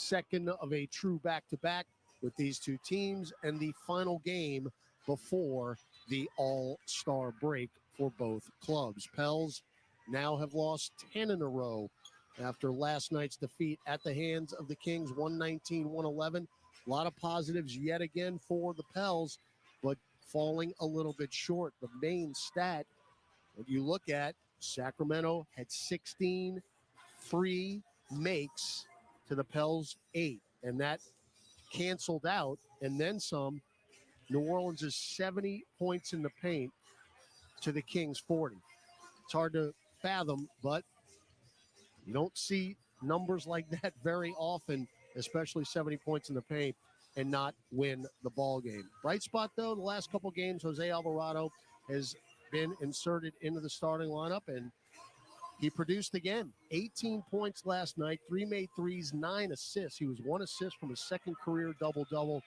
second of a true back-to-back with these two teams, and the final game before the All-Star break for both clubs. Pels now have lost 10 in a row after last night's defeat at the hands of the Kings, 119-111. A lot of positives yet again for the Pels, but falling a little bit short. The main stat, when you look at, Sacramento had 16 free makes to the Pels 8, and that canceled out, and then some. New Orleans is 70 points in the paint to the Kings 40. It's hard to fathom, but you don't see numbers like that very often, especially 70 points in the paint, and not win the ball game. Bright spot, though, the last couple games, Jose Alvarado has been inserted into the starting lineup, and he produced again. 18 points last night, 3 made threes, 9 assists. He was 1 assist from his second career double-double.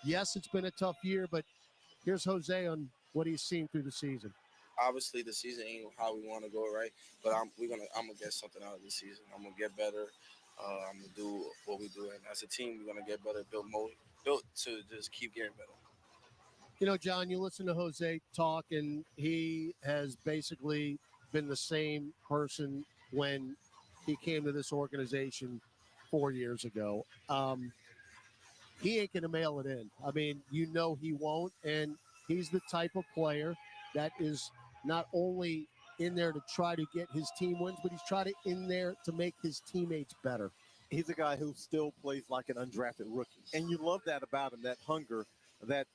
Yes, it's been a tough year, but here's Jose on what he's seen through the season. Obviously, the season ain't how we want to go, right? But I'm gonna get something out of this season. I'm gonna get better. I'm gonna do what we do, and as a team, we're gonna get better. Built to just keep getting better. You know, John, you listen to Jose talk, and he has basically been the same person when he came to this organization 4 years ago. He ain't going to mail it in. I mean, you know he won't, and he's the type of player that is not only in there to try to get his team wins, but he's in there to make his teammates better. He's a guy who still plays like an undrafted rookie, and you love that about him, that hunger, that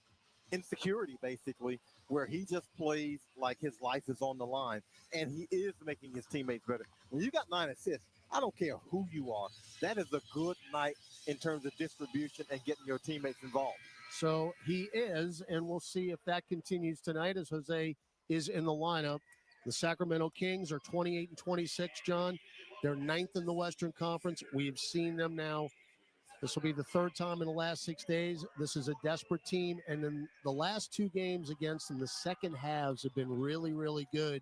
insecurity, basically, where he just plays like his life is on the line, and he is making his teammates better. When you got 9 assists, I don't care who you are. That is a good night in terms of distribution and getting your teammates involved. So he is, and we'll see if that continues tonight as Jose is in the lineup. The Sacramento Kings are 28-26, John. They're 9th in the Western Conference. We've seen them now. This will be the third time in the last 6 days. This is a desperate team, and then the last 2 games against them, the second halves have been really, really good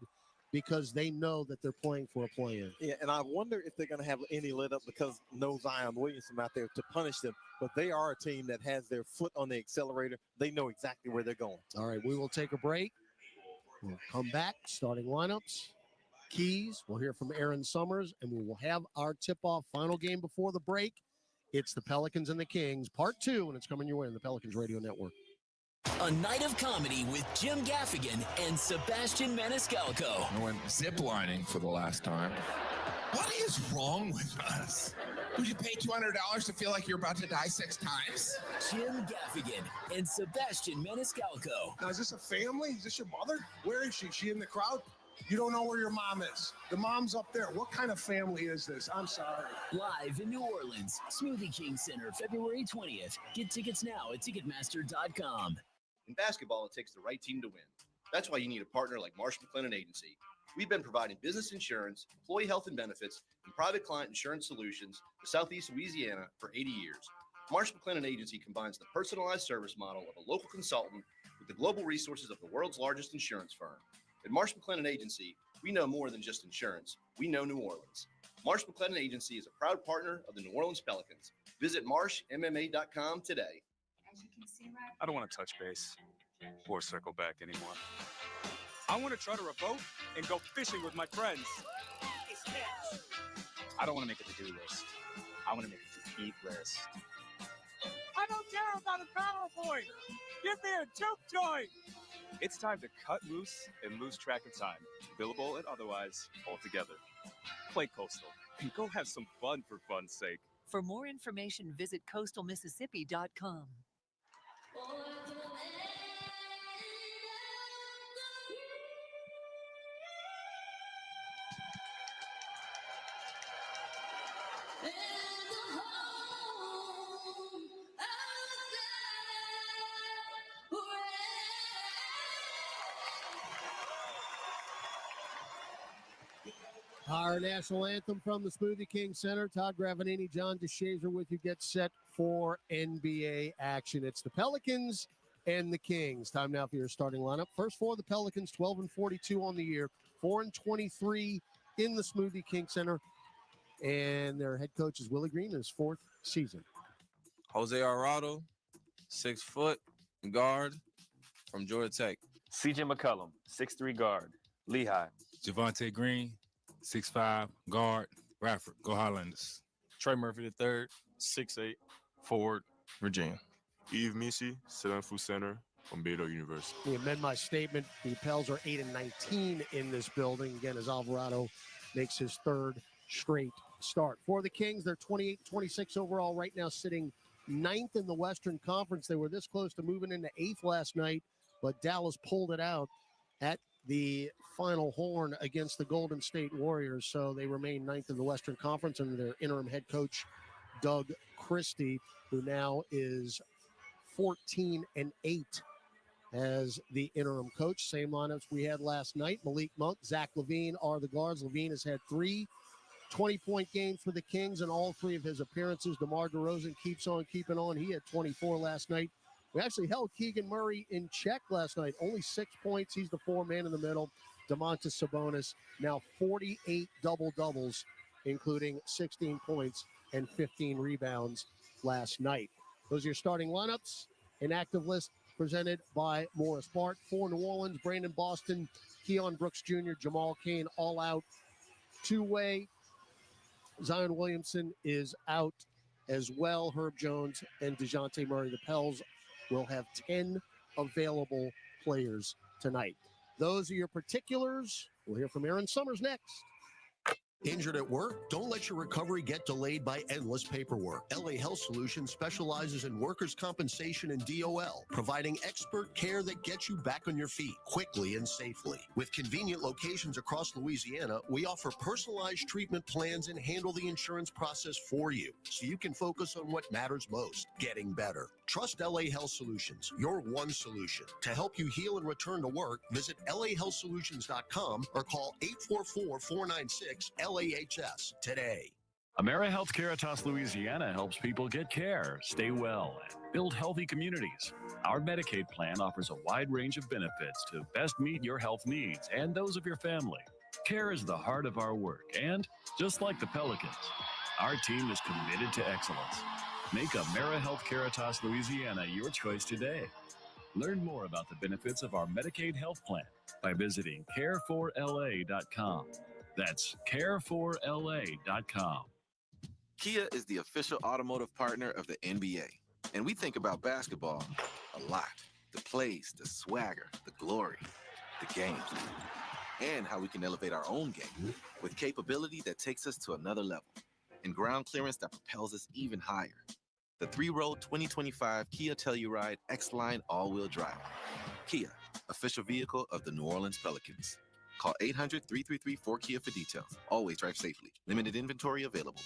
because they know that they're playing for a play-in. Yeah, and I wonder if they're going to have any let up because no Zion Williamson out there to punish them. But they are a team that has their foot on the accelerator. They know exactly where they're going. All right, we will take a break. We'll come back, starting lineups, keys. We'll hear from Aaron Summers, and we will have our tip-off final game before the break. It's the Pelicans and the Kings, part 2, and it's coming your way on the Pelicans Radio Network. A night of comedy with Jim Gaffigan and Sebastian Maniscalco. I went ziplining for the last time. What is wrong with us? Would you pay $200 to feel like you're about to die 6 times? Jim Gaffigan and Sebastian Maniscalco. Now, is this a family? Is this your mother? Where is she? Is she in the crowd? You don't know where your mom is. The mom's up there. What kind of family is this? I'm sorry. Live in New Orleans, Smoothie King Center, February 20th. Get tickets now at Ticketmaster.com. In basketball, it takes the right team to win. That's why you need a partner like Marsh McLennan Agency. We've been providing business insurance, employee health and benefits, and private client insurance solutions to Southeast Louisiana for 80 years. Marsh McLennan Agency combines the personalized service model of a local consultant with the global resources of the world's largest insurance firm. At Marsh McLennan Agency, we know more than just insurance. We know New Orleans. Marsh McLennan Agency is a proud partner of the New Orleans Pelicans. Visit marshmma.com today. As you can see, I don't want to touch base or circle back anymore. I want to charter a boat and go fishing with my friends. I don't want to make a to-do list. I want to make a to-eat list. I don't care about a PowerPoint. Give me a joke joint. It's time to cut loose and lose track of time, billable and otherwise, altogether. Play Coastal and go have some fun for fun's sake. For more information, visit coastalmississippi.com. Our national anthem from the Smoothie King Center. Todd Gravanini, John DeShazer with you. Get set for NBA action. It's the Pelicans and the Kings. Time now for your starting lineup. First for the Pelicans, 12-42 on the year, 4-23 in the Smoothie King Center. And their head coach is Willie Green in his 4th season. Jose Alvarado, 6 foot guard from Georgia Tech. CJ McCollum, 6'3" guard, Lehigh. Javonte Green, 6'5", guard, Bradford. Go Highlanders. Trey Murphy III, 6'8", forward, Virginia. Yves Missy, 7-foot center from Beto University. To amend my statement, the Pels are 8-19 in this building. Again, as Alvarado makes his 3rd straight start. For the Kings, they're 28-26 overall right now, sitting 9th in the Western Conference. They were this close to moving into 8th last night, but Dallas pulled it out at the final horn against the Golden State Warriors. So they remain 9th in the Western Conference under their interim head coach, Doug Christie, who now is 14-8 as the interim coach. Same lineups we had last night. Malik Monk, Zach LaVine are the guards. LaVine has had 3 20-point games for the Kings in all 3 of his appearances. DeMar DeRozan keeps on keeping on. He had 24 last night. We actually held Keegan Murray in check last night. Only 6 points. He's the 4-man in the middle. Domantas Sabonis, now 48 double-doubles, including 16 points and 15 rebounds last night. Those are your starting lineups. An active list presented by Morris Bart. For New Orleans, Brandon Boston, Keon Brooks Jr., Jamal Cain, all out. Two-way. Zion Williamson is out as well. Herb Jones and DeJounte Murray. The Pels will have 10 available players tonight. Those are your particulars. We'll hear from Aaron Summers next. Injured at work? Don't let your recovery get delayed by endless paperwork. LA Health Solutions specializes in workers' compensation and DOL, providing expert care that gets you back on your feet quickly and safely. With convenient locations across Louisiana, we offer personalized treatment plans and handle the insurance process for you, so you can focus on what matters most, getting better. Trust LA Health Solutions, your one solution. To help you heal and return to work, visit lahealthsolutions.com or call 844-496-LAHS today. AmeriHealth Caritas Louisiana helps people get care, stay well, and build healthy communities. Our Medicaid plan offers a wide range of benefits to best meet your health needs and those of your family. Care is the heart of our work, and just like the Pelicans, our team is committed to excellence. Make AmeriHealth Caritas Louisiana your choice today. Learn more about the benefits of our Medicaid health plan by visiting care4la.com. That's care4la.com. Kia is the official automotive partner of the NBA, and we think about basketball a lot. The plays, the swagger, the glory, the games, and how we can elevate our own game with capability that takes us to another level and ground clearance that propels us even higher. The 3-row 2025 Kia Telluride X-Line all-wheel drive. Kia, official vehicle of the New Orleans Pelicans. Call 800-333-4KIA for details. Always drive safely. Limited inventory available.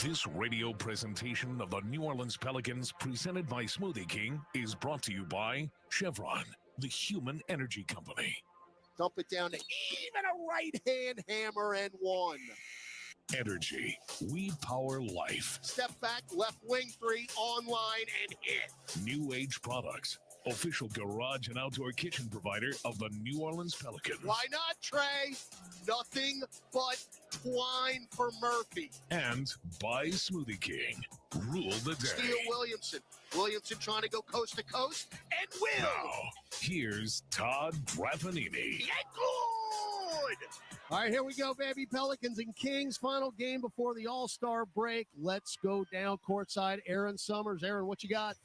This radio presentation of the New Orleans Pelicans, presented by Smoothie King, is brought to you by Chevron, the human energy company. Dump it down to even a right-hand hammer and one. Energy. We power life. Step back, left wing 3, online, and hit. New Age Products. Official garage and outdoor kitchen provider of the New Orleans Pelicans. Why not, Trey? Nothing but twine for Murphy. And by Smoothie King. Rule the day. Steele Williamson. Williamson trying to go coast to coast and will. Now, here's Todd Drapanini. Yeah, good. All right, here we go, baby. Pelicans and Kings, final game before the All-Star break. Let's go down courtside. Aaron Summers. Aaron, what you got?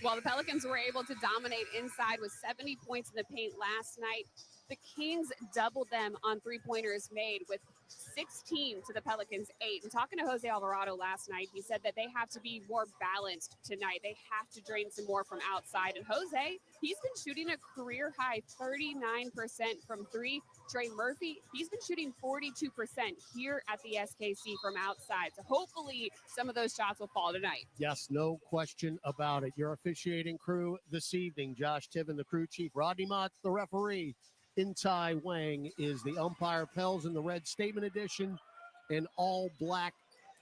Well, the Pelicans were able to dominate inside with 70 points in the paint last night. The Kings doubled them on three-pointers made with 16 to the Pelicans' 8. And talking to Jose Alvarado last night, he said that they have to be more balanced tonight. They have to drain some more from outside. And Jose, he's been shooting a career-high 39% from three. Trey Murphy, he's been shooting 42% here at the SKC from outside. So hopefully some of those shots will fall tonight. Yes, no question about it. Your officiating crew this evening, Josh Tiven, the crew chief, Rodney Mott, the referee, In-Tai Wang is the umpire. Pels in the red statement edition and all black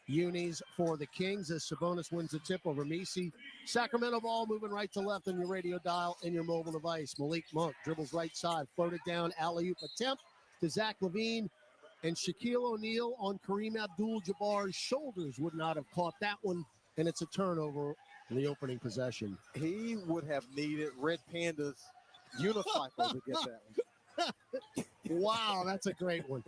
unis for the Kings as Sabonis wins the tip over Misi. Sacramento ball moving right to left on your radio dial and your mobile device. Malik Monk dribbles right side, floated down, alley-oop attempt to Zach LaVine, And Shaquille O'Neal on Kareem Abdul-Jabbar's shoulders would not have caught that one, and it's a turnover in the opening possession. He would have needed Red Panda's unicycle to get that one. Wow, that's a great one.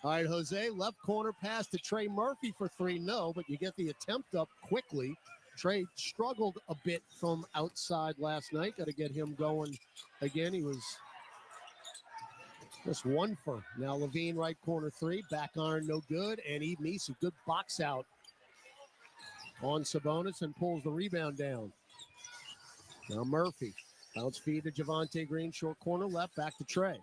All right, Jose, left corner pass to Trey Murphy for 3. No, but you get the attempt up quickly. Trey struggled a bit from outside last night. Got to get him going again. He was just 1 for. Now Levine, right corner 3. Back iron, no good. And Eve Meese, a good box out on Sabonis and pulls the rebound down. Now Murphy. Bounce feed to Javonte Green, short corner left, back to Trey.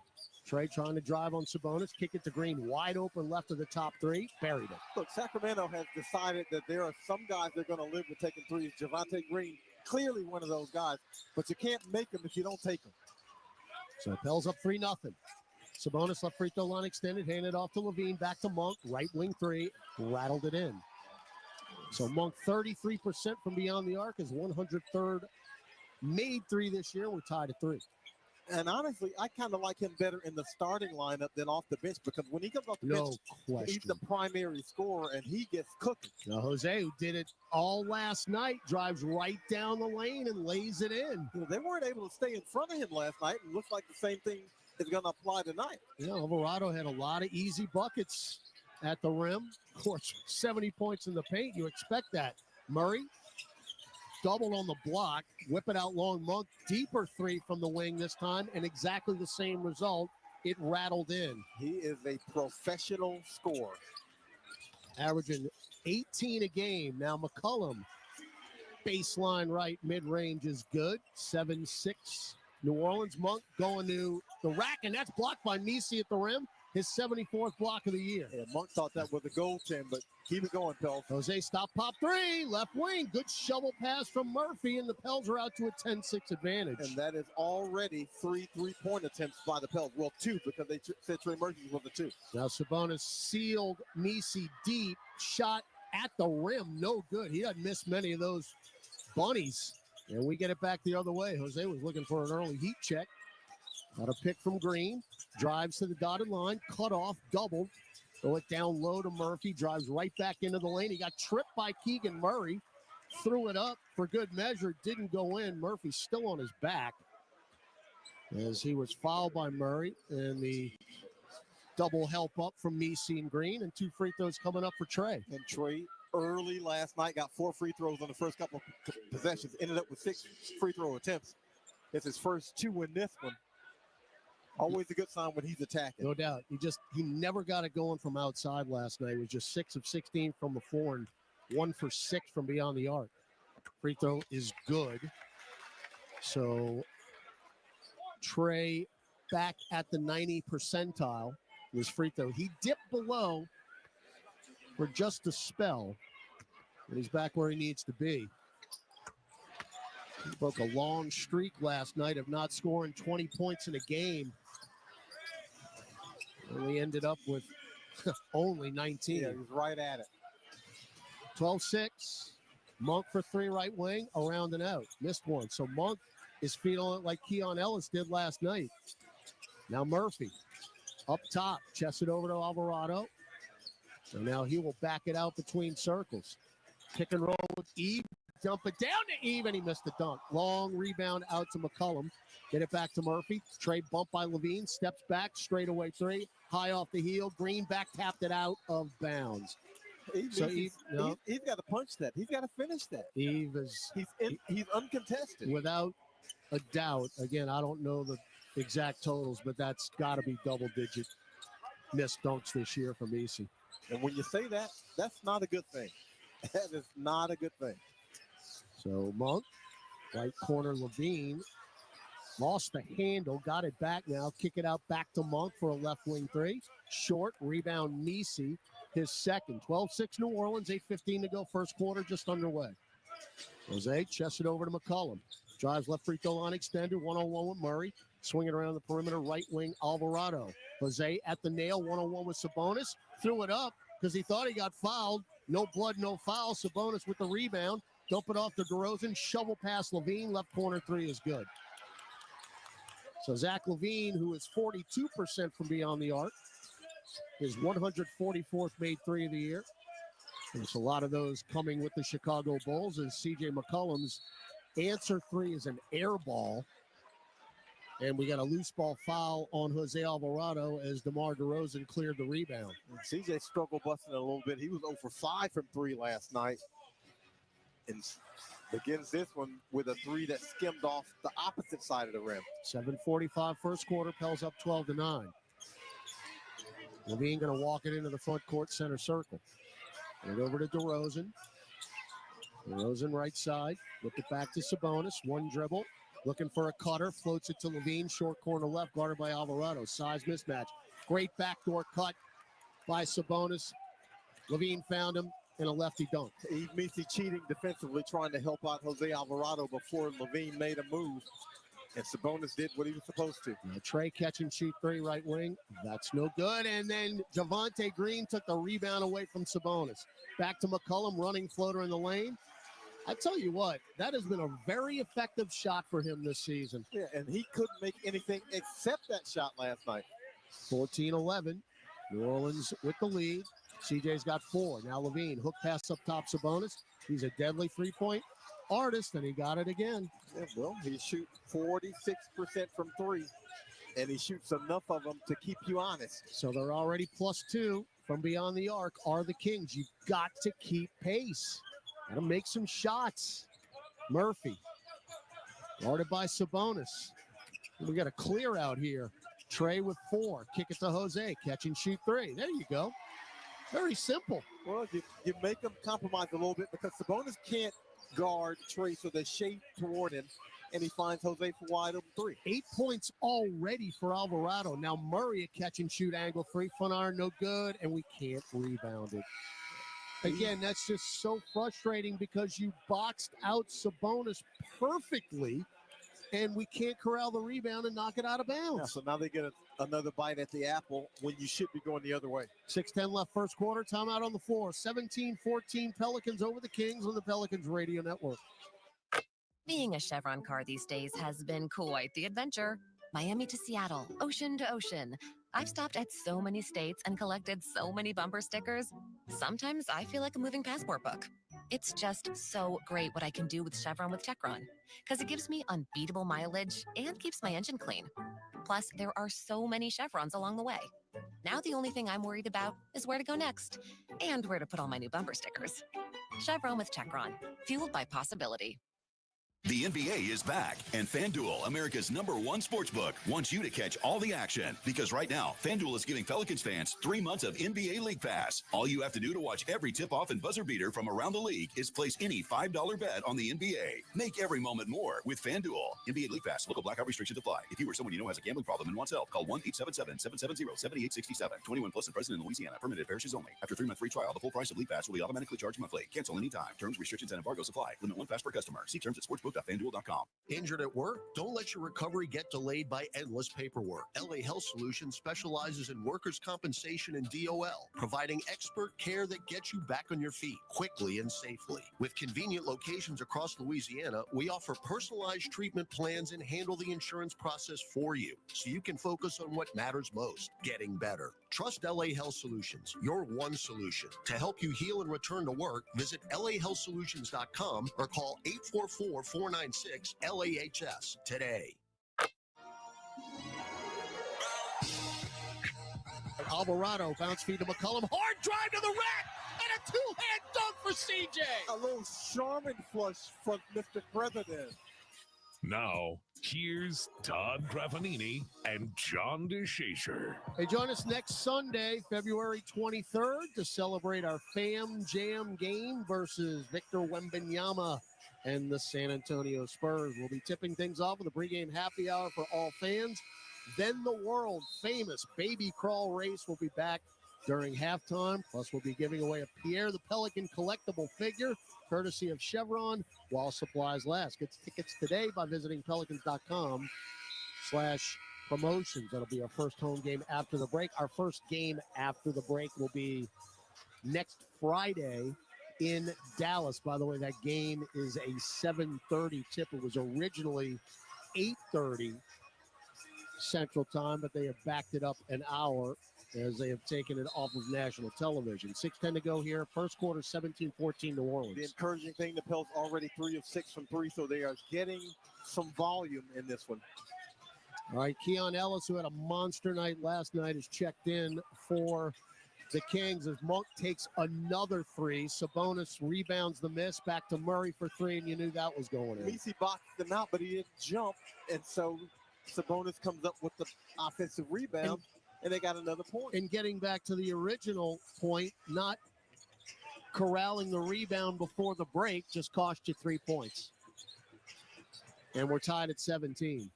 Trey trying to drive on Sabonis, kick it to Green, wide open left of the top 3, buried it. Look, Sacramento has decided that there are some guys that are going to live with taking threes. Javonte Green, clearly one of those guys, but you can't make them if you don't take them. So Pels up 3-0. Sabonis left free throw line extended, handed off to Levine, back to Monk, right wing 3, rattled it in. So Monk 33% from beyond the arc, his 103rd made 3 this year. We're tied at 3. And honestly, I kind of like him better in the starting lineup than off the bench, because when he comes off the bench, he's the primary scorer and he gets cooking. Now Jose, who did it all last night, drives right down the lane and lays it in. You know, they weren't able to stay in front of him last night, and looks like the same thing is going to apply tonight. Yeah, Alvarado had a lot of easy buckets at the rim. Of course, 70 points in the paint. You expect that. Murray doubled on the block, whip it out long. Monk, deeper 3 from the wing this time, and exactly the same result. It rattled in. He is a professional scorer. Averaging 18 a game. Now McCollum, baseline right, mid-range is good. 7-6. New Orleans. Monk going to the rack, and that's blocked by Meese at the rim. His 74th block of the year. Yeah, Monk thought that was a goaltend, but keep it going, Pels. Jose, stop, pop 3, left wing. Good shovel pass from Murphy, and the Pels are out to a 10-6 advantage. And that is already 3 3-point attempts by the Pels. Well, 2, because they said Trey Murphy was the 2. Now Sabonis sealed Meese deep, shot at the rim, no good. He doesn't miss many of those bunnies. And we get it back the other way. Jose was looking for an early heat check. Got a pick from Green. Drives to the dotted line. Cut off. Doubled. Throw it down low to Murphy. Drives right back into the lane. He got tripped by Keegan Murray. Threw it up for good measure. Didn't go in. Murphy still on his back as he was fouled by Murray. And the double help up from Meese and Green. And 2 free throws coming up for Trey. And Trey early last night got 4 free throws on the first couple of possessions. Ended up with 6 free throw attempts. It's his first 2 in this one. Always a good sign when he's attacking. No doubt. He never got it going from outside last night. It was just 6 of 16 from the floor and 1 for 6 from beyond the arc. Free throw is good. So Trey back at the 90 percentile. His free throw. He dipped below for just a spell, and he's back where he needs to be. He broke a long streak last night of not scoring 20 points in a game. Only ended up with only 19. Yeah, he was right at it. 12-6. Monk for 3 right wing, around and out. Missed one. So Monk is feeling it like Keon Ellis did last night. Now Murphy up top, chests it over to Alvarado. So now he will back it out between circles. Pick and roll with Eve. Dump it down to Eve, and he missed the dunk. Long rebound out to McCollum. Get it back to Murphy. Trey bumped by Levine. Steps back. Straightaway 3. High off the heel. Green back tapped it out of bounds. He's got to punch that. He's got to finish that. Eve is he's uncontested. Without a doubt. Again, I don't know the exact totals, but that's got to be double-digit missed dunks this year from Meese. And when you say that, that's not a good thing. That is not a good thing. So Monk, right corner Levine, lost the handle, got it back now, kick it out back to Monk for a left wing 3. Short, rebound Meese, his second. 12-6 New Orleans, 8:15 to go, first quarter just underway. Jose chests it over to McCollum. Drives left free throw line extended, 1-on-1 with Murray. Swinging around the perimeter, right wing Alvarado. Jose at the nail, 1-on-1 with Sabonis. Threw it up because he thought he got fouled. No blood, no foul. Sabonis with the rebound. Dump it off to DeRozan. Shovel past Levine. Left corner 3 is good. So Zach Levine, who is 42% from beyond the arc, his 144th made three of the year. There's a lot of those coming with the Chicago Bulls, as C.J. McCollum's answer three is an air ball. And we got a loose ball foul on Jose Alvarado as DeMar DeRozan cleared the rebound. And CJ struggled busting it a little bit. He was 0 for 5 from 3 last night. And begins this one with a 3 that skimmed off the opposite side of the rim. 7:45 first quarter. Pels up 12-9. Levine going to walk it into the front court center circle. And over to DeRozan. DeRozan right side. Whip it back to Sabonis. One dribble. Looking for a cutter, floats it to Levine, short corner left, guarded by Alvarado. Size mismatch. Great backdoor cut by Sabonis. Levine found him in a lefty dunk. He means he cheating defensively, trying to help out Jose Alvarado before Levine made a move. And Sabonis did what he was supposed to. Now Trey catch and shoot three, right wing. That's no good. And then Javonte Green took the rebound away from Sabonis. Back to McCollum, running floater in the lane. I tell you what, that has been a very effective shot for him this season. Yeah, and he couldn't make anything except that shot last night. 14-11. New Orleans with the lead. CJ's got 4. Now Levine, hook pass up top Sabonis. He's a deadly three-point artist, and he got it again. Yeah, well, he shoots 46% from 3, and he shoots enough of them to keep you honest. So they're already +2 from beyond the arc are the Kings. You've got to keep pace. Gotta make some shots. Murphy, guarded by Sabonis. We got a clear out here. Trey with 4. Kick it to Jose. Catch and shoot 3. There you go. Very simple. Well, you make them compromise a little bit because Sabonis can't guard Trey, so they shade toward him, and he finds Jose for wide open 3. 8 points already for Alvarado. Now Murray a catch and shoot angle 3. Front iron no good, and we can't rebound it. Again, that's just so frustrating because you boxed out Sabonis perfectly, and we can't corral the rebound and knock it out of bounds. Yeah, so now they get another bite at the apple when you should be going the other way. 6:10 left first quarter. Timeout on the floor. 17-14 Pelicans over the Kings on the Pelicans Radio Network. Being a Chevron car these days has been quite the adventure. Miami to Seattle, ocean to ocean. I've stopped at so many states and collected so many bumper stickers. Sometimes I feel like a moving passport book. It's just so great what I can do with Chevron with Techron, because it gives me unbeatable mileage and keeps my engine clean. Plus, there are so many Chevrons along the way. Now the only thing I'm worried about is where to go next and where to put all my new bumper stickers. Chevron with Techron, fueled by possibility. The NBA is back, and FanDuel, America's #1 sportsbook, wants you to catch all the action. Because right now, FanDuel is giving Pelicans fans 3 months of NBA League Pass. All you have to do to watch every tip-off and buzzer beater from around the league is place any $5 bet on the NBA. Make every moment more with FanDuel. NBA League Pass. Local blackout restrictions apply. If you or someone you know has a gambling problem and wants help, call 1-877-770-7867. 21 plus and present in Louisiana. Permitted parishes only. After 3-month free trial, the full price of League Pass will be automatically charged monthly. Cancel anytime. Terms, restrictions, and embargoes apply. Limit 1 pass per customer. See terms at sportsbook.fanduel.com. Injured at work? Don't let your recovery get delayed by endless paperwork. LA Health Solutions specializes in workers' compensation and DOL, providing expert care that gets you back on your feet quickly and safely. With convenient locations across Louisiana, we offer personalized treatment plans and handle the insurance process for you, so you can focus on what matters most, getting better. Trust LA Health Solutions, your one solution. To help you heal and return to work, visit lahealthsolutions.com or call 844-496-LAHS today. Alvarado, bounce feed to McCollum. Hard drive to the rack, and a two-hand dunk for CJ. A little Charmin flush from Mr. President. Now, here's Todd Graffanini and John DeShazer. Hey, join us next Sunday, February 23rd, to celebrate our Fam Jam game versus Victor Wembanyama and the San Antonio Spurs. We'll be tipping things off with a pregame happy hour for all fans. Then the world-famous baby crawl race will be back during halftime. Plus, we'll be giving away a Pierre the Pelican collectible figure, courtesy of Chevron, while supplies last. Get tickets today by visiting pelicans.com/promotions. That'll be our first home game after the break. Our first game after the break will be next Friday in Dallas. By the way, that game is a 7:30 tip. It was originally 8:30 Central Time, but they have backed it up an hour. as they have taken it off of national television. 6:10 to go here. First quarter, 17-14 New Orleans. The encouraging thing, the Pels already 3 of 6 from 3, so they are getting some volume in this one. All right, Keon Ellis, who had a monster night last night, is checked in for the Kings as Monk takes another 3. Sabonis rebounds the miss, back to Murray for 3, and you knew that was going in. Messi boxed him out, but he didn't jump, and so Sabonis comes up with the offensive rebound, and they got another point. And getting back to the original point, not corralling the rebound before the break just cost you 3 points. And we're tied at 17.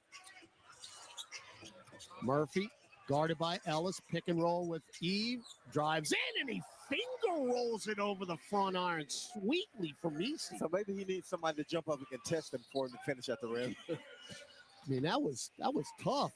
Murphy, guarded by Ellis, pick and roll with Eve, drives in, and he finger rolls it over the front iron sweetly for Messi. So maybe he needs somebody to jump up and contest him for him to finish at the rim. I mean, that was tough.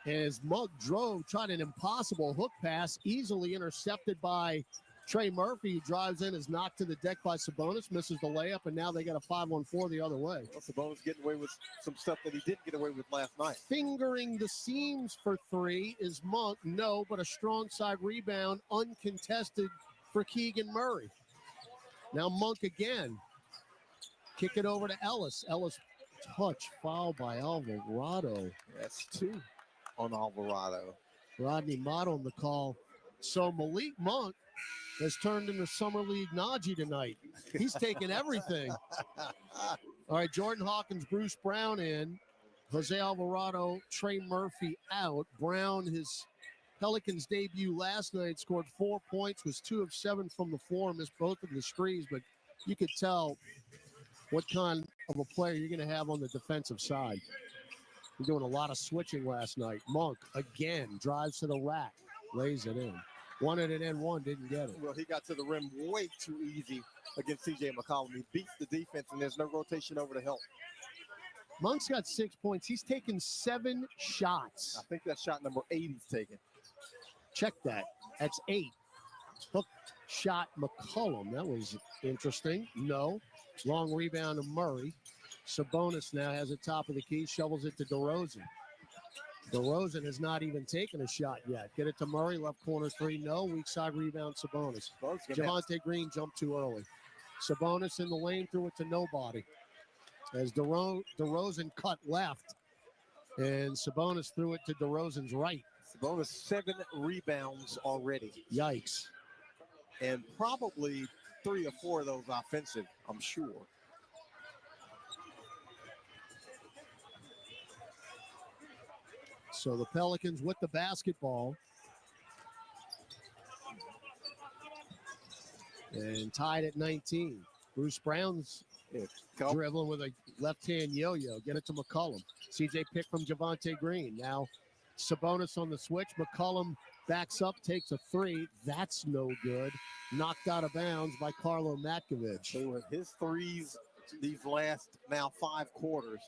As Monk drove, tried an impossible hook pass, easily intercepted by Trey Murphy. He drives in, is knocked to the deck by Sabonis, misses the layup, and now they got a 5-on-4 the other way. Well, Sabonis getting away with some stuff that he didn't get away with last night. Fingering the seams for 3 is Monk. No, but a strong side rebound, uncontested for Keegan Murray. Now Monk again. Kick it over to Ellis. Ellis touch, foul by Alvarado. That's 2 on Alvarado. Rodney Mott on the call. So Malik Monk has turned into Summer League Najee tonight. He's taking everything. All right, Jordan Hawkins, Bruce Brown in. Jose Alvarado, Trey Murphy out. Brown, his Pelicans debut last night, scored 4 points, was 2 of 7 from the floor, missed both of the threes, but you could tell what kind of a player you're going to have on the defensive side. We're doing a lot of switching last night. Monk, again, drives to the rack, lays it in. Wanted it in, one, didn't get it. Well, he got to the rim way too easy against C.J. McCollum. He beats the defense, and there's no rotation over to help. Monk's got 6 points. He's taken 7 shots. I think that's shot number 8 he's taken. Check that. That's 8. Hook shot McCollum. That was interesting. No. Long rebound to Murray. Sabonis now has it top of the key, shovels it to DeRozan. DeRozan has not even taken a shot yet. Get it to Murray, left corner 3, no. Weak side rebound, Sabonis. Javonte Green jumped too early. Sabonis in the lane, threw it to nobody. As DeRozan cut left, and Sabonis threw it to DeRozan's right. Sabonis 7 rebounds already. Yikes. And probably 3 or 4 of those offensive, I'm sure. So the Pelicans with the basketball. And tied at 19. Bruce Brown's dribbling with a left-hand yo-yo. Get it to McCollum. CJ pick from Javonte Green. Now Sabonis on the switch. McCollum backs up, takes a 3. That's no good. Knocked out of bounds by Carlo Matkovic. His threes these last now 5 quarters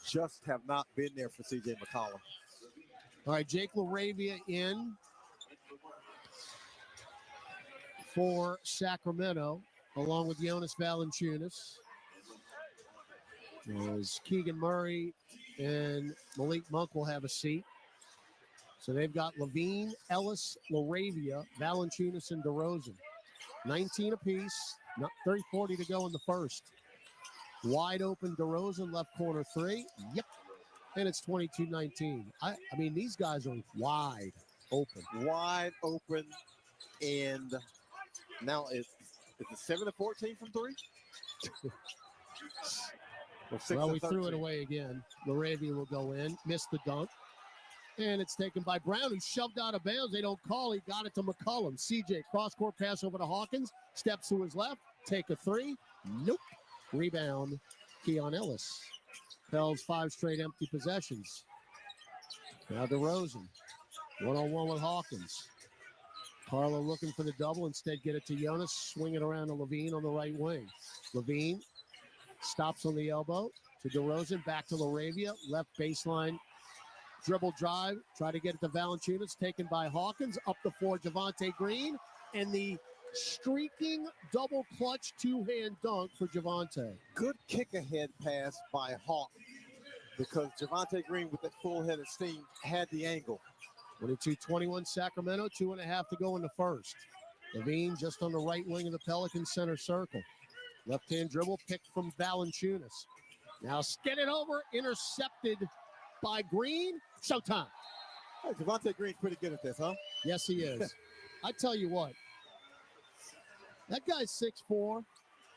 just have not been there for C.J. McCollum. All right, Jake LaRavia in for Sacramento, along with Jonas Valanciunas. As Keegan Murray and Malik Monk will have a seat. So they've got Levine, Ellis, LaRavia, Valanciunas, and DeRozan. 19 apiece, 30-40 to go in the first. Wide open DeRozan, left corner 3. Yep. And it's 22-19. I mean, these guys are wide open. Wide open. And now is it 7-14 from 3? Well, we threw it away again. LaRavia will go in. Missed the dunk. And it's taken by Brown, who shoved out of bounds. They don't call. He got it to McCollum. CJ, cross-court pass over to Hawkins. Steps to his left. Take a 3. Nope. Rebound, Keon Ellis. Pels 5 straight empty possessions. Now DeRozan. One-on-one with Hawkins. Carlo looking for the double. Instead, get it to Jonas. Swing it around to Levine on the right wing. Levine stops on the elbow to DeRozan. Back to LaRavia. Left baseline. Dribble drive. Try to get it to Valanciunas. Taken by Hawkins. Up the floor, Javonte Green. And the streaking double clutch 2-hand dunk for Javonte. Good kick ahead pass by Hawk, because Javonte Green with that full head of steam had the angle. 22-21 Sacramento, 2.5 to go in the first. Levine just on the right wing of the Pelicans center circle. Left-hand dribble picked from Valanciunas. Now skid it over, intercepted by Green. Showtime. Hey, Javonte Green's pretty good at this, huh? Yes, he is. I tell you what, that guy's 6'4",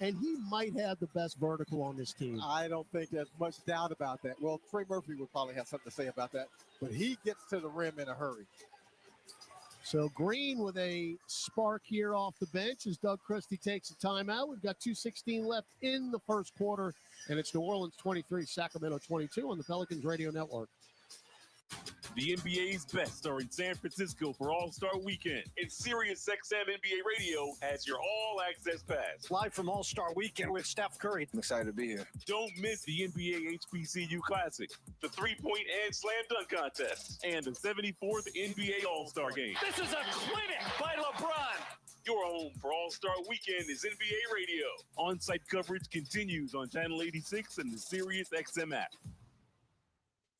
and he might have the best vertical on this team. I don't think there's much doubt about that. Well, Trey Murphy would probably have something to say about that, but he gets to the rim in a hurry. So Green with a spark here off the bench as Doug Christie takes a timeout. We've got 2:16 left in the first quarter, and it's New Orleans 23, Sacramento 22 on the Pelicans Radio Network. The NBA's best are in San Francisco for All-Star Weekend, and SiriusXM NBA Radio has your all-access pass. Live from All-Star Weekend with Steph Curry. I'm excited to be here. Don't miss the NBA HBCU Classic, the three-point and slam dunk contest, and the 74th NBA All-Star Game. This is a clinic by LeBron. Your home for All-Star Weekend is NBA Radio. On-site coverage continues on Channel 86 and the SiriusXM app.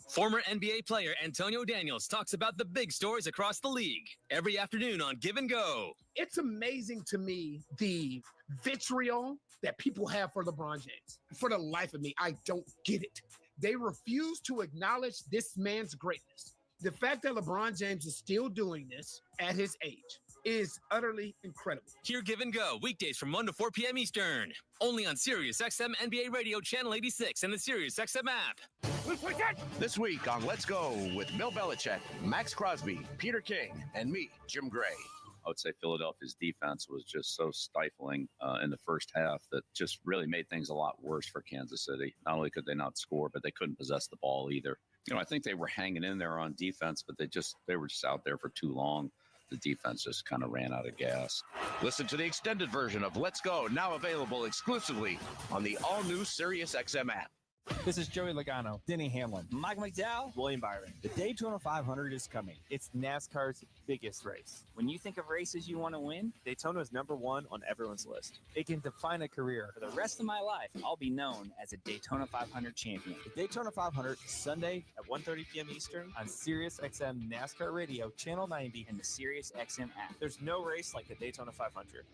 Former NBA player Antonio Daniels talks about the big stories across the league every afternoon on Give and Go. It's amazing to me the vitriol that people have for LeBron James. For the life of me, I don't get it. They refuse to acknowledge this man's greatness. The fact that LeBron James is still doing this at his age is utterly incredible. Hear Give and Go weekdays from 1 to 4 p.m. Eastern. Only on SiriusXM NBA Radio Channel 86 and the SiriusXM app. This week on Let's Go with Bill Belichick, Max Crosby, Peter King, and me, Jim Gray. I would say Philadelphia's defense was just so stifling in the first half that just really made things a lot worse for Kansas City. Not only could they not score, but they couldn't possess the ball either. I think they were hanging in there on defense, but they were just out there for too long. The defense just kind of ran out of gas. Listen to the extended version of Let's Go, now available exclusively on the all-new SiriusXM app. This is Joey Logano, Denny Hamlin, Mike McDowell, William Byron. The Daytona 500 is coming. It's NASCAR's biggest race. When you think of races you want to win, Daytona is number one on everyone's list. It can define a career. For the rest of my life, I'll be known as a Daytona 500 champion. The Daytona 500 is Sunday at 1:30 p.m. Eastern on SiriusXM NASCAR Radio, Channel 90, and the SiriusXM app. There's no race like the Daytona 500.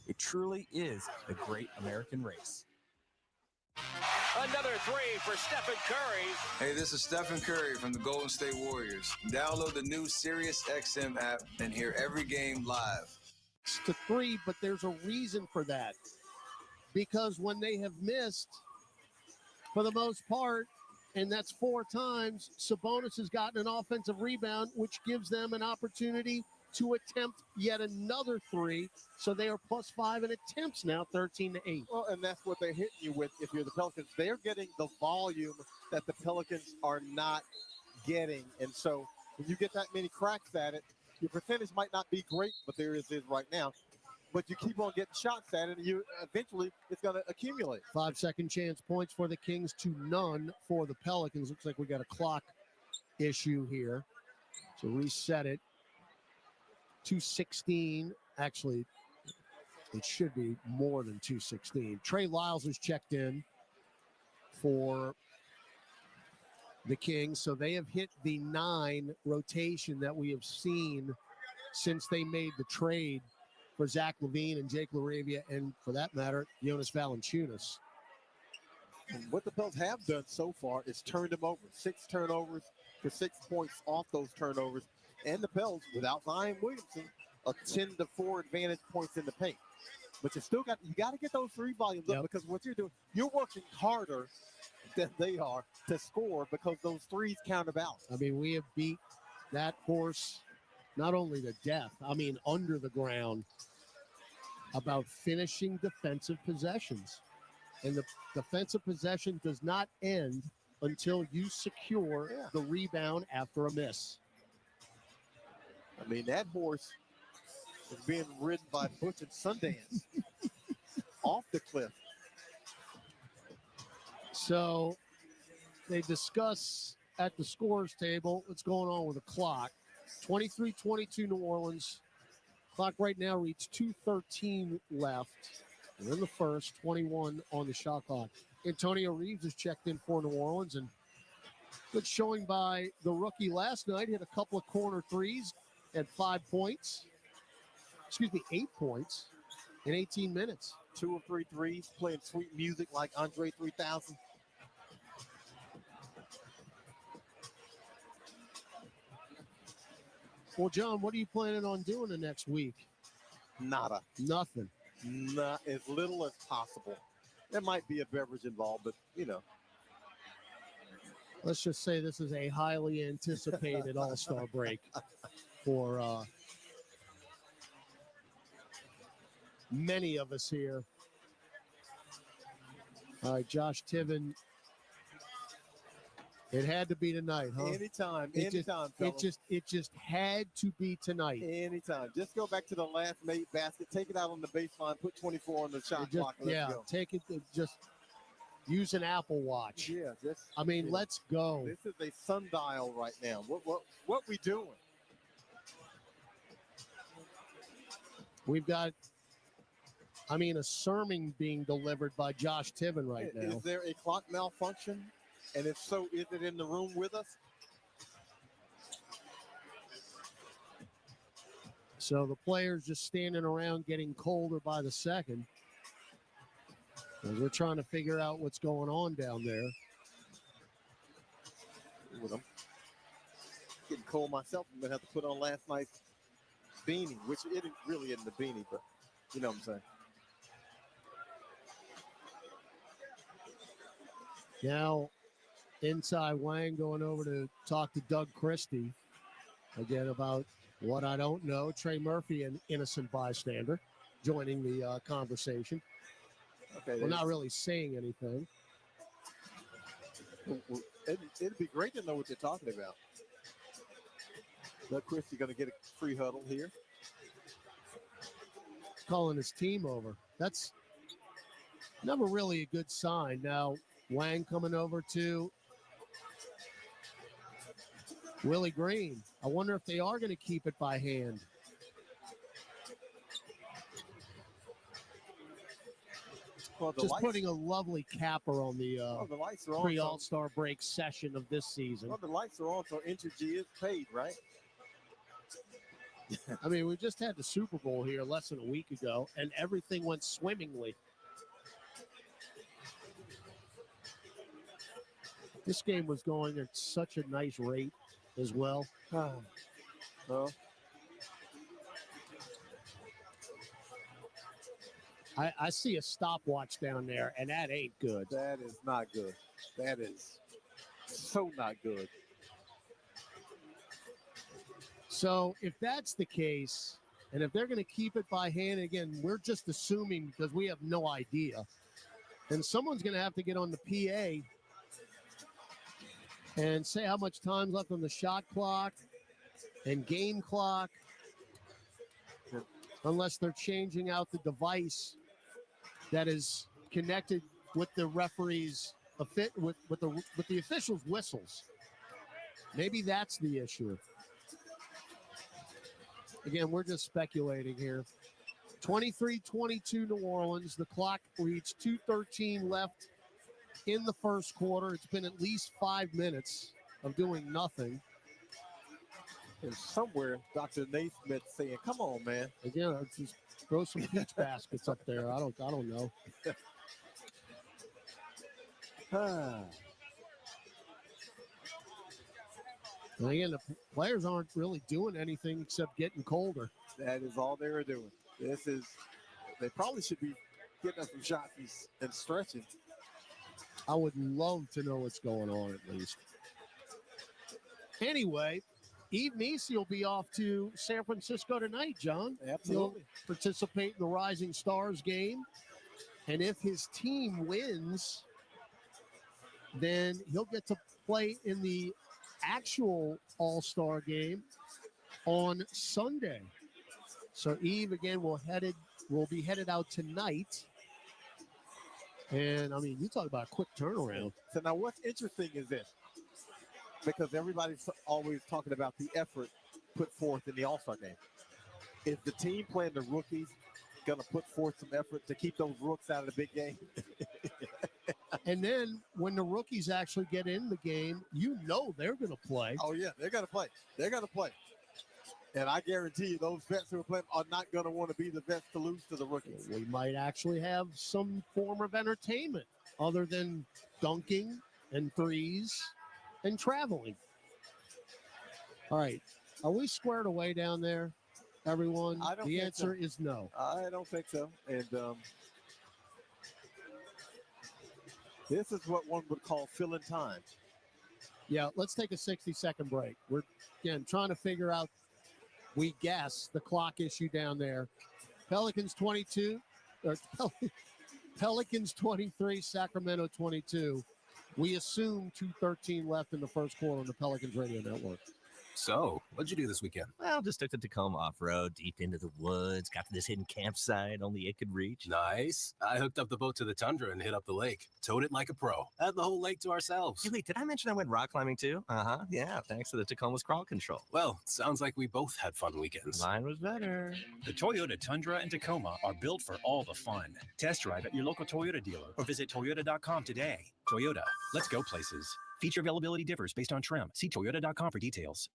It truly is the great American race. Another three for Stephen Curry. Hey, this is Stephen Curry from the Golden State Warriors. Download the new SiriusXM app and hear every game live. It's to 3, but there's a reason for that. Because when they have missed, for the most part, and that's 4 times, Sabonis has gotten an offensive rebound, which gives them an opportunity to attempt yet another 3. So they are +5 in attempts now, 13-8. Well, and that's what they're hitting you with if you're the Pelicans. They're getting the volume that the Pelicans are not getting. And so when you get that many cracks at it, your percentage might not be great, but there is right now. But you keep on getting shots at it, and you eventually it's going to accumulate. 5-second chance points for the Kings to none for the Pelicans. Looks like we got a clock issue here. So reset it. 2:16. Actually, it should be more than 2:16. Trey Lyles has checked in for the Kings. So they have hit the 9 rotation that we have seen since they made the trade for Zach LaVine and Jake LaRavia, and for that matter, Jonas Valanciunas. And what the Pels have done so far is turned them over. 6 turnovers for 6 points off those turnovers. And the Pels, without Zion Williamson, a 10-4 advantage points in the paint. But you got to get those 3 volumes up, because what you're doing, you're working harder than they are to score because those 3s counterbalance. I mean, we have beat that horse not only to death, I mean, under the ground, about finishing defensive possessions. And the defensive possession does not end until you secure the rebound after a miss. I mean, that horse is being ridden by Butch and Sundance off the cliff. So they discuss at the scores table what's going on with the clock. 23-22 New Orleans. Clock right now reads 2:13 left. We're in the first, 21 on the shot clock. Antonio Reeves has checked in for New Orleans, and Good showing by the rookie last night. Hit a couple of corner threes at 5 points. 8 points in 18 minutes. 2 of 3 threes, playing sweet music like Andre 3000. Well, John, what are you planning on doing the next week? Nada. Nothing. Not as little as possible. There might be a beverage involved, but, Let's just say this is a highly anticipated All-Star break for many of us here. All right, Josh Tiven. It had to be tonight, huh? Anytime, fellas. It just had to be tonight. Anytime. Just go back to the last made basket, take it out on the baseline, put 24 on the shot clock. Let's go. Take it. Just use an Apple Watch. Yeah, let's go. This is a sundial right now. What we doing? We've got, a sermon being delivered by Josh Tiven right now. Is there a clock malfunction? And if so, is it in the room with us? So the players just standing around getting colder by the second. And we're trying to figure out what's going on down there. With them. Getting cold myself. I'm going to have to put on last night's beanie, which it really isn't a beanie, but you know what I'm saying. Now, inside Wang going over to talk to Doug Christie again about what I don't know. Trey Murphy, an innocent bystander, joining the conversation. Okay, we're not really saying anything. It'd be great to know what they're talking about. Doug Christie going to get a free huddle here. Calling his team over. That's never really a good sign. Now, Wang coming over to Willie Green. I wonder if they are going to keep it by hand. Well, just putting a lovely capper on the lights are on, pre-All-Star break session of this season. Well, the lights are on, so Entergy is paid, right? We just had the Super Bowl here less than a week ago, and everything went swimmingly. This game was going at such a nice rate as well. Well, I see a stopwatch down there, and that ain't good. That is not good. That is so not good. So if that's the case, and if they're going to keep it by hand, again, we're just assuming because we have no idea, then someone's going to have to get on the PA and say how much time's left on the shot clock and game clock, unless they're changing out the device that is connected with the referees, with the officials' whistles. Maybe that's the issue. Again, we're just speculating here. 23-22 New Orleans. The clock reached 2:13 left in the first quarter. It's been at least 5 minutes of doing nothing. And somewhere, Dr. Naismith saying, "Come on, man." Again, just throw some peach baskets up there. I don't know. And again, the players aren't really doing anything except getting colder. That is all they were doing. They probably should be getting us some shots and stretching. I would love to know what's going on at least. Anyway, Eve Nisi will be off to San Francisco tonight, John. Absolutely. He'll participate in the Rising Stars game. And if his team wins, then he'll get to play in the actual All-Star game on Sunday. So Eve, again, will be headed out tonight. And, you talk about a quick turnaround. So now what's interesting is this. Because everybody's always talking about the effort put forth in the All-Star game. Is the team playing the rookies going to put forth some effort to keep those rooks out of the big game? And then when the rookies actually get in the game, they're going to play. Oh, yeah, they're going to play. They're going to play. And I guarantee you those vets who are playing are not going to want to be the vets to lose to the rookies. We might actually have some form of entertainment other than dunking and threes and traveling. All right. Are we squared away down there, everyone? I don't The think answer so. is no. I don't think so. And this is what one would call filling time. Yeah, let's take a 60-second break. We're, again, trying to figure out, we guess, the clock issue down there. Pelicans 22, or Pelicans 23, Sacramento 22. We assume 2:13 left in the first quarter on the Pelicans radio network. So, what'd you do this weekend? Well, just took the Tacoma off-road, deep into the woods, got to this hidden campsite only it could reach. Nice. I hooked up the boat to the tundra and hit up the lake. Towed it like a pro. Had the whole lake to ourselves. Hey, wait, did I mention I went rock climbing too? Uh-huh, yeah, thanks to the Tacoma's crawl control. Well, sounds like we both had fun weekends. Mine was better. The Toyota Tundra and Tacoma are built for all the fun. Test drive at your local Toyota dealer or visit Toyota.com today. Toyota, let's go places. Feature availability differs based on trim. See Toyota.com for details.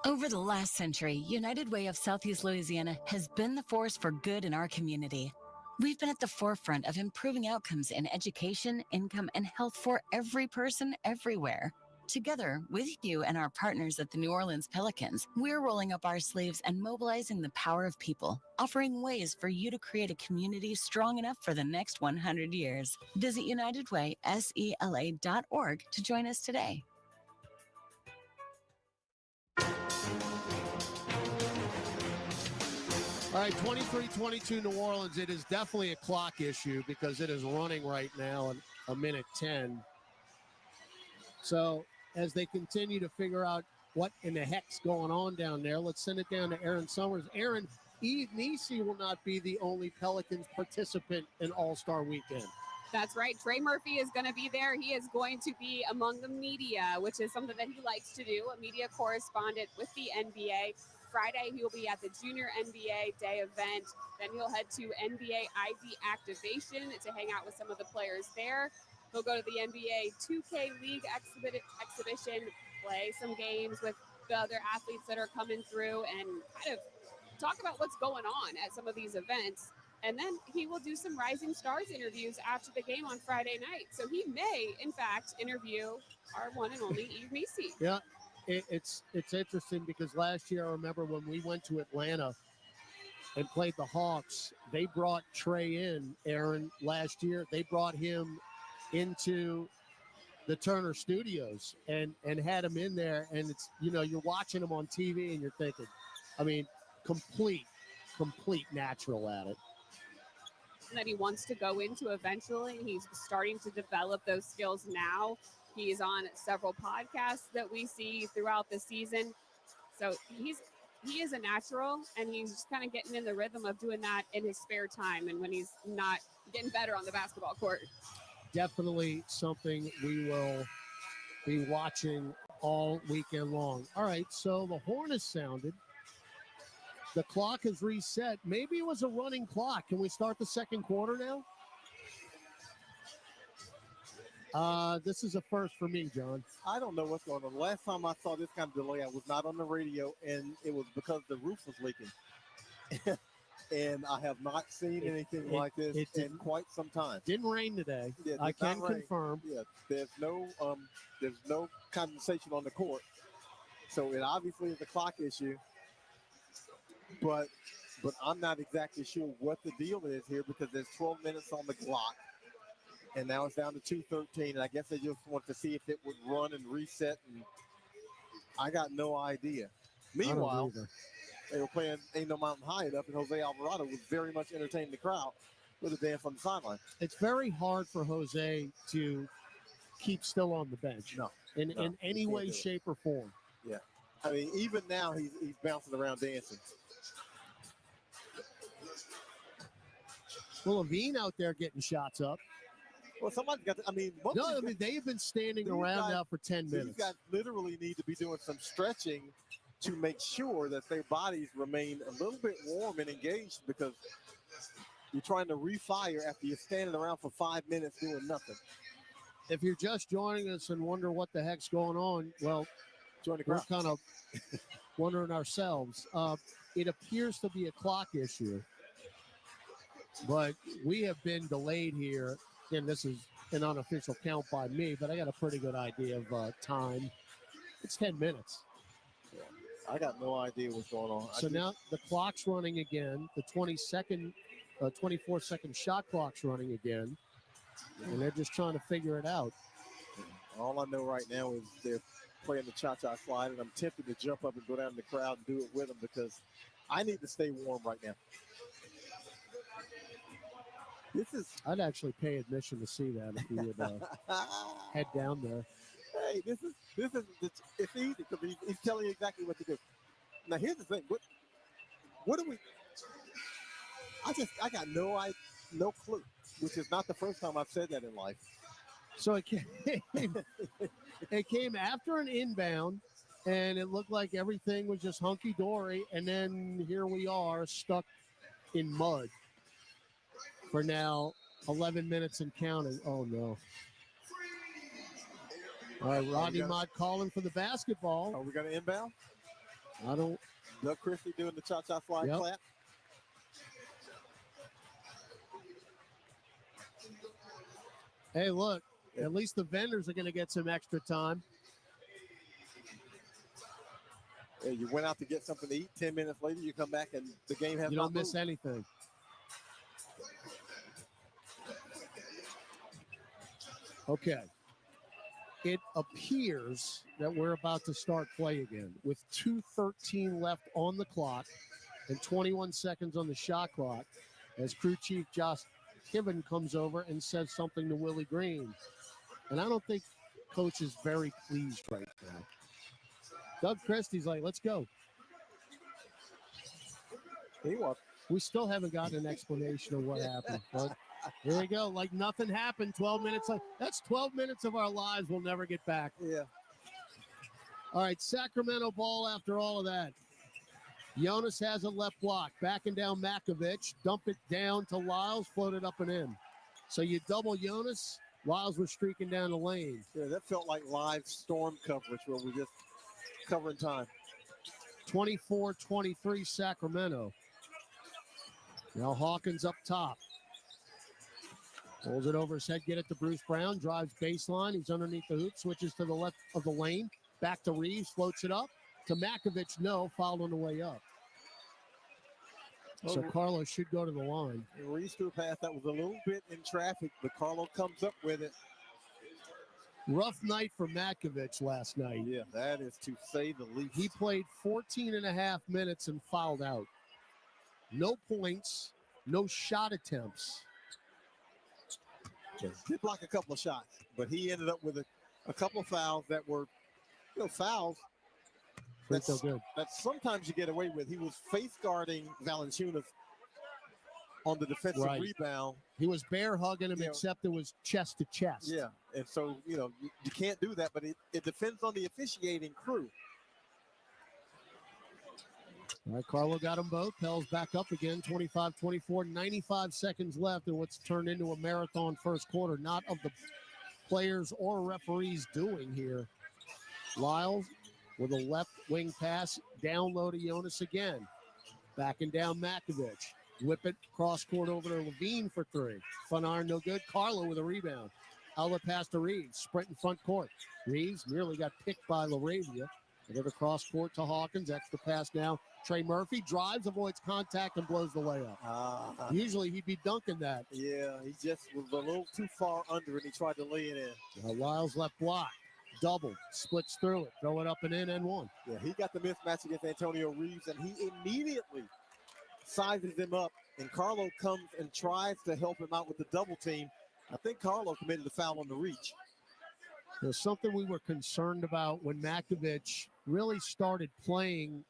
Over the last century, United Way of Southeast Louisiana has been the force for good in our community. We've been at the forefront of improving outcomes in education, income, and health for every person everywhere. Together, with you and our partners at the New Orleans Pelicans, we're rolling up our sleeves and mobilizing the power of people, offering ways for you to create a community strong enough for the next 100 years. Visit UnitedWaySELA.org to join us today. All right, 23-22 New Orleans. It is definitely a clock issue because it is running right now at a minute 10. So as they continue to figure out what in the heck's going on down there, let's send it down to Aaron Summers. Aaron, Eve Nisi will not be the only Pelicans participant in All-Star Weekend. That's right. Trey Murphy is going to be there. He is going to be among the media, which is something that he likes to do, a media correspondent with the NBA. Friday, he will be at the Junior NBA Day event. Then he'll head to NBA ID activation to hang out with some of the players there. He'll go to the NBA 2K League exhibition, play some games with the other athletes that are coming through, and kind of talk about what's going on at some of these events. And then he will do some Rising Stars interviews after the game on Friday night. So he may, in fact, interview our one and only Eve Nisi. Yeah. It's interesting because last year I remember when we went to Atlanta and played the Hawks, they brought Trey in, Aaron, last year. They brought him into the Turner Studios and had him in there. And it's, you're watching him on TV and you're thinking, complete natural at it. That he wants to go into eventually. He's starting to develop those skills now. He's on several podcasts that we see throughout the season. So he is a natural, and he's just kind of getting in the rhythm of doing that in his spare time and when he's not getting better on the basketball court. Definitely something we will be watching all weekend long. All right, so the horn has sounded. The clock is reset. Maybe it was a running clock. Can we start the second quarter now? This is a first for me, John. I don't know what's going on. The last time I saw this kind of delay, I was not on the radio, and it was because the roof was leaking. And I have not seen anything like this in quite some time. Didn't rain today. Yeah, I can confirm. Yeah, there's no condensation on the court, so it obviously is a clock issue. But I'm not exactly sure what the deal is here because there's 12 minutes on the clock. And now it's down to 2:13, and I guess they just want to see if it would run and reset, and I got no idea. Meanwhile, they were playing Ain't No Mountain High Enough, and Jose Alvarado was very much entertaining the crowd with a dance on the sideline. It's very hard for Jose to keep still on the bench. No. In any way, shape, or form. Yeah. I mean, even now he's bouncing around dancing. Well, Levine out there getting shots up. Well, somebody's got to, they've been standing around now for 10 minutes. These guys literally need to be doing some stretching to make sure that their bodies remain a little bit warm and engaged because, You're trying to refire after you're standing around for 5 minutes doing nothing. If you're just joining us and wonder what the heck's going on, well, join the we're crowd. kind of wondering ourselves. It appears to be a clock issue, but we have been delayed here. Again, this is an unofficial count by me, but I got a pretty good idea of time. It's 10 minutes. I got no idea what's going on. So now the clock's running again. The 24-second shot clock's running again. And they're just trying to figure it out. All I know right now is they're playing the cha-cha slide, and I'm tempted to jump up and go down in the crowd and do it with them because I need to stay warm right now. I'd actually pay admission to see that if you would head down there. Hey, it's easy because he's telling you exactly what to do. Now here's the thing. What do we? I got no clue, which is not the first time I've said that in life. So it came after an inbound, and it looked like everything was just hunky-dory, and then here we are stuck in mud for now 11 minutes and counting. Oh, no. All right, Rodney Mott calling for the basketball. Are we going to inbound? I don't. Doug Christie doing the cha-cha slide clap. Hey, look, at least the vendors are going to get some extra time. Yeah, you went out to get something to eat. 10 minutes later, you come back and the game has You not don't miss moved. anything. Okay. It appears that we're about to start play again with 2:13 left on the clock and 21 seconds on the shot clock as crew chief Josh Kiven comes over and says something to Willie Green. And I don't think coach is very pleased right now. Doug Christie's like, let's go. We still haven't gotten an explanation of what happened, but here we go. Like nothing happened. 12 minutes. That's 12 minutes of our lives we'll never get back. Yeah. All right, Sacramento ball after all of that. Jonas has a left block. Backing down Makovich. Dump it down to Lyles. Float it up and in. So you double Jonas. Lyles was streaking down the lane. Yeah, that felt like live storm coverage where we're just covering time. 24-23 Sacramento. Now Hawkins up top. Pulls it over his head, get it to Bruce Brown. Drives baseline. He's underneath the hoop. Switches to the left of the lane. Back to Reeves. Floats it up. To Makovich, no. Fouled on the way up. So Carlo should go to the line. Reeves threw a pass that was a little bit in traffic, but Carlo comes up with it. Rough night for Makovich last night. Yeah, that is to say the least. He played 14 and a half minutes and fouled out. No points, no shot attempts. Did block a couple of shots, but he ended up with a couple of fouls that were, fouls that sometimes you get away with. He was face guarding Valanciunas on the defensive rebound. He was bear hugging him, except it was chest to chest. Yeah, and so, you can't do that, but it depends on the officiating crew. All right, Carlo got them both. Pell's back up again, 25-24, 95 seconds left in what's turned into a marathon first quarter. Not of the players or referees doing here. Lyles with a left wing pass, down low to Jonas again. Backing down Makovich. Whip it cross court over to Levine for three. Fun iron, no good. Carlo with a rebound. Outlet pass to Reeves. Sprint in front court. Reeves nearly got picked by LaRavia. They go cross court to Hawkins. Extra pass now. Trey Murphy drives, avoids contact, and blows the layup. Usually he'd be dunking that. Yeah, he just was a little too far under, and he tried to lay it in. Lyles left block. Double. Splits through it. Throw it up and in and one. Yeah, he got the mismatch against Antonio Reeves, and he immediately sizes him up, and Carlo comes and tries to help him out with the double team. I think Carlo committed a foul on the reach. There's something we were concerned about when Makovich really started playing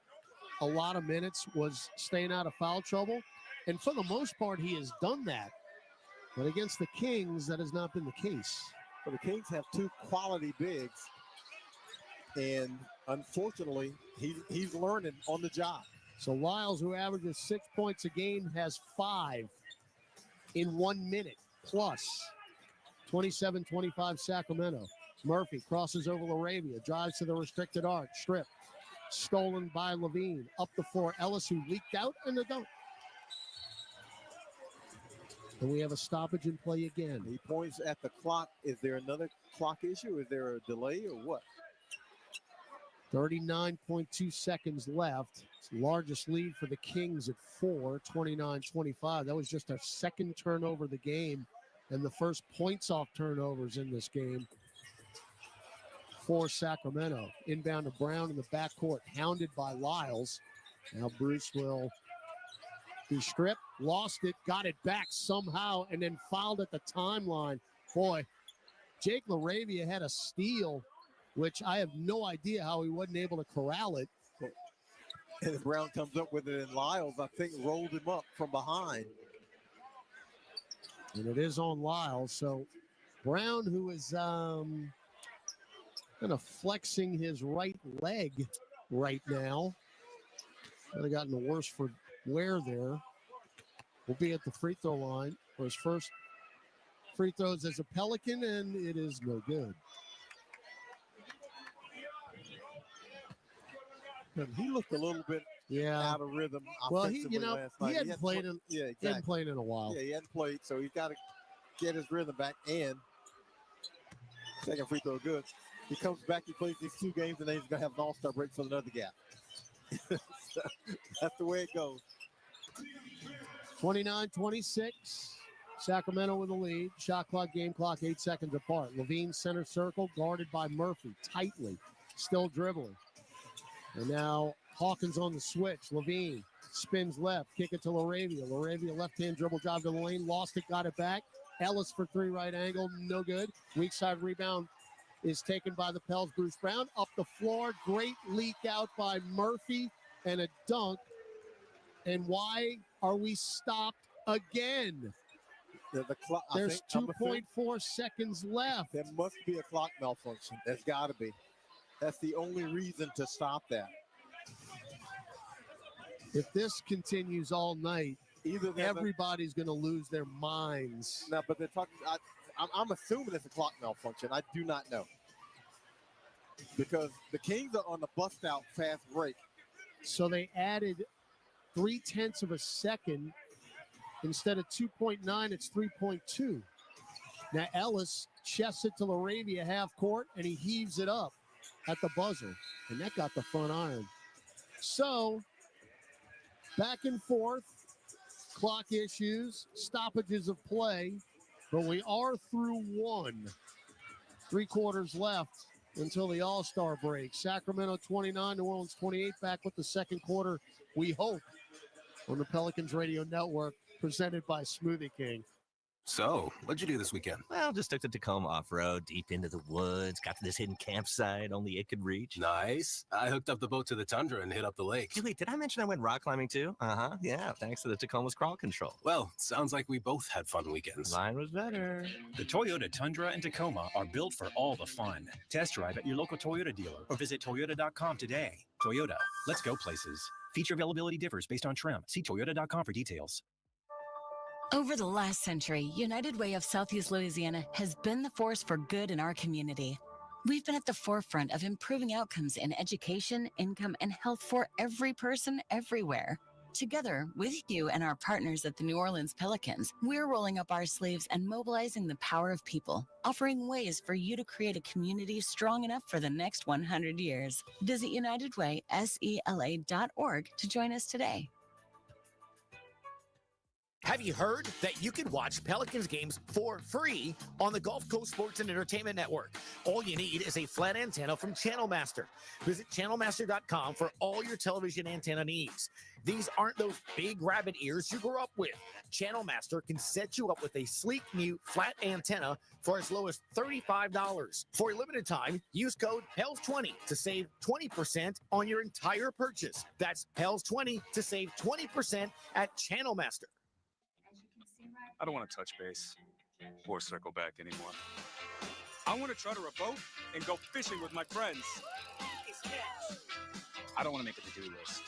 a lot of minutes, was staying out of foul trouble. And for the most part, he has done that. But against the Kings, that has not been the case. Well, the Kings have two quality bigs. And unfortunately, he's learning on the job. So Lyles, who averages 6 points a game, has 5. in 1 minute plus. 27-25 Sacramento. Murphy crosses over Laravia, drives to the restricted arc, strip. Stolen by Levine. Up the floor, Ellis, who leaked out, and the dunk. And we have a stoppage in play again. He points at the clock. Is there another clock issue? Is there a delay or what? 39.2 seconds left. It's the largest lead for the Kings at 4, 29-25. That was just our second turnover of the game and the first points off turnovers in this game for Sacramento. Inbound to Brown in the backcourt, hounded by Lyles. Now Bruce will be stripped, lost it, got it back somehow, and then fouled at the timeline. Boy, Jake Laravia had a steal, which I have no idea how he wasn't able to corral it. And Brown comes up with it, and Lyles, I think, rolled him up from behind. And it is on Lyles. So Brown, who is kind of flexing his right leg right now. Could have gotten the worse for wear there. Will be at the free throw line for his first free throws as a Pelican, and it is no good. He looked a little bit out of rhythm. Well, he hadn't played in exactly. He hadn't played in a while. Yeah, he hadn't played, so he's got to get his rhythm back. And second free throw good. He comes back, he plays these 2 games, and then he's going to have an all-star break for another gap. So that's the way it goes. 29-26. Sacramento with the lead. Shot clock, game clock, 8 seconds apart. Levine center circle, guarded by Murphy tightly. Still dribbling. And now Hawkins on the switch. Levine spins left, kick it to Laravia. Laravia left-hand dribble drive to the lane, lost it, got it back. Ellis for 3 right angle, no good. Weak side rebound is taken by the Pels. Bruce Brown up the floor. Great leak out by Murphy and a dunk. And why are we stopped again? There's 2.4 seconds left. There must be a clock malfunction. There's got to be. That's the only reason to stop that. If this continues all night, everybody's going to lose their minds. No, but they're talking. I'm assuming it's a clock malfunction. I do not know. Because the Kings are on the bust-out fast break. So they added 0.3 of a second. Instead of 2.9, it's 3.2. Now Ellis chests it to Laravia half court, and he heaves it up at the buzzer. And that got the front iron. So, back and forth, clock issues, stoppages of play, but we are through 1. 3 quarters left until the All-Star break. Sacramento 29, New Orleans 28, back with the second quarter, we hope, on the Pelicans Radio Network, presented by Smoothie King. So, what'd you do this weekend? Well, just took the Tacoma off-road, deep into the woods, got to this hidden campsite only it could reach. Nice. I hooked up the boat to the tundra and hit up the lake. Hey, wait, did I mention I went rock climbing too? Uh-huh, yeah, thanks to the Tacoma's crawl control. Well, sounds like we both had fun weekends. Mine was better. The Toyota Tundra and Tacoma are built for all the fun. Test drive at your local Toyota dealer or visit Toyota.com today. Toyota, let's go places. Feature availability differs based on trim. See Toyota.com for details. Over the last century, United Way of Southeast Louisiana has been the force for good in our community. We've been at the forefront of improving outcomes in education, income, and health for every person everywhere. Together with you and our partners at the New Orleans Pelicans, we're rolling up our sleeves and mobilizing the power of people, offering ways for you to create a community strong enough for the next 100 years. Visit UnitedWaySELA.org to join us today. Have you heard that you can watch Pelicans games for free on the Gulf Coast Sports and Entertainment Network? All you need is a flat antenna from Channel Master. Visit channelmaster.com for all your television antenna needs. These aren't those big rabbit ears you grew up with. Channel Master can set you up with a sleek new flat antenna for as low as $35. For a limited time, use code PELS20 to save 20% on your entire purchase. That's PELS20 to save 20% at Channel Master. I don't want to touch base or circle back anymore. I want to charter a boat and go fishing with my friends. I don't want to make a to-do list.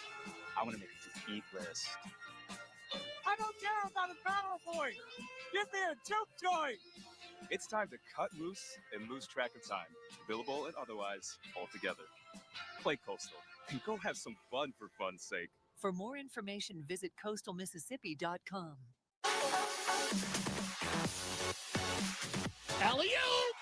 I want to make a to-eat list. I don't care about a PowerPoint. Give me a juke joint. It's time to cut loose and lose track of time, billable and otherwise, altogether. Play Coastal and go have some fun for fun's sake. For more information, visit coastalmississippi.com. Alley-oop!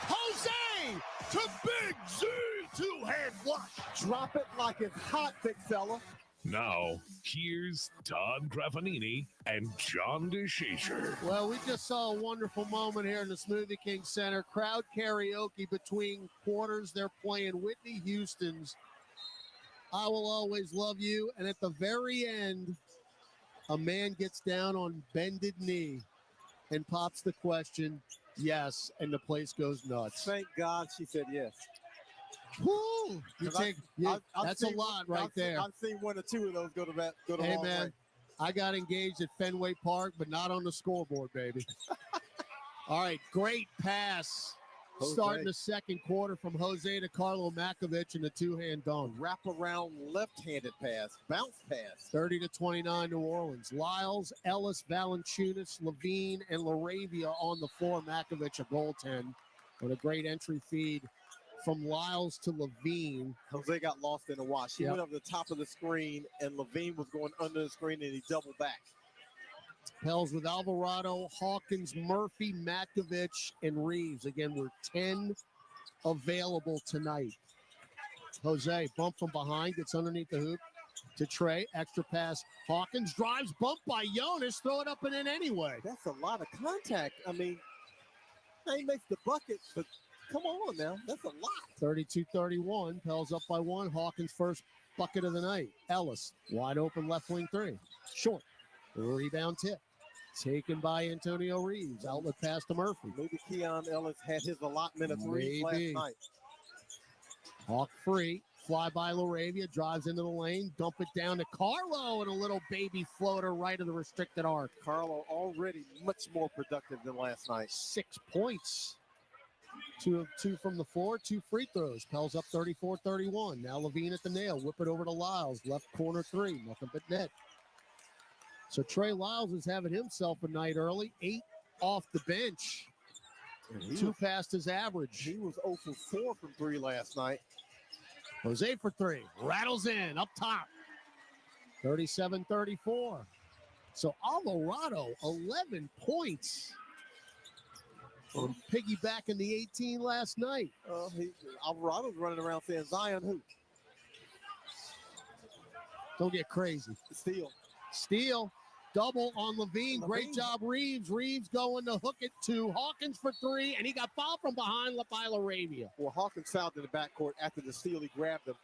Jose to Big Z, two-hand flush. Drop it like it's hot, big fella. Now, here's Todd Graffanini and John DeShazer. Well, we just saw a wonderful moment here in the Smoothie King Center. Crowd karaoke between quarters. They're playing Whitney Houston's I Will Always Love You. And at the very end, a man gets down on bended knee and pops the question, yes, and the place goes nuts. Thank God she said yes. Woo! That's a lot right there. I've seen one or two of those go to Hey, long man, way. I got engaged at Fenway Park, but not on the scoreboard, baby. All right, great pass. Jose. Starting the second quarter from Jose to Carlo Makovic in the two-hand dunk. Wrap around left-handed pass, bounce pass. 30-29 New Orleans. Lyles, Ellis, Valanciunas, Levine, and LaRavia on the floor. Makovic a goaltend with a great entry feed from Lyles to Levine. Jose got lost in the wash. He Yep. went over the top of the screen, and Levine was going under the screen, and he doubled back. Pels with Alvarado, Hawkins, Murphy, Makovic, and Reeves. Again, we're 10 available tonight. Jose, bump from behind, gets underneath the hoop to Trey. Extra pass. Hawkins drives, bump by Jonas, throw it up and in anyway. That's a lot of contact. I mean, he makes the bucket, but come on now. That's a lot. 32-31. Pels up by one. Hawkins' first bucket of the night. Ellis, wide open left wing three. Short. Rebound tip. Taken by Antonio Reeves. Outlet pass to Murphy. Maybe Keon Ellis had his allotment of threes last night. Hawk free. Fly by LaRavia. Drives into the lane. Dump it down to Carlo and a little baby floater right of the restricted arc. Carlo already much more productive than last night. 6 points. 2 of 2 from the floor. 2 free throws. Pels up 34-31. Now Levine at the nail. Whip it over to Lyles. Left corner three. Nothing but net. So Trey Lyles is having himself a night early. 8 off the bench. 2 past his average. He was 0 for 4 from 3 last night. Jose for 3. Rattles in up top. 37-34. So Alvarado, 11 points. From piggybacking the 18 last night. Alvarado's running around saying, Zion who? Don't get crazy. Steal. Double on Levine. Great job, Reeves. Reeves going to hook it to Hawkins for 3, and he got fouled from behind by LaRavia. Well, Hawkins fouled in the backcourt after the steal. He grabbed him.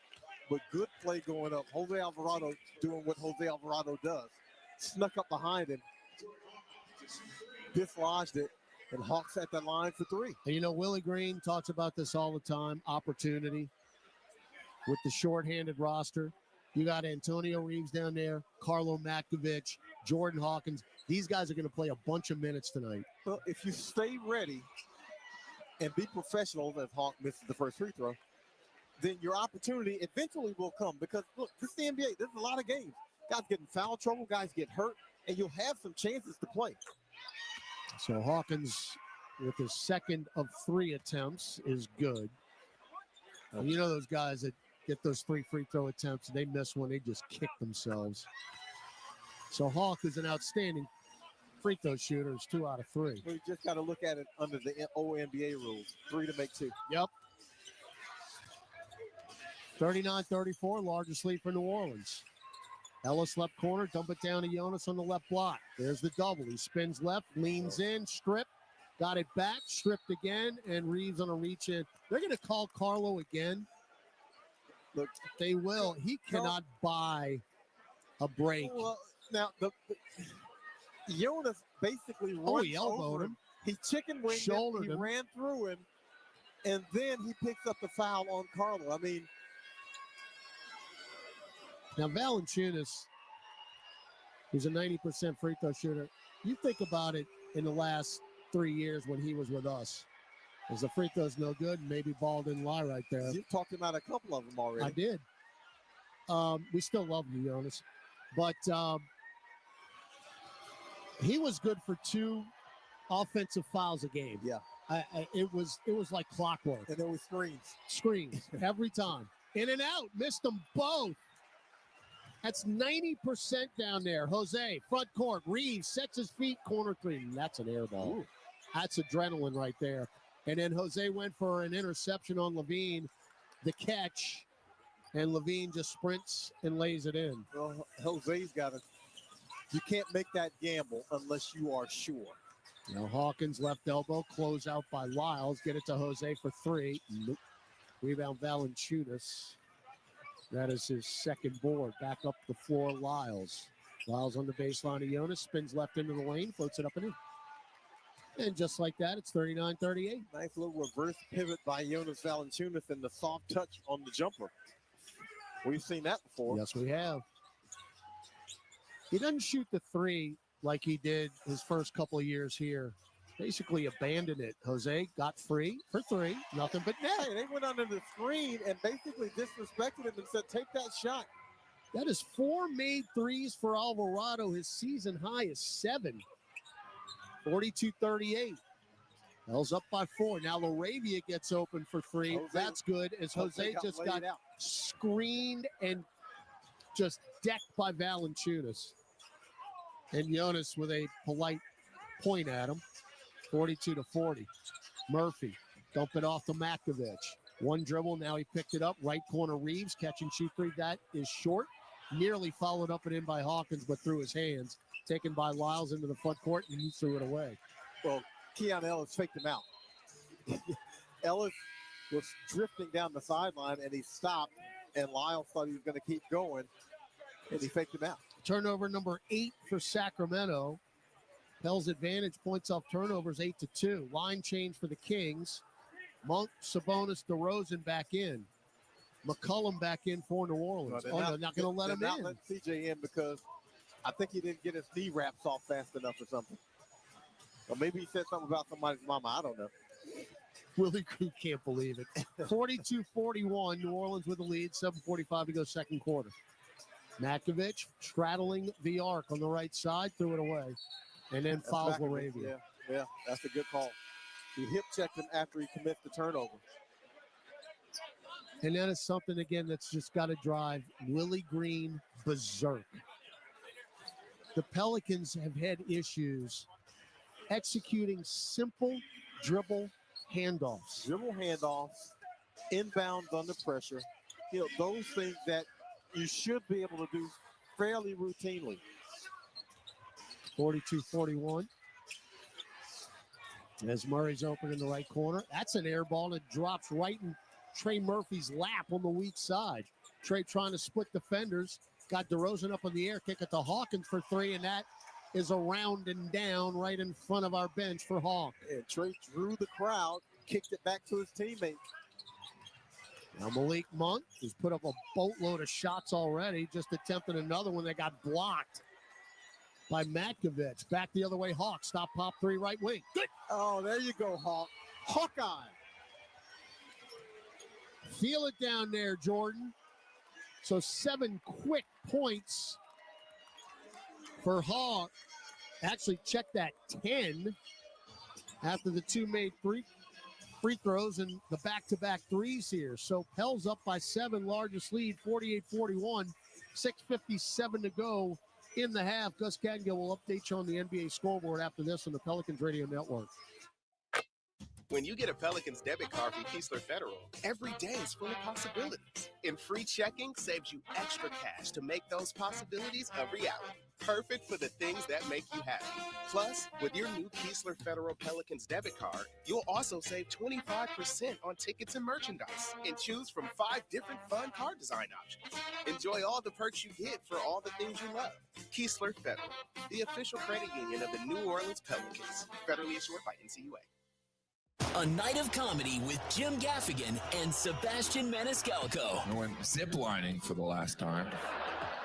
But good play going up. Jose Alvarado doing what Jose Alvarado does. Snuck up behind him. Dislodged it. And Hawks at the line for 3. And you know, Willie Green talks about this all the time. Opportunity with the shorthanded roster. You got Antonio Reeves down there, Carlo Makovic, Jordan Hawkins. These guys are going to play a bunch of minutes tonight. Well, if you stay ready and be professional, as Hawk misses the first free throw, then your opportunity eventually will come. Because, look, this is the NBA. There's a lot of games. Guys get in foul trouble, guys get hurt, and you'll have some chances to play. So Hawkins, with his second of 3 attempts, is good. You know those guys that get those 3 free throw attempts, and they miss one, they just kick themselves. So Hawk is an outstanding free throw shooter. It's 2 out of 3. We just got to look at it under the old NBA rules. 3 to make 2. Yep. 39-34, largest lead for New Orleans. Ellis left corner, dump it down to Jonas on the left block. There's the double. He spins left, leans in, strip, got it back, stripped again, and Reeves on a reach in. They're going to call Carlo again. Look, they will. He cannot buy a break. Well, now, Jonas basically runs he elbowed over him. He chicken winged Shouldered him. He him. ran through him, and then he picks up the foul on Carlo. I mean, now Valanciunas, who's a 90% free throw shooter, you think about it in the last 3 years when he was with us. As the free throw's no good, maybe ball didn't lie right there. You've talked about a couple of them already. I did. We still love you, Jonas. But He was good for 2 offensive fouls a game. Yeah. It was like clockwork. And there were Screens every time. In and out. Missed them both. That's 90% down there. Jose, front court. Reeves sets his feet. Corner 3. That's an air ball. Ooh. That's adrenaline right there. And then Jose went for an interception on Levine. The catch. And Levine just sprints and lays it in. Well, Jose's got you can't make that gamble unless you are sure. Now Hawkins left elbow, close out by Lyles. Get it to Jose for 3. Nope. Rebound Valanciunas. That is his second board. Back up the floor, Lyles. Lyles on the baseline of Jonas. Spins left into the lane. Floats it up and in. And just like that, it's 39-38. Nice little reverse pivot by Jonas Valanciunas and the soft touch on the jumper. We've seen that before. Yes, we have. He doesn't shoot the 3 like he did his first couple of years here. Basically abandoned it. Jose got free for 3. Nothing but net. Hey, they went under the screen and basically disrespected him and said, take that shot. That is 4 made threes for Alvarado. His season high is 7. 42-38. Pels up by 4. Now Laravia gets open for 3. That's good as Jose just got screened and just decked by Valanciunas. And Jonas with a polite point at him. 42-40. Murphy dump it off to Makovich. One dribble. Now he picked it up. Right corner Reeves. Catch and shoot 3. That is short. Nearly followed up and in by Hawkins, but through his hands. Taken by Lyles into the front court, and he threw it away. Well, Keon Ellis faked him out. Ellis was drifting down the sideline, and he stopped, and Lyles thought he was going to keep going, and he faked him out. Turnover number 8 for Sacramento. Pels advantage, points off turnovers, 8-2. Line change for the Kings. Monk, Sabonis, DeRozan back in. McCollum back in for New Orleans. No, they're not going to let him in. Not let CJ in because I think he didn't get his knee wraps off fast enough or something. Or maybe he said something about somebody's mama. I don't know. Willie Crew can't believe it. 42-41, New Orleans with the lead. 7:45 to go second quarter. Makovich straddling the arc on the right side, threw it away. And then fouls Laravia. Yeah, that's a good call. He hip checked him after he commits the turnover. And that is something, again, that's just got to drive Willie Green berserk. The Pelicans have had issues executing simple dribble handoffs. Dribble handoffs, inbounds under pressure. You know, those things that you should be able to do fairly routinely. 42-41. As Murray's open in the right corner. That's an air ball that drops right in Trey Murphy's lap on the weak side. Trey trying to split defenders. Got DeRozan up in the air. Kick it to Hawkins for 3, and that is around and down right in front of our bench for Hawk. And Trey drew the crowd, kicked it back to his teammate. Now Malik Monk has put up a boatload of shots already. Just attempted another one that got blocked by Matkovich. Back the other way, Hawk. Stop, pop, 3, right wing. Good. Oh, there you go, Hawk. Hawkeye. Feel it down there, Jordan. So 7 quick points for Hawk. Actually, check that, 10 after the 2 made free throws and the back-to-back threes here. So Pels up by 7, largest lead, 48-41, 6:57 to go in the half. Gus Kattengell will update you on the NBA scoreboard after this on the Pelicans Radio Network. When you get a Pelicans debit card from Keesler Federal, every day is full of possibilities. And free checking saves you extra cash to make those possibilities a reality. Perfect for the things that make you happy. Plus, with your new Keesler Federal Pelicans debit card, you'll also save 25% on tickets and merchandise and choose from 5 different fun card design options. Enjoy all the perks you get for all the things you love. Keesler Federal, the official credit union of the New Orleans Pelicans. Federally issued by NCUA. A night of comedy with Jim Gaffigan and Sebastian Maniscalco. I went ziplining for the last time.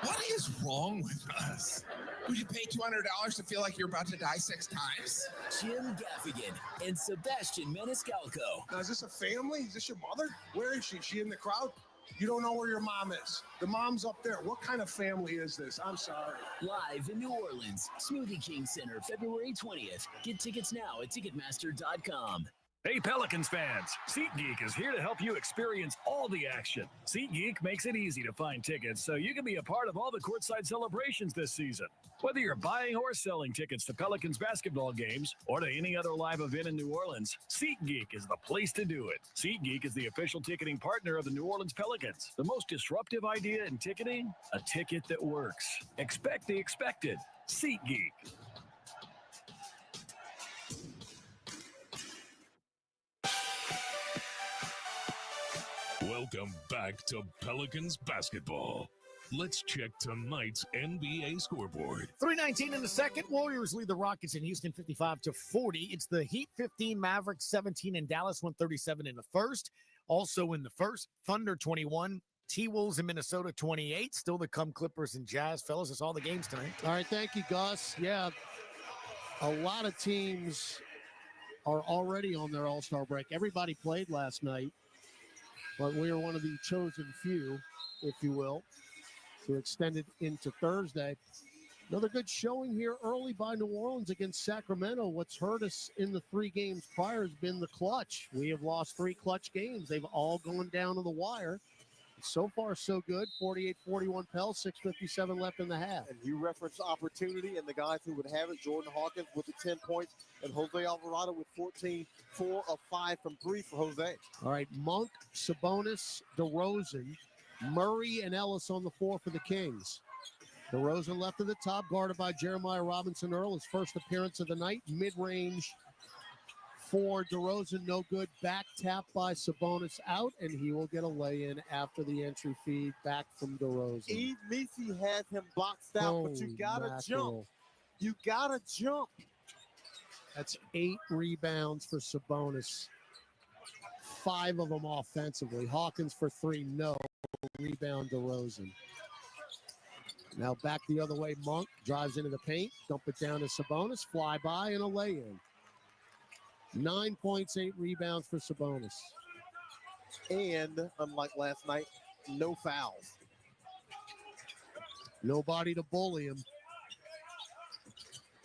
What is wrong with us? Would you pay $200 to feel like you're about to die 6 times? Jim Gaffigan and Sebastian Maniscalco. Now, is this a family? Is this your mother? Where is she? Is she in the crowd? You don't know where your mom is. The mom's up there. What kind of family is this? I'm sorry. Live in New Orleans, Smoothie King Center, February 20th. Get tickets now at Ticketmaster.com. Hey, Pelicans fans, SeatGeek is here to help you experience all the action. SeatGeek makes it easy to find tickets so you can be a part of all the courtside celebrations this season. Whether you're buying or selling tickets to Pelicans basketball games or to any other live event in New Orleans, SeatGeek is the place to do it. SeatGeek is the official ticketing partner of the New Orleans Pelicans. The most disruptive idea in ticketing? A ticket that works. Expect the expected. SeatGeek. Welcome back to Pelicans basketball. Let's check tonight's NBA scoreboard. 3:19 in the second. Warriors lead the Rockets in Houston 55-40. It's the Heat 15, Mavericks 17, and Dallas 137 in the first. Also in the first, Thunder 21, T-Wolves in Minnesota 28. Still to come, Clippers and Jazz. Fellas, it's all the games tonight. All right, thank you, Gus. Yeah, a lot of teams are already on their All-Star break. Everybody played last night, but we are one of the chosen few, if you will, to extend it into Thursday. Another good showing here early by New Orleans against Sacramento. What's hurt us in the 3 games prior has been the clutch. We have lost 3 clutch games. They've all gone down to the wire. So far, so good. 48-41 Pels, 6:57 left in the half. And you reference opportunity and the guys who would have it. Jordan Hawkins with the 10 points and Jose Alvarado with 14, 4 of 5 from 3 for Jose. All right, Monk, Sabonis, DeRozan, Murray, and Ellis on the floor for the Kings. DeRozan left at the top, guarded by Jeremiah Robinson Earl. His first appearance of the night, mid-range for DeRozan, no good. Back tap by Sabonis out, and he will get a lay-in after the entry feed back from DeRozan. Eve Meese has him boxed out, but you gotta jump. You gotta jump. That's 8 rebounds for Sabonis. 5 of them offensively. Hawkins for 3, no. Rebound DeRozan. Now back the other way. Monk drives into the paint. Dump it down to Sabonis. Fly by and a lay-in. 9 points, 8 rebounds for Sabonis. And unlike last night, no fouls. Nobody to bully him.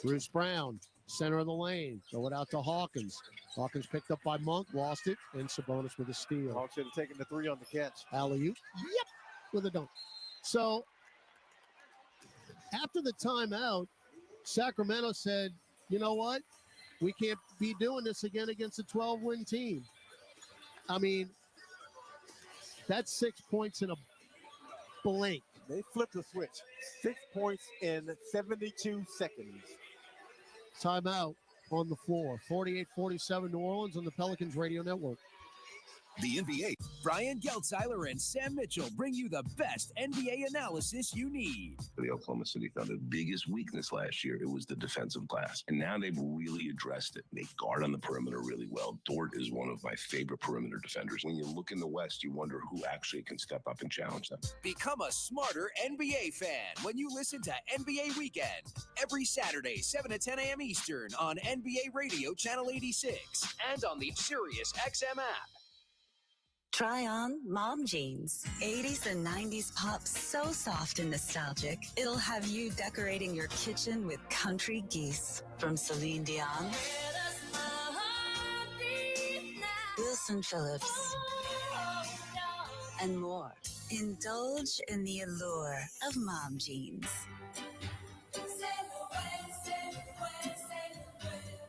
Bruce Brown, center of the lane. Throw it out to Hawkins. Hawkins picked up by Monk, lost it, and Sabonis with a steal. Hawks should have taken the 3 on the catch. Alley-oop, yep, with a dunk. So, after the timeout, Sacramento said, you know what? We can't be doing this again against a 12-win team. I mean, that's 6 points in a blink. They flipped the switch. 6 points in 72 seconds. Timeout on the floor. 48-47 New Orleans on the Pelicans Radio Network. The NBA. Brian Geltzeiler and Sam Mitchell bring you the best NBA analysis you need. The Oklahoma City Thunder biggest weakness last year, it was the defensive glass. And now they've really addressed it. They guard on the perimeter really well. Dort is one of my favorite perimeter defenders. When you look in the West, you wonder who actually can step up and challenge them. Become a smarter NBA fan when you listen to NBA Weekend. Every Saturday, 7 to 10 a.m. Eastern on NBA Radio Channel 86 and on the Sirius XM app. Try on mom jeans. 80s and 90s pop so soft and nostalgic, it'll have you decorating your kitchen with country geese. From Celine Dion, Wilson Phillips, and more. Indulge in the allure of mom jeans.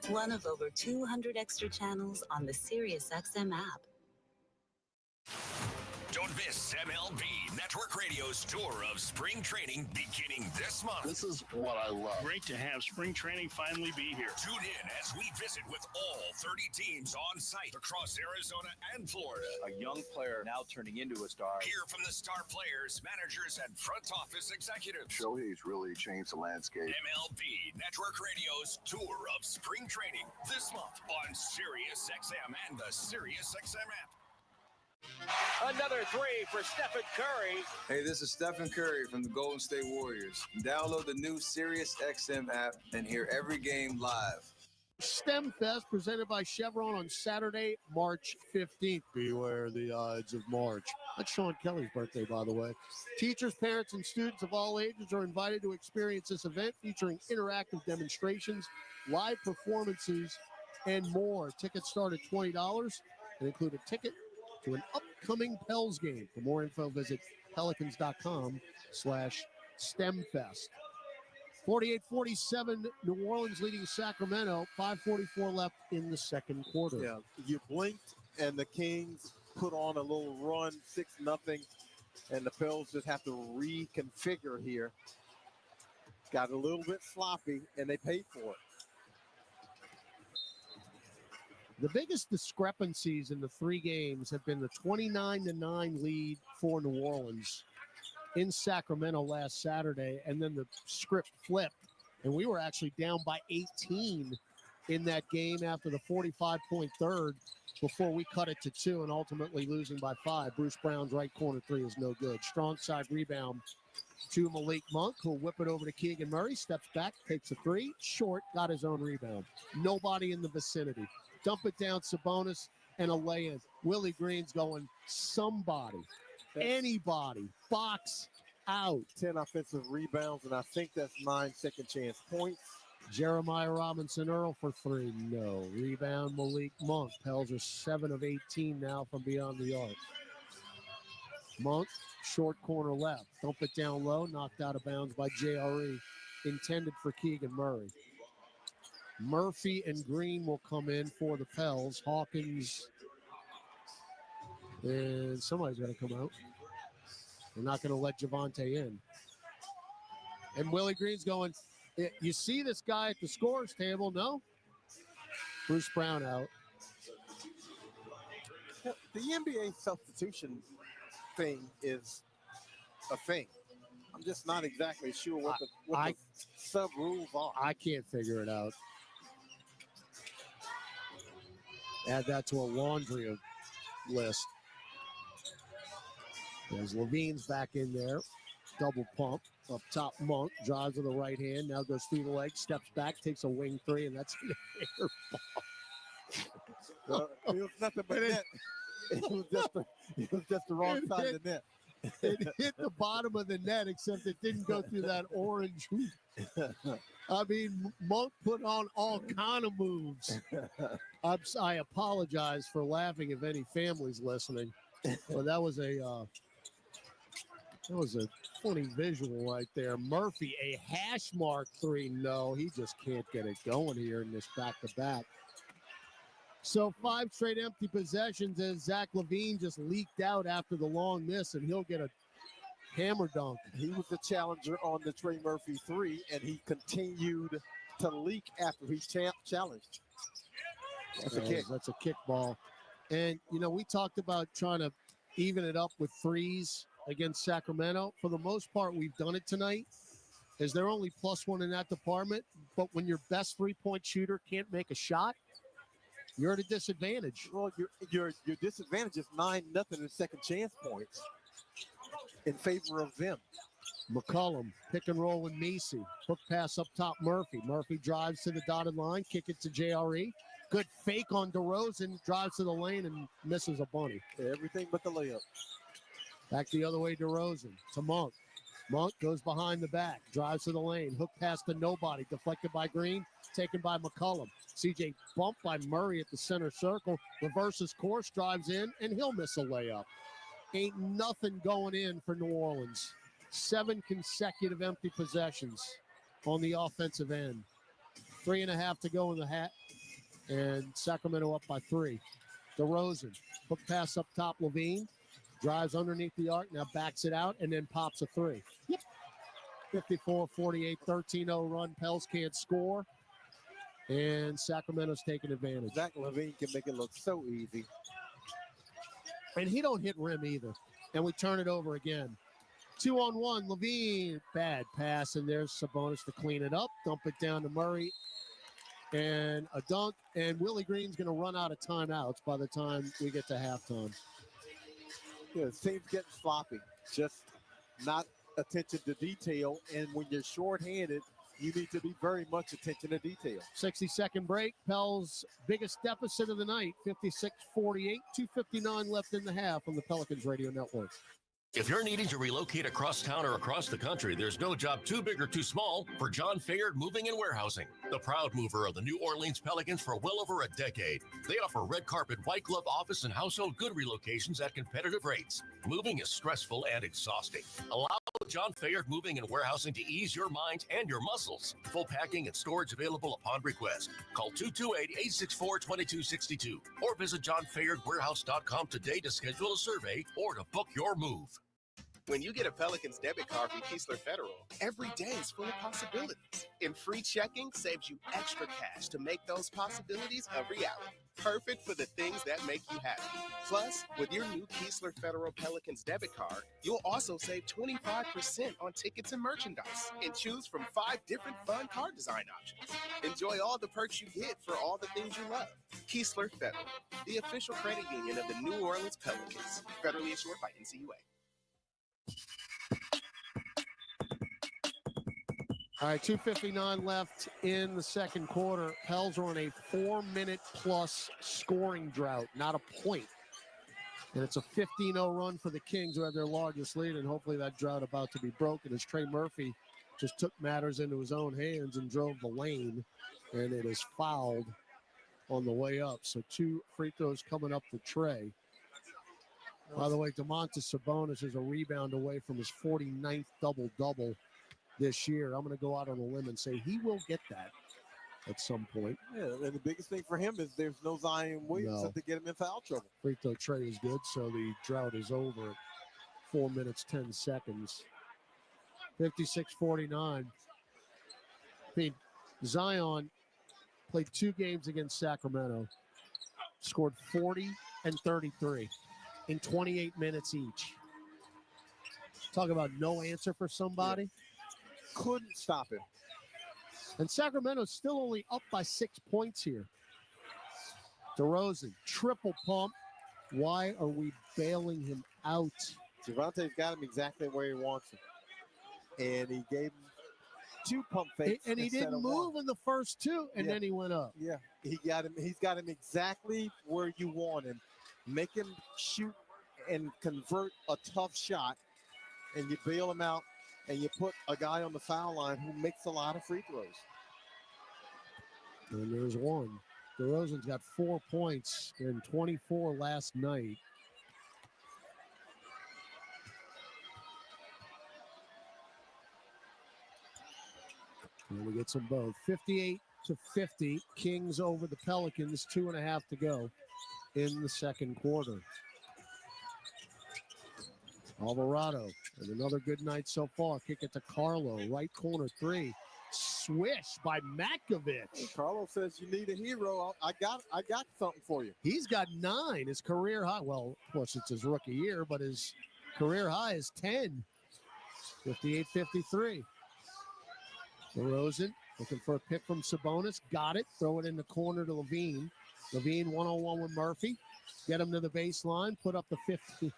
One of over 200 extra channels on the Sirius XM app. Don't miss MLB Network Radio's tour of spring training beginning this month. This is what I love. Great to have spring training finally be here. Tune in as we visit with all 30 teams on site across Arizona and Florida. A young player now turning into a star. Hear from the star players, managers, and front office executives. Shohei's really changed the landscape. MLB Network Radio's tour of spring training this month on Sirius XM and the Sirius XM app. Another 3 for Stephen Curry. Hey, this is Stephen Curry from the Golden State Warriors. Download the new Sirius XM app and hear every game live. STEM Fest presented by Chevron on Saturday, March 15th. Beware the Ides of March. That's Sean Kelly's birthday, by the way. Teachers, parents, and students of all ages are invited to experience this event featuring interactive demonstrations, live performances, and more. Tickets start at $20 and include a ticket to an upcoming Pels game. For more info, visit pelicans.com/STEMFest. 48-47, New Orleans leading Sacramento. 5:44 left in the second quarter. Yeah, you blinked, and the Kings put on a little run, 6-0, and the Pels just have to reconfigure here. Got a little bit sloppy, and they paid for it. The biggest discrepancies in the three games have been the 29-9 lead for New Orleans in Sacramento last Saturday, and then the script flipped, and we were actually down by 18 in that game after the 45-point third before we cut it to 2 and ultimately losing by 5. Bruce Brown's right corner three is no good. Strong side rebound to Malik Monk, who'll whip it over to Keegan Murray, steps back, takes a three, short, got his own rebound. Nobody in the vicinity. Dump it down, Sabonis, and a lay-in. Willie Green's going, somebody, anybody, box out. 10 offensive rebounds, and I think that's 9 second chance points. Jeremiah Robinson Earl for 3. No. Rebound, Malik Monk. Pels are 7 of 18 now from beyond the arc. Monk, short corner left. Dump it down low, knocked out of bounds by JRE. Intended for Keegan Murray. Murphy and Green will come in for the Pels. Hawkins, and somebody's got to come out. They're not going to let Javante in. And Willie Green's going, you see this guy at the scorer's table? No. Bruce Brown out. The NBA substitution thing is a thing. I'm just not exactly sure what the sub rules are. I can't figure it out. Add that to a laundry of list. There's Levine's back in there. Double pump. Up top, Monk drives with the right hand. Now goes through the leg, steps back, takes a wing three, and that's an air ball. It was nothing but net. It was just the wrong side of the net. It hit the bottom of the net, except it didn't go through that orange hoop. I mean, Monk put on all kind of moves. I apologize for laughing if any family's listening, but that was a funny visual right there. Murphy, a hash mark 3. No, he just can't get it going here in this back-to-back. So 5 straight empty possessions as Zach LaVine just leaked out after the long miss, and he'll get a hammer dunk. He was the challenger on the Trey Murphy 3, and he continued to leak after he's challenged. That's a kick. That's a kick ball. And, we talked about trying to even it up with threes against Sacramento. For the most part, we've done it tonight. Is they're only +1 in that department, but when your best three-point shooter can't make a shot, you're at a disadvantage. Well, your disadvantage is 9-0 in second chance points in favor of them. McCollum, pick and roll with Messi. Hook pass up top, Murphy. Murphy drives to the dotted line, kick it to JRE. Good fake on DeRozan, drives to the lane and misses a bunny. Everything but the layup. Back the other way, DeRozan to Monk. Monk goes behind the back, drives to the lane. Hook pass to nobody, deflected by Green, taken by McCollum. CJ bumped by Murray at the center circle, reverses course, drives in, and he'll miss a layup. Ain't nothing going in for New Orleans. 7 consecutive empty possessions on the offensive end. 3.5 to go in the hat, and Sacramento up by 3. DeRozan, hook pass up top, Levine. Drives underneath the arc, now backs it out, and then pops a 3. 54-48, 13-0 run. Pels can't score, and Sacramento's taking advantage. Zach LaVine can make it look so easy. And he don't hit rim either. And we turn it over again. 2-on-1, LaVine, bad pass, and there's Sabonis to clean it up. Dump it down to Murray, and a dunk, and Willie Green's going to run out of timeouts by the time we get to halftime. Yeah, it seems getting sloppy. Just not attention to detail. And when you're shorthanded you need to be very much attention to detail. 60-second break. Pels' biggest deficit of the night, 56-48, 2:59 left in the half on the Pelicans Radio Network. If you're needing to relocate across town or across the country, there's no job too big or too small for John Fayard Moving and Warehousing, the proud mover of the New Orleans Pelicans for well over a decade. They offer red carpet, white glove office and household good relocations at competitive rates. Moving is stressful and exhausting. Allow John Fayard Moving and Warehousing to ease your mind and your muscles. Full packing and storage available upon request. Call 228-864-2262 or visit johnfayardwarehouse.com today to schedule a survey or to book your move. When you get a Pelicans debit card from Keesler Federal, every day is full of possibilities. And free checking saves you extra cash to make those possibilities a reality. Perfect for the things that make you happy. Plus, with your new Keesler Federal Pelicans debit card, you'll also save 25% on tickets and merchandise and choose from 5 different fun card design options. Enjoy all the perks you get for all the things you love. Keesler Federal, the official credit union of the New Orleans Pelicans. Federally issued by NCUA. All right, 2:59 left in the second quarter. Pels are on a 4-minute-plus scoring drought, not a point. And it's a 15-0 run for the Kings, who have their largest lead, and hopefully that drought about to be broken as Trey Murphy just took matters into his own hands and drove the lane, and it is fouled on the way up. So 2 free throws coming up for Trey. By the way, Domantas Sabonis is a rebound away from his 49th double-double this year. I'm going to go out on a limb and say he will get that at some point. Yeah, and the biggest thing for him is there's no Zion Williamson to get him in foul trouble. Free throw Trey is good, so the drought is over at 4 minutes, 10 seconds. 56-49. I mean, Zion played 2 games against Sacramento, scored 40 and 33 in 28 minutes each. Talk about no answer for somebody. Yeah. Couldn't stop him. And Sacramento's still only up by 6 points here. DeRozan, triple pump. Why are we bailing him out? Javonte's got him exactly where he wants him. And he gave him 2 pump fakes. And he didn't move in the first 2, and then he went up. Yeah, he's got him exactly where you want him. Make him shoot and convert a tough shot, and you bail him out. And you put a guy on the foul line who makes a lot of free throws. And there's one. DeRozan's got 4 points in 24 last night. And we get them both. 58-50. Kings over the Pelicans. 2.5 to go in the second quarter. Alvarado, and another good night so far. Kick it to Carlo, right corner 3. Swish by Matkovic. Hey, Carlo says you need a hero. I got something for you. He's got 9. His career high, well, of course it's his rookie year, but his career high is 10. 58-53. DeRozan looking for a pick from Sabonis. Got it. Throw it in the corner to Levine. Levine one-on-one with Murphy. Get him to the baseline. Put up the 50.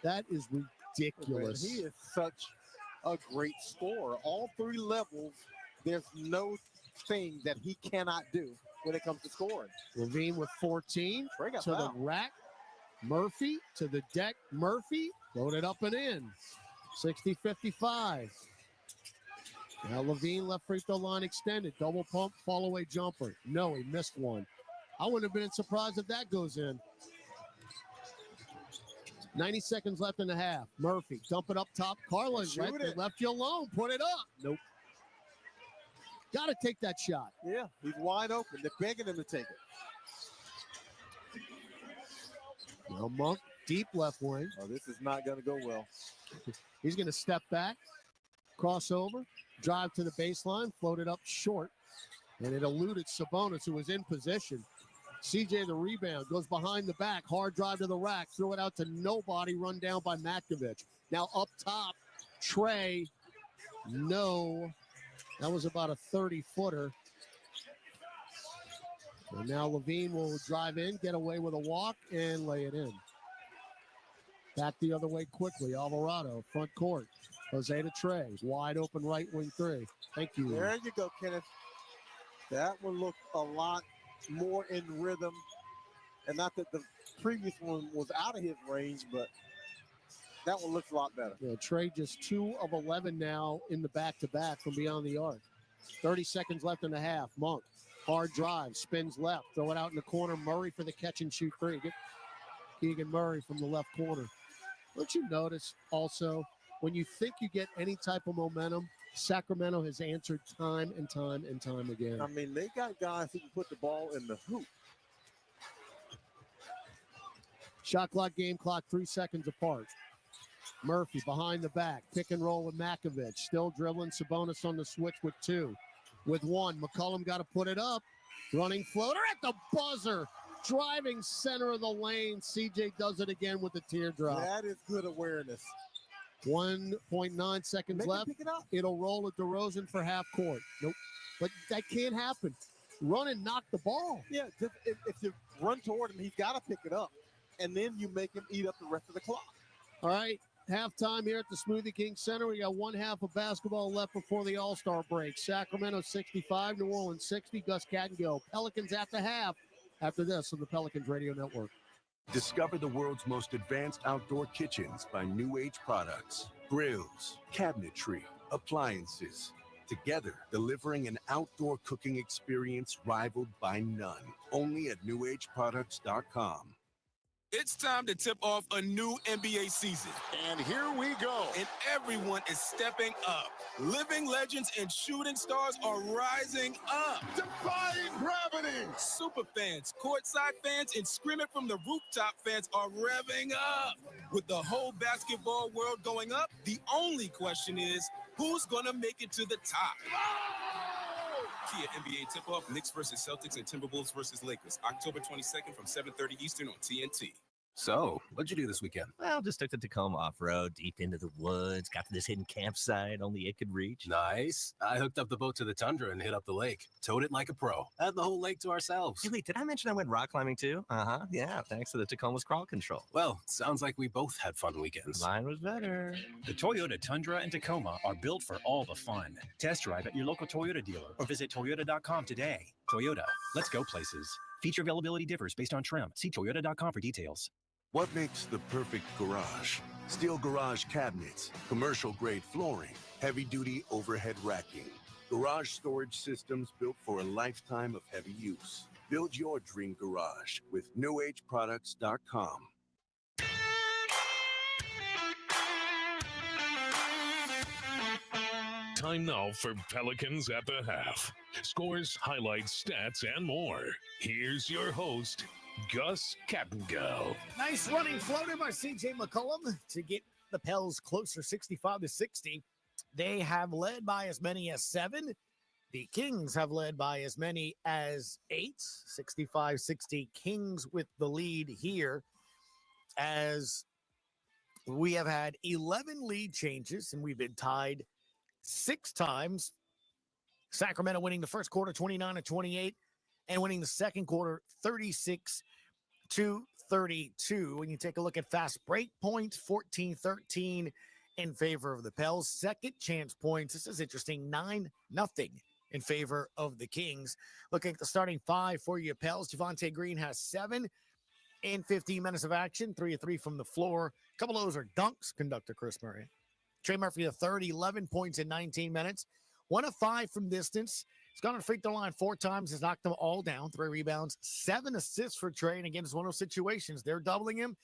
That is ridiculous. He is such a great scorer. All 3 levels, there's no thing that he cannot do when it comes to scoring. Levine with 14 to foul. the rack. Murphy to the deck. Murphy loaded up and in. 60-55. Now Levine left free throw line extended. Double pump, fall away jumper. No, he missed one. I wouldn't have been surprised if that goes in. 90 seconds left in the half. Murphy, dump it up top. Carlo, right? They left you alone. Put it up. Nope. Got to take that shot. Yeah, he's wide open. They're begging him to take it. Now Monk, deep left wing. Oh, this is not going to go well. He's going to step back, crossover, drive to the baseline, float it up short, and it eluded Sabonis, who was in position. CJ the rebound, goes behind the back, hard drive to the rack, throw it out to nobody, run down by Matkovic. Now up top, Trey, no. That was about a 30-footer. And now Levine will drive in, get away with a walk, and lay it in. Back the other way quickly, Alvarado, front court. Jose to Trey. Wide open right wing three. Thank you. There you go, Kenneth. That one looked a lot more in rhythm. And not that the previous one was out of his range, but that one looks a lot better. Yeah, Trey just 2 of 11 now in the back-to-back from beyond the arc. 30 seconds left in the half. Monk, hard drive, spins left, throw it out in the corner. Murray for the catch-and-shoot three. Get Keegan Murray from the left corner. Don't you notice also, when you think you get any type of momentum, Sacramento has answered time and time and time again. I mean, they got guys who can put the ball in the hoop. Shot clock, game clock, 3 seconds apart. Murphy behind the back, pick and roll with Makovich. Still dribbling. Sabonis on the switch with 2. With 1, McCollum got to put it up. Running floater at the buzzer. Driving center of the lane. CJ does it again with the teardrop. That is good awareness. 1.9 seconds left. It'll roll at DeRozan for half court. Nope. But that can't happen. Run and knock the ball. Yeah, just if you run toward him, he's got to pick it up. And then you make him eat up the rest of the clock. All right. Halftime here at the Smoothie King Center. We got one half of basketball left before the All-Star break. Sacramento 65, New Orleans 60. Gus Cattingill. Pelicans at the half. After this on the Pelicans Radio Network. Discover the world's most advanced outdoor kitchens by New Age Products. Grills, cabinetry, appliances. Together, delivering an outdoor cooking experience rivaled by none. Only at newAgeProducts.com. It's time to tip off a new NBA season. And here we go. And everyone is stepping up. Living legends and shooting stars are rising up. Defying gravity. Super fans, courtside fans, and screaming from the rooftop fans are revving up. With the whole basketball world going up, the only question is, who's going to make it to the top? Kia NBA tip-off, Knicks versus Celtics and Timberwolves versus Lakers, October 22nd from 7:30 Eastern on TNT. So, what'd you do this weekend? Well, just took the Tacoma off-road, deep into the woods, got to this hidden campsite only it could reach. Nice. I hooked up the boat to the tundra and hit up the lake. Towed it like a pro. Had the whole lake to ourselves. Hey, wait, did I mention I went rock climbing too? Uh-huh, yeah, thanks to the Tacoma's crawl control. Well, sounds like we both had fun weekends. Mine was better. The Toyota Tundra and Tacoma are built for all the fun. Test drive at your local Toyota dealer or visit Toyota.com today. Toyota, let's go places. Feature availability differs based on trim. See Toyota.com for details. What makes the perfect garage? Steel garage cabinets, commercial-grade flooring, heavy-duty overhead racking. Garage storage systems built for a lifetime of heavy use. Build your dream garage with newAgeProducts.com. Time now for Pelicans at the half. Scores, highlights, stats, and more. Here's your host, Gus Cattingill. Nice running floater by C.J. McCollum to get the Pels closer, 65-60. They have led by as many as 7. The Kings have led by as many as 8. 65-60 Kings with the lead here, as we have had 11 lead changes and we've been tied 6 times. Sacramento winning the first quarter 29-28 and winning the second quarter 36-32. When you take a look at fast break points, 14-13 in favor of the Pels. Second chance points, this is interesting, 9-0 in favor of the Kings. Looking at the starting 5 for you Pels, Javonte Green has 7 in 15 minutes of action, 3 of 3 from the floor. A couple of those are dunks, conductor Chris Murray. Trey Murphy, 11 points in 19 minutes. 1 of 5 from distance. He's gone to the free throw line 4 times. Has knocked them all down. 3 rebounds, 7 assists for Trey. And again, it's one of those situations. They're doubling him.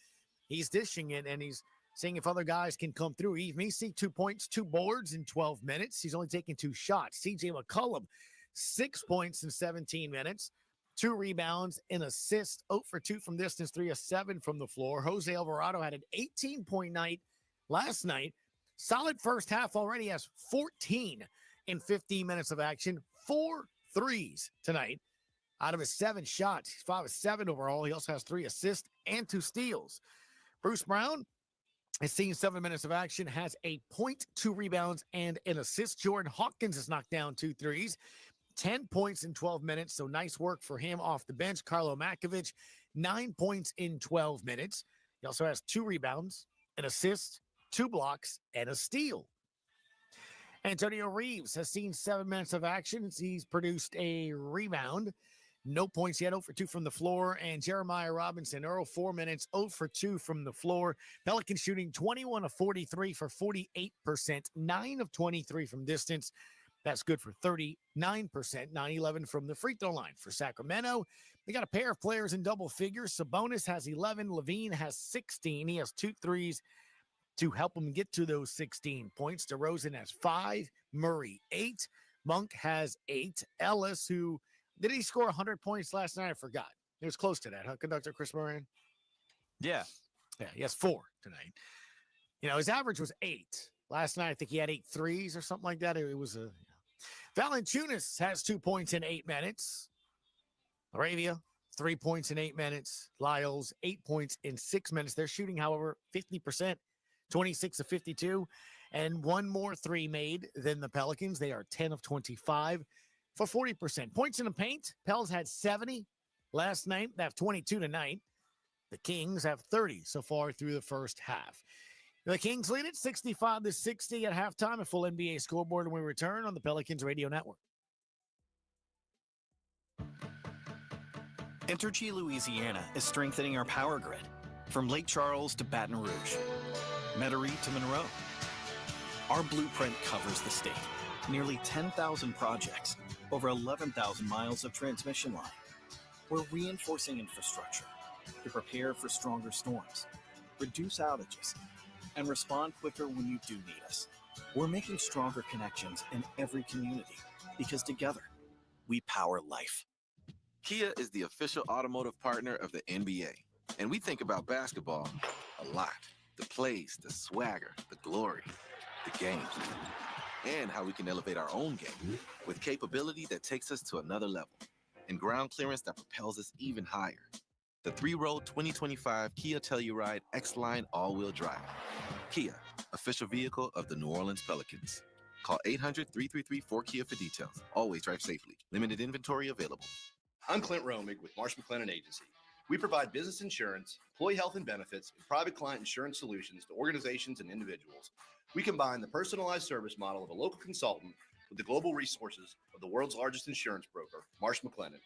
He's dishing it, and he's seeing if other guys can come through. He may see 2 points, 2 boards in 12 minutes. He's only taken 2 shots. C.J. McCollum, 6 points in 17 minutes. 2 rebounds, an assist. 0 for 2 from distance, 3 of 7 from the floor. Jose Alvarado had an 18-point night last night. Solid first half already, has 14 in 15 minutes of action. 4 threes tonight out of his 7 shots. He's 5 of 7 overall. He also has 3 assists and 2 steals. Bruce Brown has seen 7 minutes of action, has a point, 2 rebounds, and an assist. Jordan Hawkins has knocked down 2 threes. 10 points in 12 minutes, so nice work for him off the bench. Carlo Makovich, 9 points in 12 minutes. He also has 2 rebounds, an assist, 2 blocks, and a steal. Antonio Reeves has seen 7 minutes of action. He's produced a rebound. No points yet, 0 for 2 from the floor. And Jeremiah Robinson, Earl, 4 minutes, 0 for 2 from the floor. Pelicans shooting 21 of 43 for 48%, 9 of 23 from distance. That's good for 39%, 9-11 from the free throw line. For Sacramento, they got a pair of players in double figures. Sabonis has 11. Levine has 16. He has 2 threes to help him get to those 16 points. DeRozan has 5. Murray, 8. Monk has 8. Ellis, who... Did he score 100 points last night? I forgot. It was close to that, huh, Conductor Chris Moran? Yeah. Yeah, he has 4 tonight. You know, his average was 8. Last night, I think he had 8 threes or something like that. It was a... Valanciunas has 2 points in 8 minutes. Laravia, 3 points in 8 minutes. Lyles, 8 points in 6 minutes. They're shooting, however, 50%, 26 of 52. And 1 more 3 made than the Pelicans. They are 10 of 25. For 40%. Points in the paint, Pels had 70 last night. They have 22 tonight. The Kings have 30 so far through the first half. The Kings lead it 65-60 at halftime. A full NBA scoreboard when we return on the Pelicans Radio Network. Entergy Louisiana is strengthening our power grid from Lake Charles to Baton Rouge, Metairie to Monroe. Our blueprint covers the state. Nearly 10,000 projects, over 11,000 miles of transmission line. We're reinforcing infrastructure to prepare for stronger storms, reduce outages, and respond quicker when you do need us. We're making stronger connections in every community because together, we power life. Kia is the official automotive partner of the NBA, and we think about basketball a lot. The plays, the swagger, the glory, the games, and how we can elevate our own game with capability that takes us to another level and ground clearance that propels us even higher. The 3-row 2025 Kia Telluride X-Line all-wheel drive. Kia, official vehicle of the New Orleans Pelicans. Call 800-333-4KIA for details. Always drive safely. Limited inventory available. I'm Clint Romig with Marsh McLennan Agency. We provide business insurance, employee health and benefits, and private client insurance solutions to organizations and individuals. We combine the personalized service model of a local consultant with the global resources of the world's largest insurance broker, Marsh McLennan.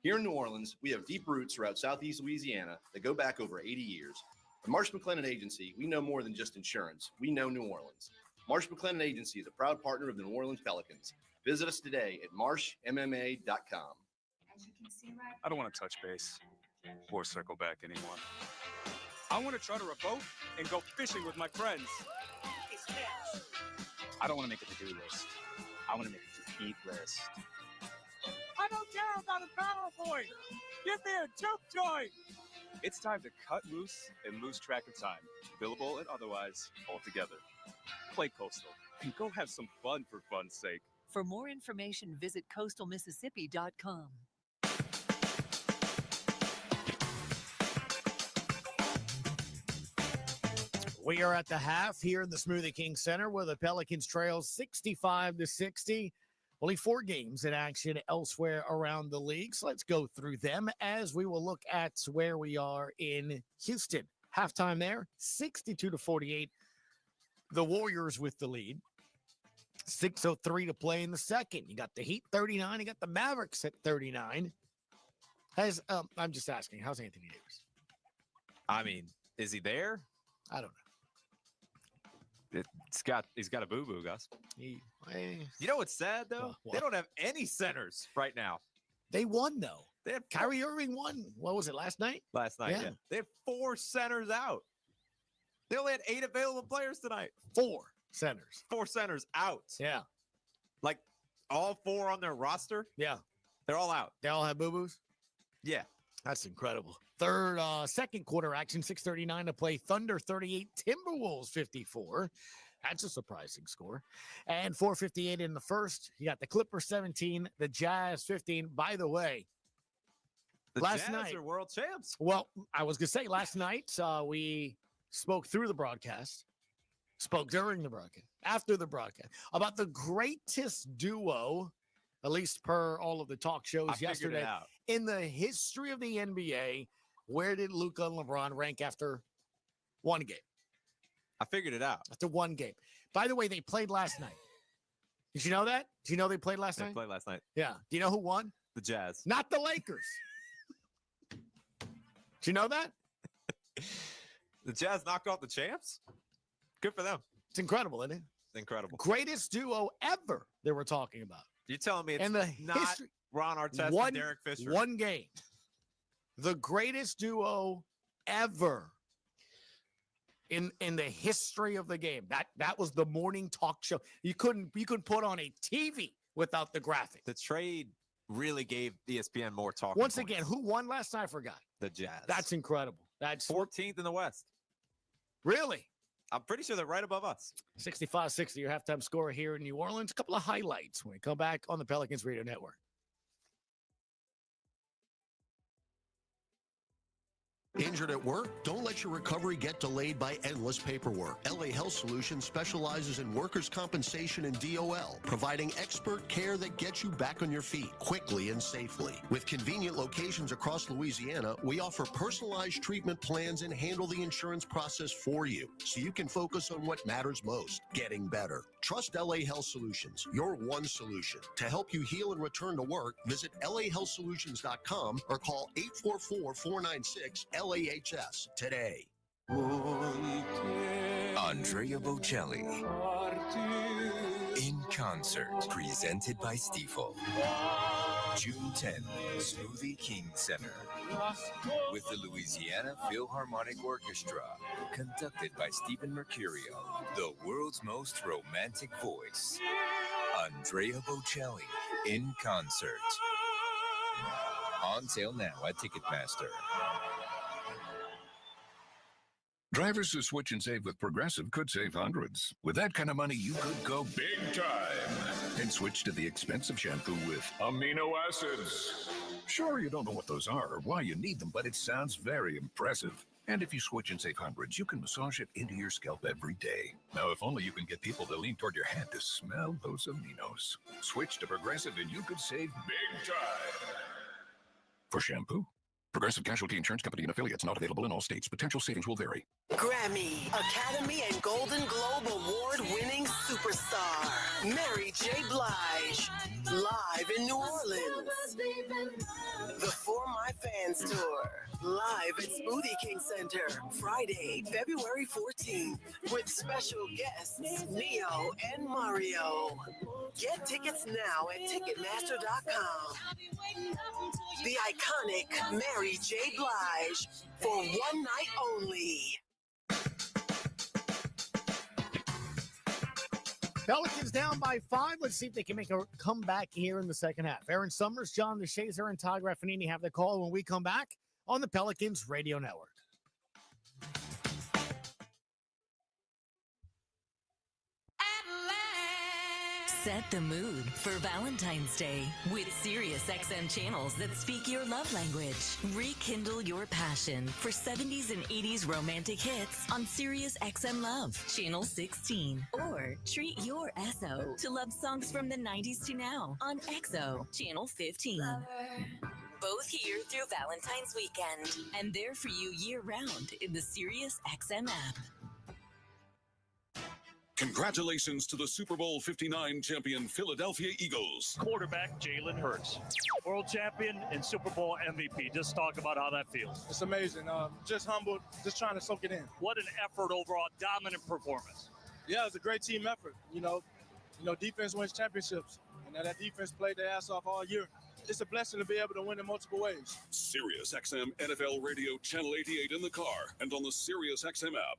Here in New Orleans, we have deep roots throughout Southeast Louisiana that go back over 80 years. At Marsh McLennan Agency, we know more than just insurance. We know New Orleans. Marsh McLennan Agency is a proud partner of the New Orleans Pelicans. Visit us today at marshmma.com. I don't want to touch base or circle back anymore. I want to charter a boat and go fishing with my friends. I don't want to make a to-do list. I want to make a to-eat list. I don't care about a PowerPoint. Give me a juke joint. It's time to cut loose and lose track of time, billable and otherwise, altogether. Play Coastal and go have some fun for fun's sake. For more information, visit coastalmississippi.com. We are at the half here in the Smoothie King Center where the Pelicans trail 65-60. Only 4 games in action elsewhere around the league. So let's go through them as we will look at where we are in Houston. Halftime there, 62-48. The Warriors with the lead. 6:03 to play in the second. You got the Heat 39. You got the Mavericks at 39. I'm just asking, how's Anthony Davis? I mean, is he there? I don't know. He's got a boo-boo, Gus. You know what's sad, though? What? They don't have any centers right now. They won, though. They have Kyrie Irving won. What was it, last night? Last night, yeah. They have 4 centers out. They only had 8 available players tonight. 4 centers. 4 centers out. Yeah. Like, all 4 on their roster? Yeah. They're all out. They all have boo-boos? Yeah. That's incredible. Second quarter action, 6:39 to play. Thunder 38, Timberwolves 54. That's a surprising score. And 4:58 in the first. You got the Clippers 17, the Jazz 15. By the way, last night are world champs. Well, I was going to say last night we spoke through the broadcast, spoke during the broadcast, after the broadcast, about the greatest duo, at least per all of the talk shows yesterday, in the history of the NBA. Where did Luka and LeBron rank after one game? I figured it out. After one game. By the way, they played last night. Did you know that? Did you know they played last They night? played last night. Yeah. Do you know who won? The Jazz. Not the Lakers. Did you know that? The Jazz knocked off the champs? Good for them. It's incredible, isn't it? It's incredible. Greatest duo ever they were talking about. You're telling me it's And the not history, Ron Artest and Derek Fisher? One game. The greatest duo ever in the history of the game. That was the morning talk show. You couldn't put on a TV without the graphic. The trade really gave ESPN more talk. Once again, who won last night? I forgot. The Jazz. That's incredible. That's 14th in the West. Really? I'm pretty sure they're right above us. 65-60, your halftime score here in New Orleans. A couple of highlights when we come back on the Pelicans Radio Network. Injured at work? Don't let your recovery get delayed by endless paperwork. LA Health Solutions specializes in workers' compensation and DOL, providing expert care that gets you back on your feet quickly and safely. With convenient locations across Louisiana, we offer personalized treatment plans and handle the insurance process for you, so you can focus on what matters most, getting better. Trust LA Health Solutions, your one solution. To help you heal and return to work, visit lahealthsolutions.com or call 844-496-LAHS today. Andrea Bocelli in concert, presented by Stifel. June 10th, Smoothie King Center, with the Louisiana Philharmonic Orchestra, conducted by Stephen Mercurio, the world's most romantic voice. Andrea Bocelli in concert. On sale now at Ticketmaster. Drivers who switch and save with Progressive could save hundreds. With that kind of money, you could go big time and switch to the expensive shampoo with amino acids. Sure, you don't know what those are or why you need them, but it sounds very impressive. And if you switch and save hundreds, you can massage it into your scalp every day. Now, if only you can get people to lean toward your hand to smell those aminos. Switch to Progressive and you could save big time. For shampoo. Progressive Casualty Insurance Company and affiliates, not available in all states. Potential savings will vary. Grammy, Academy, and Golden Globe award-winning superstar Mary J. Blige, live in New Orleans. The For My Fans Tour, live at Smoothie King Center, Friday, February 14th, with special guests Neo and Mario. Get tickets now at Ticketmaster.com. The iconic Mary J. Blige for one night only. Pelicans down by 5. Let's see if they can make a comeback here in the second half. Aaron Summers, John DeShazer, and Todd Raffanini have the call when we come back on the Pelicans Radio Network. Set the mood for Valentine's Day with SiriusXM channels that speak your love language. Rekindle your passion for 70s and 80s romantic hits on SiriusXM Love, Channel 16. Or treat your SO to love songs from the 90s to now on EXO, Channel 15. Both here through Valentine's weekend and there for you year-round in the SiriusXM app. Congratulations to the Super Bowl 59 champion Philadelphia Eagles. Quarterback Jalen Hurts, world champion and Super Bowl MVP. Just talk about how that feels. It's amazing. Just humbled, just trying to soak it in. What an effort overall, dominant performance. Yeah, it's a great team effort. You know, defense wins championships, and that defense played their ass off all year. It's a blessing to be able to win in multiple ways. SiriusXM NFL Radio Channel 88 in the car and on the SiriusXM app.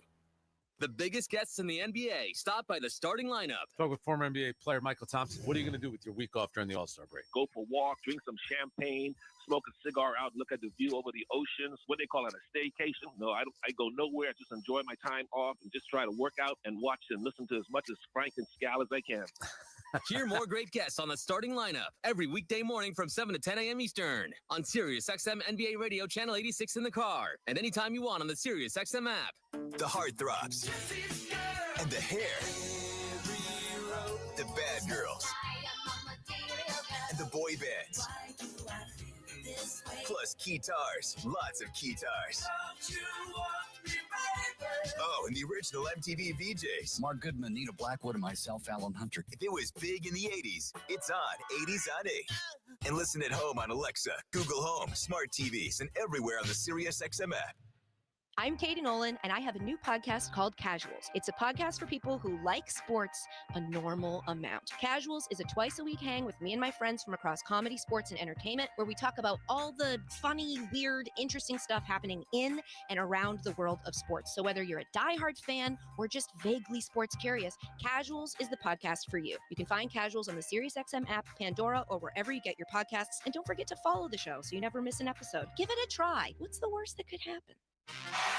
The biggest guests in the NBA stop by the starting lineup. Talk with former NBA player Michael Thompson. What are you going to do with your week off during the All-Star break? Go for a walk, drink some champagne, smoke a cigar out, look at the view over the oceans. What they call it, a staycation. No, I go nowhere. I just enjoy my time off and just try to work out and watch and listen to as much as Frank and Scal as I can. Hear more great guests on the starting lineup every weekday morning from 7 to 10 a.m. Eastern on SiriusXM NBA Radio Channel 86 in the car and anytime you want on the SiriusXM app. The heartthrobs and the hair, the bad girls and the boy bands, plus guitars, lots of guitars. Oh, and the original MTV VJs. Mark Goodman, Nita Blackwood, and myself, Alan Hunter. If it was big in the 80s, it's on 80s on 8. And listen at home on Alexa, Google Home, smart TVs, and everywhere on the SiriusXM app. I'm Katie Nolan, and I have a new podcast called Casuals. It's a podcast for people who like sports a normal amount. Casuals is a twice-a-week hang with me and my friends from across comedy, sports, and entertainment, where we talk about all the funny, weird, interesting stuff happening in and around the world of sports. So whether you're a diehard fan or just vaguely sports curious, Casuals is the podcast for you. You can find Casuals on the SiriusXM app, Pandora, or wherever you get your podcasts. And don't forget to follow the show so you never miss an episode. Give it a try. What's the worst that could happen?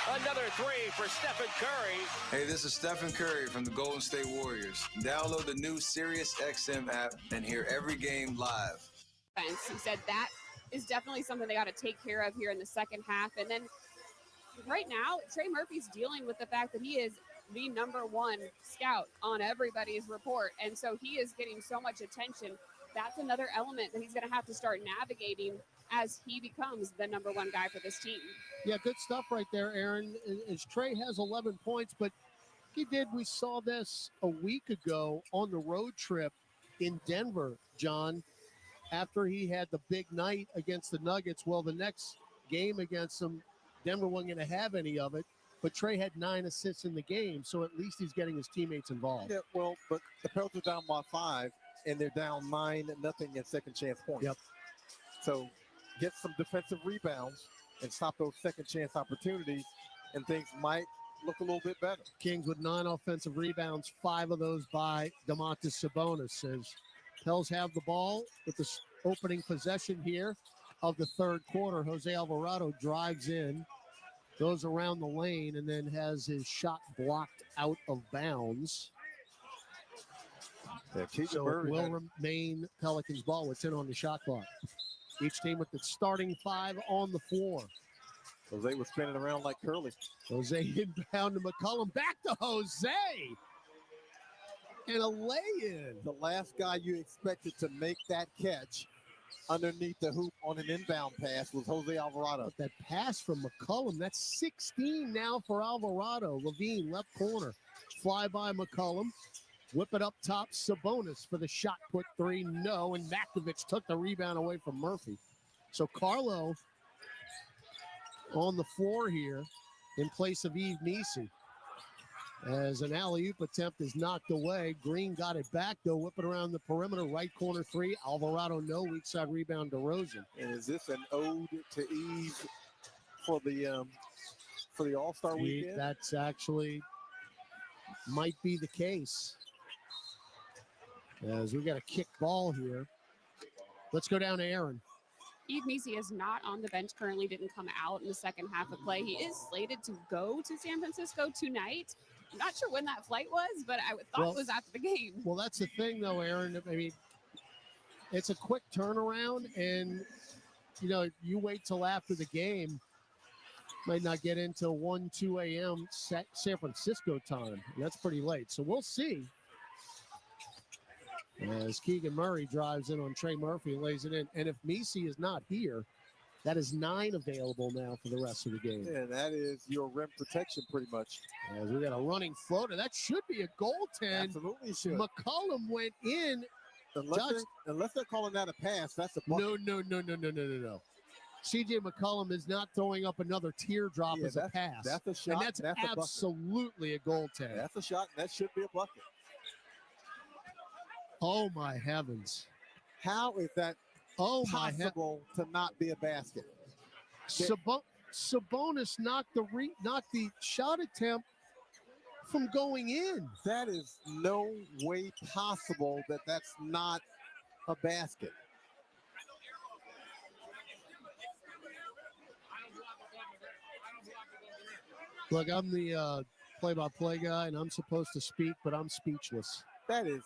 Another three for Stephen Curry. Hey, this is Stephen Curry from the Golden State Warriors. Download the new SiriusXM app and hear every game live. He said that is definitely something they got to take care of here in the second half. And then right now, Trey Murphy's dealing with the fact that he is the #1 scout on everybody's report. And so he is getting so much attention. That's another element that he's going to have to start navigating as he becomes the #1 guy for this team. Yeah, good stuff right there, Aaron. As Trey has 11 points, but we saw this a week ago on the road trip in Denver, John, after he had the big night against the Nuggets. Well, the next game against them, Denver wasn't going to have any of it, but Trey had 9 assists in the game, so at least he's getting his teammates involved. Yeah, well, but the Pelicans are down by 5, and they're down 9-0 at second chance points. Yep. So get some defensive rebounds and stop those second chance opportunities, and things might look a little bit better. Kings with 9 offensive rebounds, 5 of those by Domantas Sabonis. As Pels have the ball with the opening possession here of the third quarter. Jose Alvarado drives in, goes around the lane, and then has his shot blocked out of bounds. Yeah, so it will remain Pelicans ball with 10 on the shot clock. Each team with the starting 5 on the floor. Jose was spinning around like Curly. Jose inbound to McCollum. Back to Jose. And a lay-in. The last guy you expected to make that catch underneath the hoop on an inbound pass was Jose Alvarado. But that pass from McCollum, that's 16 now for Alvarado. Levine, left corner. Fly by McCollum. Whip it up top, Sabonis for the shot put 3, no, and Makovic took the rebound away from Murphy. So Carlo on the floor here in place of Yves Missi. As an alley-oop attempt is knocked away. Green got it back, though, whip it around the perimeter, right corner 3. Alvarado, no, weak side rebound to Rosen. And is this an ode to Yves for the All-Star weekend? That's actually might be the case. As we got a kick ball here. Let's go down to Aaron. Yves Missi is not on the bench currently, didn't come out in the second half of play. He is slated to go to San Francisco tonight. I'm not sure when that flight was, but I thought it was after the game. Well, that's the thing, though, Aaron. I mean, it's a quick turnaround, and, you wait till after the game. Might not get until 1, 2 a.m. San Francisco time. And that's pretty late. So we'll see. As Keegan Murray drives in on Trey Murphy and lays it in. And if Missi is not here, that is 9 available now for the rest of the game. Yeah, that is your rim protection pretty much. As we got a running floater. That should be a goaltend. Absolutely should. McCollum went in. Unless they're calling that a pass, that's a bucket. No. CJ McCollum is not throwing up another teardrop as a pass. That's a shot. And that's absolutely a goaltend. That's a shot, and that should be a bucket. Oh, my heavens. How is that possible to not be a basket? Sabonis knocked the shot attempt from going in. That is no way possible that that's not a basket. Look, I'm the play-by-play guy, and I'm supposed to speak, but I'm speechless. That is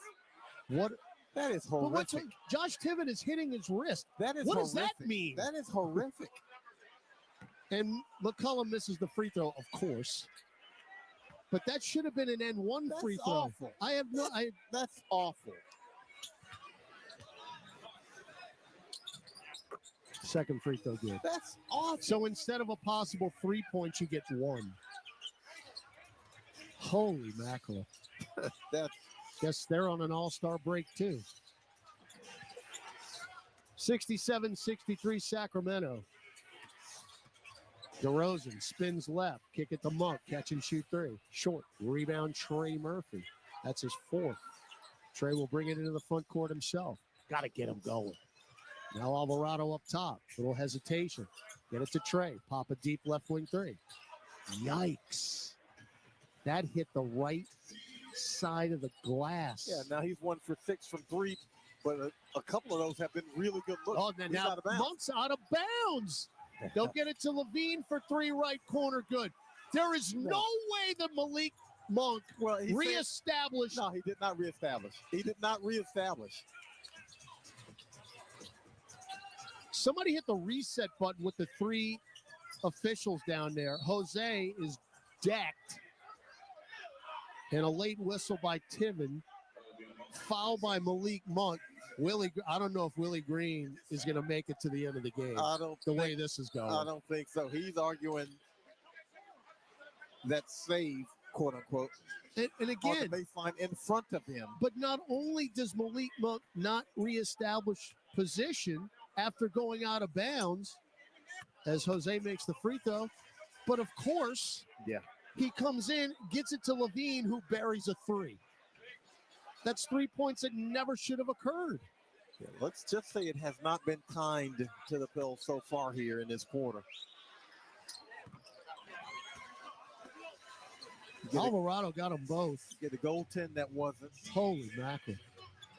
horrific. Josh Tivitt is hitting his wrist. What does that mean? That is horrific. And McCollum misses the free throw, of course. But that should have been an N1 free throw. Awful. That's awful. Second free throw good. That's awful. So instead of a possible 3 points, you get 1. Holy mackerel. Guess they're on an all-star break, too. 67-63 Sacramento. DeRozan spins left, kick it to Monk, catch and shoot three. Short, rebound Trey Murphy. That's his fourth. Trey will bring it into the front court himself. Got to get him going. Now Alvarado up top. Little hesitation. Get it to Trey. Pop a deep left wing three. Yikes. That hit the right side of the glass. Yeah, now he's 1 for 6 from three, but a couple of those have been really good looks. Oh, now out of bounds. Monk's out of bounds. They'll get it to Levine for three, right corner, good. There is no way that Malik Monk reestablished. No, he did not reestablish. He did not reestablish. Somebody hit the reset button with the three officials down there. Jose is decked. And a late whistle by Timmon. Foul by Malik Monk. I don't know if Willie Green is going to make it to the end of the game. The way this is going. I don't think so. He's arguing that save, quote unquote. And again, on the baseline in front of him. But not only does Malik Monk not reestablish position after going out of bounds, as Jose makes the free throw, but of course, he comes in, gets it to Levine, who buries a three. That's 3 points that never should have occurred. Yeah, let's just say it has not been kind to the Pels so far here in this quarter. Alvarado got them both. Get a goaltend that wasn't. Holy mackerel.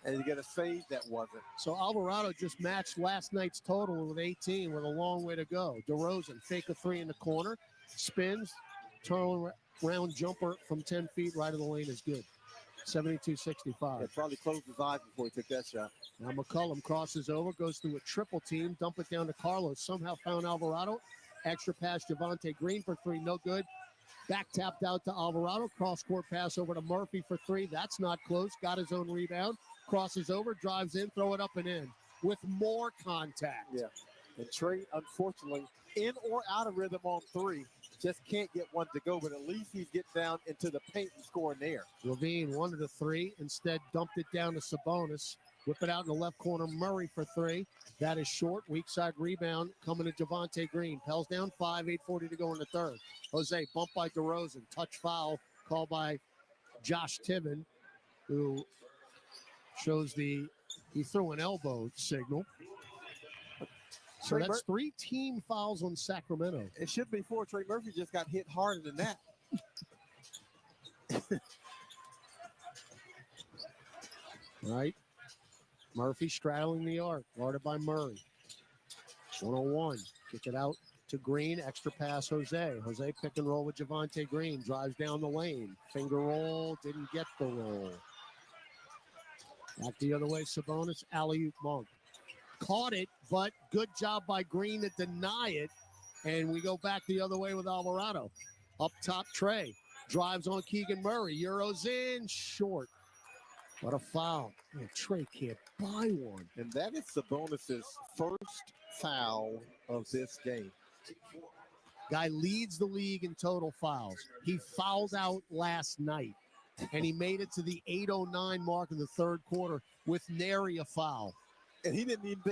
And you get a save that wasn't. So Alvarado just matched last night's total with 18 with a long way to go. DeRozan, fake a three in the corner, spins, turn around jumper from 10 feet right of the lane is good. 72-65. Probably closed his eyes before he took that shot. Now McCollum crosses over, goes through a triple team, dump it down to Carlos. Somehow found Alvarado. Extra pass, Javonte Green for three, no good. Back tapped out to Alvarado. Cross-court pass over to Murphy for three. That's not close. Got his own rebound. Crosses over, drives in, throw it up and in with more contact. Yeah. And Trey, unfortunately, in or out of rhythm on three, just can't get one to go, but at least he's getting down into the paint and scoring there. Levine wanted a three, instead dumped it down to Sabonis. Whip it out in the left corner, Murray for three. That is short, weak side rebound coming to Javonte Green. Pels down 5, 8:40 to go in the third. Jose bumped by DeRozan, touch foul called by Josh Timmon, who shows he threw an elbow signal. So that's three team fouls on Sacramento. It should be four. Trey Murphy just got hit harder than that. Right. Murphy straddling the arc, guarded by Murray. 101. Kick it out to Green. Extra pass, Jose. Jose pick and roll with Javonte Green. Drives down the lane. Finger roll. Didn't get the roll. Back the other way, Sabonis. Alley-oop Monk. Caught it, but good job by Green to deny it. And we go back the other way with Alvarado. Up top, Trey. Drives on Keegan Murray. Euros in, short. What a foul. Man, Trey can't buy one. And that is Sabonis' first foul of this game. Guy leads the league in total fouls. He fouled out last night, and he made it to the 8:09 mark in the third quarter with nary a foul. And he didn't even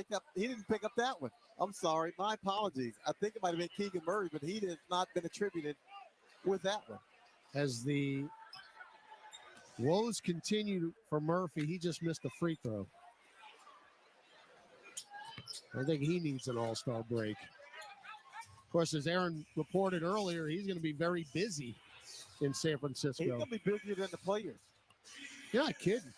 pick up that one. I'm sorry. My apologies. I think it might have been Keegan Murray, but he has not been attributed with that one. As the woes continue for Murphy, he just missed a free throw. I think he needs an all-star break. Of course, as Aaron reported earlier, he's going to be very busy in San Francisco. He's going to be busier than the players. You're not kidding.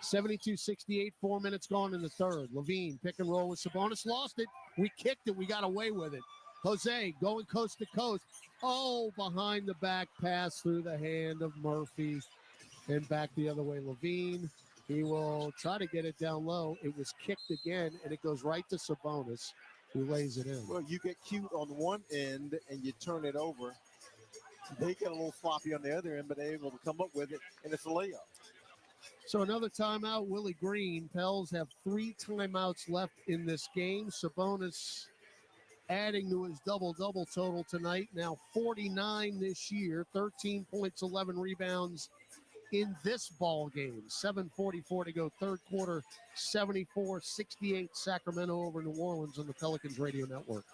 72-68, 4 minutes gone in the third. Levine, pick and roll with Sabonis. Lost it. We kicked it. We got away with it. Jose going coast to coast. Oh, behind the back pass through the hand of Murphy. And back the other way, Levine. He will try to get it down low. It was kicked again, and it goes right to Sabonis, who lays it in. Well, you get cute on one end, and you turn it over. They get a little sloppy on the other end, but they're able to come up with it, and it's a layup. So another timeout, Willie Green. Pels have 3 timeouts left in this game. Sabonis adding to his double-double total tonight. Now 49 this year, 13 points, 11 rebounds in this ball game. 7:44 to go, third quarter, 74-68 Sacramento over New Orleans on the Pelicans Radio Network.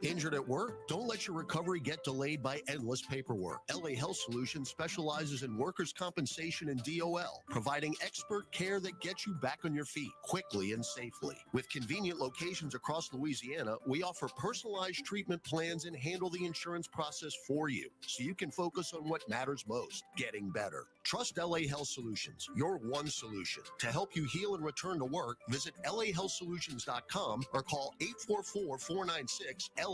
Injured at work? Don't let your recovery get delayed by endless paperwork. LA Health Solutions specializes in workers' compensation and DOL, providing expert care that gets you back on your feet quickly and safely. With convenient locations across Louisiana, we offer personalized treatment plans and handle the insurance process for you, so you can focus on what matters most, getting better. Trust LA Health Solutions, your one solution. To help you heal and return to work, visit lahealthsolutions.com or call 844-496-LAHS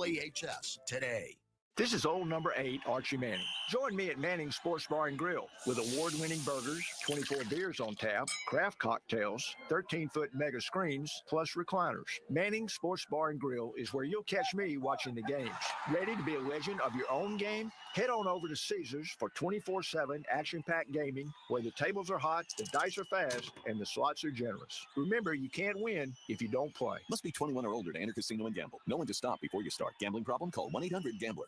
today. This is old number 8, Archie Manning. Join me at Manning's Sports Bar and Grill with award-winning burgers, 24 beers on tap, craft cocktails, 13-foot mega screens, plus recliners. Manning's Sports Bar and Grill is where you'll catch me watching the games. Ready to be a legend of your own game? Head on over to Caesars for 24/7 action-packed gaming, where the tables are hot, the dice are fast, and the slots are generous. Remember, you can't win if you don't play. Must be 21 or older to enter casino and gamble. Knowing to stop before you start. Gambling problem? Call 1-800-GAMBLER.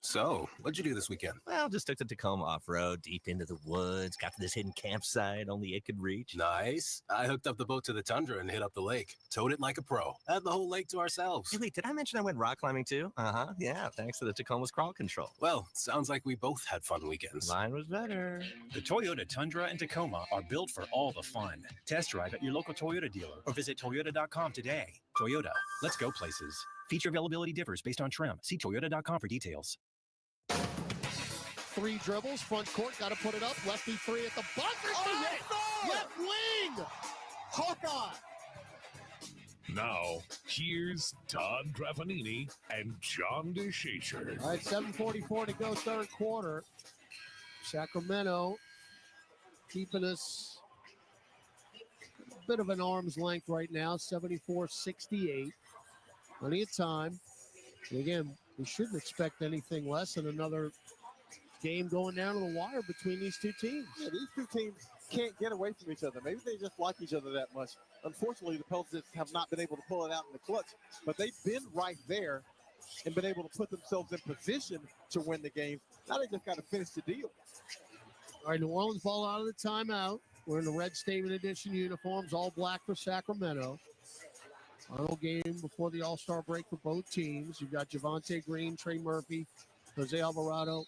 So, what'd you do this weekend? Well, just took the Tacoma off-road, deep into the woods, got to this hidden campsite only it could reach. Nice. I hooked up the boat to the tundra and hit up the lake. Towed it like a pro. Had the whole lake to ourselves. Hey, wait, did I mention I went rock climbing too? Uh-huh, yeah, thanks to the Tacoma's crawl control. Well, sounds like we both had fun weekends. Mine was better. The Toyota Tundra and Tacoma are built for all the fun. Test drive at your local Toyota dealer or visit Toyota.com today. Toyota, let's go places. Feature availability differs based on trim. See Toyota.com for details. 3 dribbles, front court, got to put it up. Lefty 3 at the buzzer. Left wing. Hawkeye. Now, here's Todd Drapanini and John DeShazer. All right, 7:44 to go, third quarter. Sacramento keeping us a bit of an arm's length right now, 74-68. Plenty of time. And again, we shouldn't expect anything less than another game going down to the wire between these two teams. Yeah, these two teams can't get away from each other. Maybe they just like each other that much. Unfortunately, the Pelicans have not been able to pull it out in the clutch, but they've been right there and been able to put themselves in position to win the game. Now they just got to finish the deal. All right, New Orleans ball out of the timeout. We're in the red Statement Edition uniforms, all black for Sacramento. Final game before the All-Star break for both teams. You've got Javonte Green, Trey Murphy, Jose Alvarado,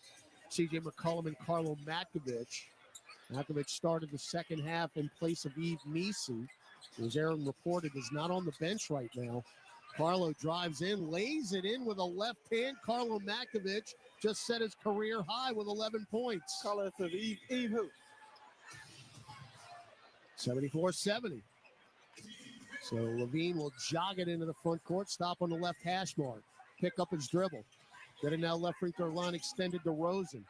C.J. McCollum, and Carlo Matkovic. Matkovic started the second half in place of Yves Nisi, who, as Aaron reported, is not on the bench right now. Carlo drives in, lays it in with a left hand. Carlo Matkovic just set his career high with 11 points. Carlo says, Yves who? 74-70. So Levine will jog it into the front court, stop on the left hash mark, pick up his dribble. Get it now left free throw line extended to Rosen.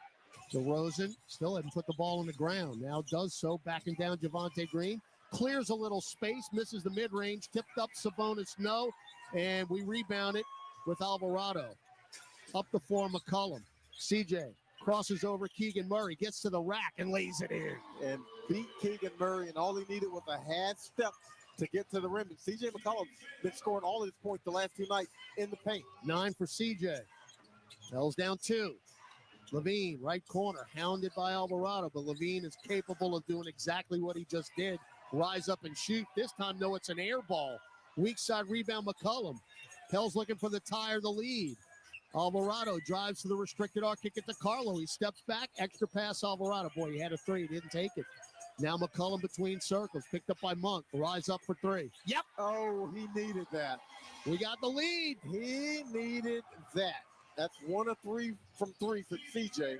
So Rosen still hadn't put the ball on the ground. Now does so, backing down Javonte Green. Clears a little space, misses the mid-range, tipped up Sabonis, no. And we rebound it with Alvarado. Up the floor, McCollum. CJ crosses over Keegan Murray, gets to the rack and lays it in. And beat Keegan Murray, and all he needed was a half step to get to the rim. And CJ McCollum's been scoring all of his points the last 2 nights in the paint. 9 for CJ. Pels down 2. Levine, right corner, hounded by Alvarado, but Levine is capable of doing exactly what he just did. Rise up and shoot. This time, no, it's an air ball. Weak side rebound, McCollum. Pels looking for the tie or the lead. Alvarado drives to the restricted arc, kick it to Carlo. He steps back, extra pass, Alvarado. Boy, he had a 3, he didn't take it. Now McCollum between circles, picked up by Monk. Rise up for 3. Yep. Oh, he needed that. We got the lead. He needed that. That's 1 of 3 from 3 for CJ.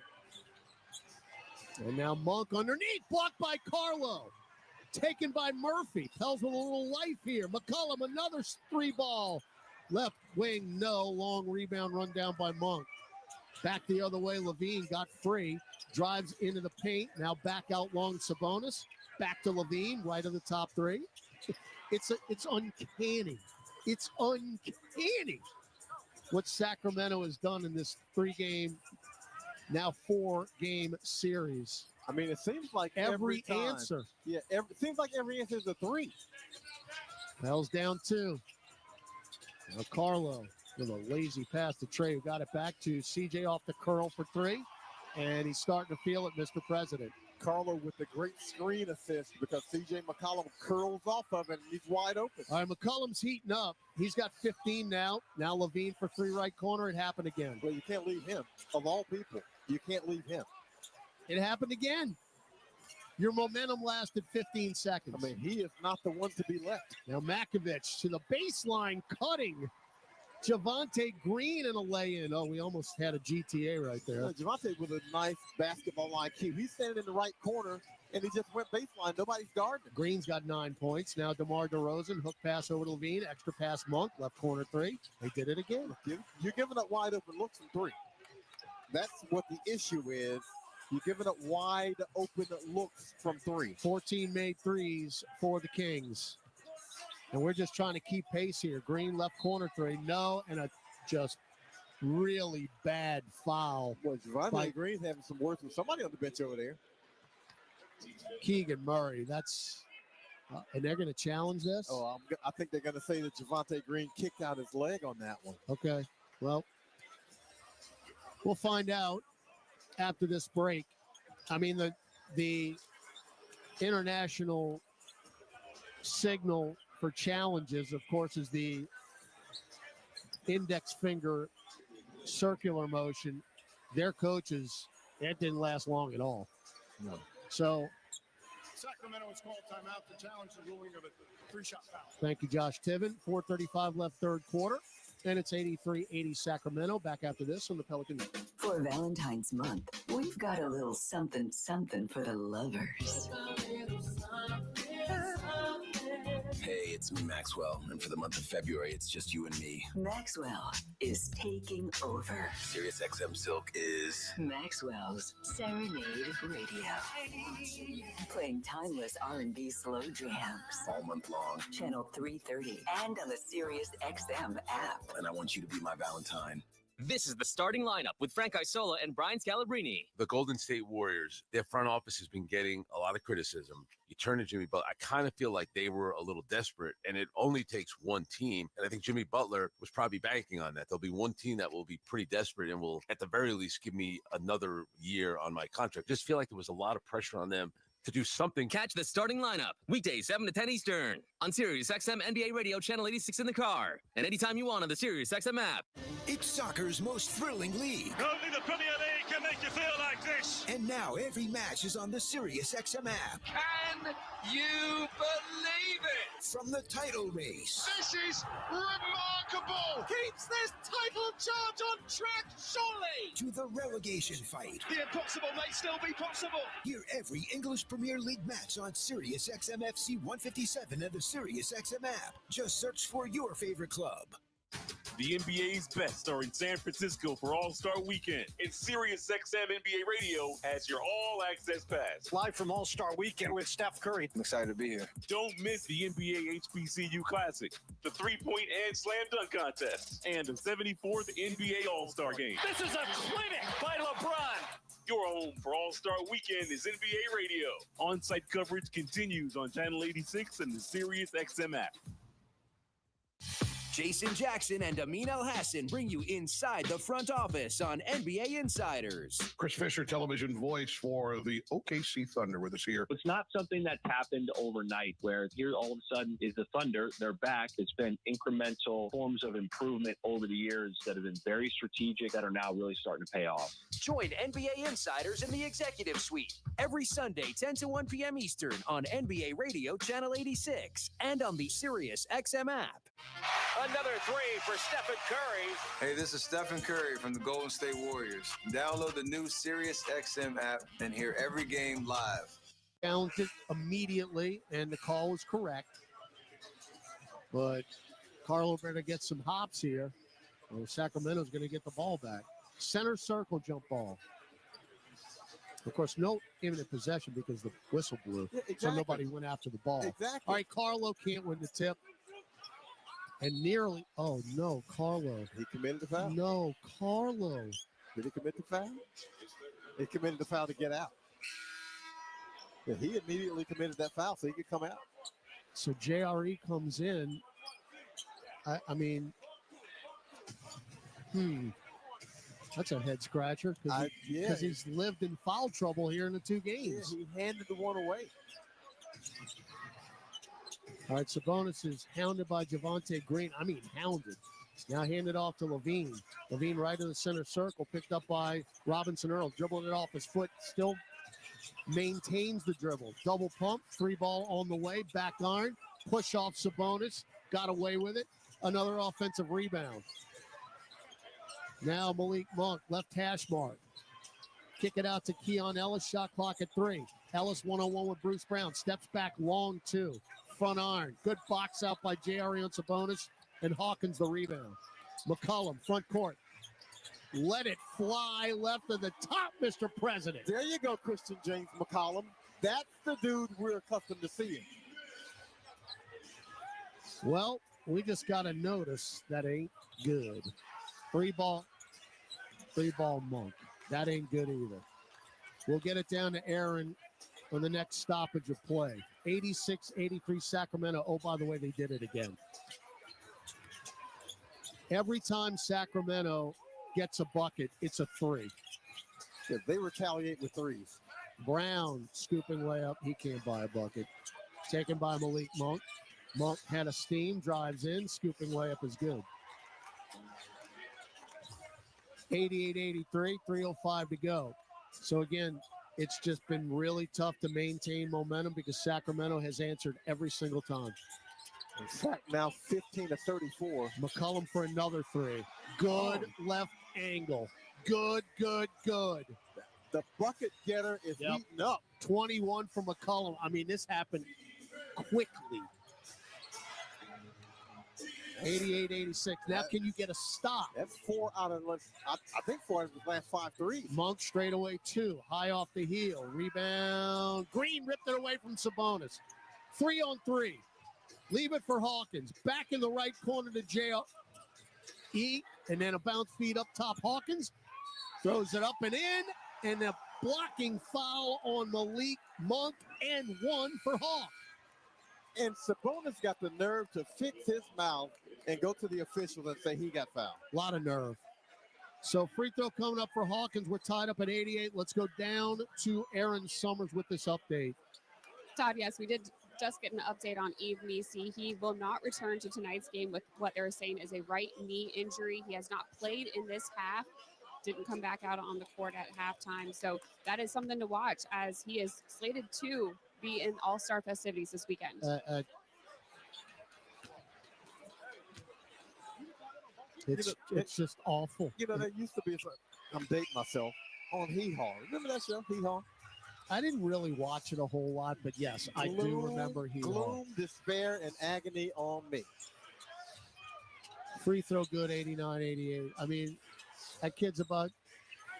And now Monk underneath, blocked by Carlo. Taken by Murphy. Pels with a little life here. McCollum, another 3 ball. Left wing, no. Long rebound run down by Monk. Back the other way, Levine got free. Drives into the paint. Now back out long, Sabonis. Back to Levine, right of the top 3. It's uncanny. It's uncanny what Sacramento has done in this 3-game, now 4-game series. I mean, it seems like every time, answer. Yeah, it seems like every answer is a 3. Pels down 2. Now Carlo with a lazy pass to Trey, who got it back to CJ off the curl for three. And he's starting to feel it, Mr. President. Carlo with the great screen assist because C.J. McCollum curls off of it and he's wide open. All right, McCollum's heating up. He's got 15 now. Now Levine for three right corner. It happened again. Well, you can't leave him. Of all people, you can't leave him. It happened again. Your momentum lasted 15 seconds. I mean, he is not the one to be left. Now Makovich to the baseline, cutting Javonte Green in a lay-in. Oh, we almost had a GTA right there. Javonte with a nice basketball IQ. He's standing in the right corner, and he just went baseline. Nobody's guarding him. Green's got 9 points. Now DeMar DeRozan, hook pass over to Levine, extra pass Monk, left corner three. They did it again. You're giving up wide open looks from three. That's what the issue is. You're giving up wide open looks from three. 14 made threes for the Kings. And we're just trying to keep pace here. Green left corner three. No, and a just really bad foul. Boy, Javonte Green's having some words with somebody on the bench over there. Keegan Murray. That's and they're going to challenge this? Oh, I think they're going to say that Javonte Green kicked out his leg on that one. Okay. Well, we'll find out after this break. I mean, the international signal for challenges, of course, is the index finger circular motion. Their coaches, that didn't last long at all. No. So Sacramento has called timeout to challenge the ruling of a 3-shot foul. thank you, Josh Tiven. 4:35 left third quarter. And it's 83-80 Sacramento. Back after this on the Pelican Network. For Valentine's month, we've got a little something for the lovers. Hey, it's me, Maxwell, and for the month of February, it's just you and me. Maxwell is taking over. Sirius XM Silk is Maxwell's Serenade Radio. Playing timeless R&B slow jams. all month long. Channel 330 and on the Sirius XM app. And I want you to be my Valentine. This is the starting lineup with Frank Isola and Brian Scalabrine. The Golden State Warriors, their front office has been getting a lot of criticism. You turn to Jimmy Butler. I kind of feel like they were a little desperate, and it only takes one team. And I think Jimmy Butler was probably banking on that. There'll be one team that will be pretty desperate and will, at the very least, give me another year on my contract. Just feel like there was a lot of pressure on them to do something. Catch the starting lineup weekdays 7 to 10 Eastern on Sirius XM NBA Radio Channel 86 in the car and anytime you want on the Sirius XM app. It's soccer's most thrilling league. Only the Premier League can make you feel like this. And now every match is on the Sirius XM app. Can you believe it? From the title race. This is remarkable. Keeps this title charge on track, surely. To the relegation fight. The impossible may still be possible. Hear every English Premier League match on Sirius XM FC 157 and the Sirius XM app. Just search for your favorite club. The NBA's best are in San Francisco for All-Star Weekend, and Sirius XM NBA Radio has your all-access pass. Live from All-Star Weekend with Steph Curry. I'm excited to be here. Don't miss the NBA HBCU Classic, the three-point and slam dunk contest, and the 74th NBA All-Star Game. This is a clinic by LeBron. Your home for All-Star Weekend is NBA Radio. On-site coverage continues on Channel 86 and the Sirius XM app. Jason Jackson and Amin Al-Hassan bring you inside the front office on NBA Insiders. Chris Fisher, television voice for the OKC Thunder, with us here. It's not something that's happened overnight where here all of a sudden is the Thunder. They're back. It's been incremental forms of improvement over the years that have been very strategic that are now really starting to pay off. Join NBA Insiders in the Executive Suite every Sunday, 10 to 1 p.m. Eastern on NBA Radio Channel 86 and on the Sirius XM app. Another three for Stephen Curry. Hey, this is Stephen Curry from the Golden State Warriors. Download the new Sirius XM app and hear every game live. Counted immediately, and the call was correct. But Carlo better get some hops here, or Sacramento's going to get the ball back. Center circle jump ball. Of course, no imminent possession because the whistle blew, exactly. So nobody went after the ball. Exactly. All right, Carlo can't win the tip. And nearly, oh no, Carlo. He committed the foul? No, Carlo. Did he commit the foul? He committed the foul to get out. Yeah, he immediately committed that foul so he could come out. So JRE comes in. I mean, That's a head scratcher because he's lived in foul trouble here in the 2 games. Yeah, he handed the one away. All right, Sabonis is hounded by Javonte Green. I mean, hounded. Now handed off to Levine. Levine right in the center circle, picked up by Robinson Earl, dribbled it off his foot, still maintains the dribble. Double pump, 3-ball on the way, back iron, push off Sabonis, got away with it. Another offensive rebound. Now Malik Monk, left hash mark. Kick it out to Keon Ellis, shot clock at 3. Ellis 1-on-1 with Bruce Brown, steps back long 2. Front iron, good box out by J.R. Sabonis, and Hawkins the rebound. McCollum, front court. Let it fly left of the top, Mr. President. There you go, Christian James McCollum. That's the dude we're accustomed to seeing. Well, we just got to notice that ain't good. 3-ball Monk. That ain't good either. We'll get it down to Aaron on the next stoppage of play. 86-83 Sacramento. Oh, by the way, they did it again. Every time Sacramento gets a bucket, it's a 3. Yeah, they retaliate with 3s. Brown, scooping layup. He can't buy a bucket. Taken by Malik Monk. Monk had a steam, drives in, scooping layup is good. 88-83, 3:05 to go. So again, it's just been really tough to maintain momentum because Sacramento has answered every single time. In fact, now 15-34. McCollum for another 3. Good left angle. Good. The bucket getter is heating up. 21 for McCollum. I mean, this happened quickly. 88-86. Now can you get a stop? That's 4 out of, I think 4 out of the last 5 threes. Monk straight away 2. High off the heel. Rebound. Green ripped it away from Sabonis. 3-on-3. Leave it for Hawkins. Back in the right corner to J.E. And then a bounce feed up top. Hawkins throws it up and in. And a blocking foul on Malik Monk and 1 for Hawk. And Sabonis got the nerve to fix his mouth and go to the officials and say he got fouled. A lot of nerve. So free throw coming up for Hawkins. We're tied up at 88. Let's go down to Aaron Summers with this update. Todd, yes, we did just get an update on Yves Nisi. He will not return to tonight's game with what they're saying is a right knee injury. He has not played in this half. Didn't come back out on the court at halftime. So that is something to watch as he is slated to be in all-star festivities this weekend. It's just awful. You know, there used to be, I'm dating myself, on Hee Haw. Remember that show, Hee Haw? I didn't really watch it a whole lot, but yes, I do remember Hee Haw. Gloom, despair, and agony on me. Free throw good, 89-88. I mean, that kid's about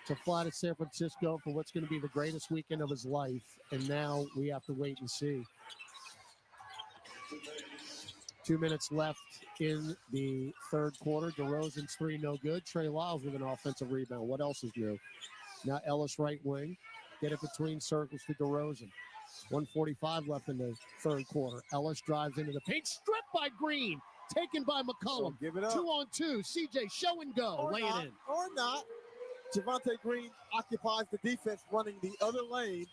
to fly to San Francisco for what's going to be the greatest weekend of his life, and now we have to wait and see. 2 minutes left in the third quarter. DeRozan's 3 no good. Trey Lyles with an offensive rebound. What else is new? Now Ellis right wing. Get it between circles to DeRozan. 1:45 left in the third quarter. Ellis drives into the paint. Stripped by Green. Taken by McCollum. Give it up. 2-on-2. CJ, show and go. Lay it in. Or not. Javonte Green occupies the defense running the other lane,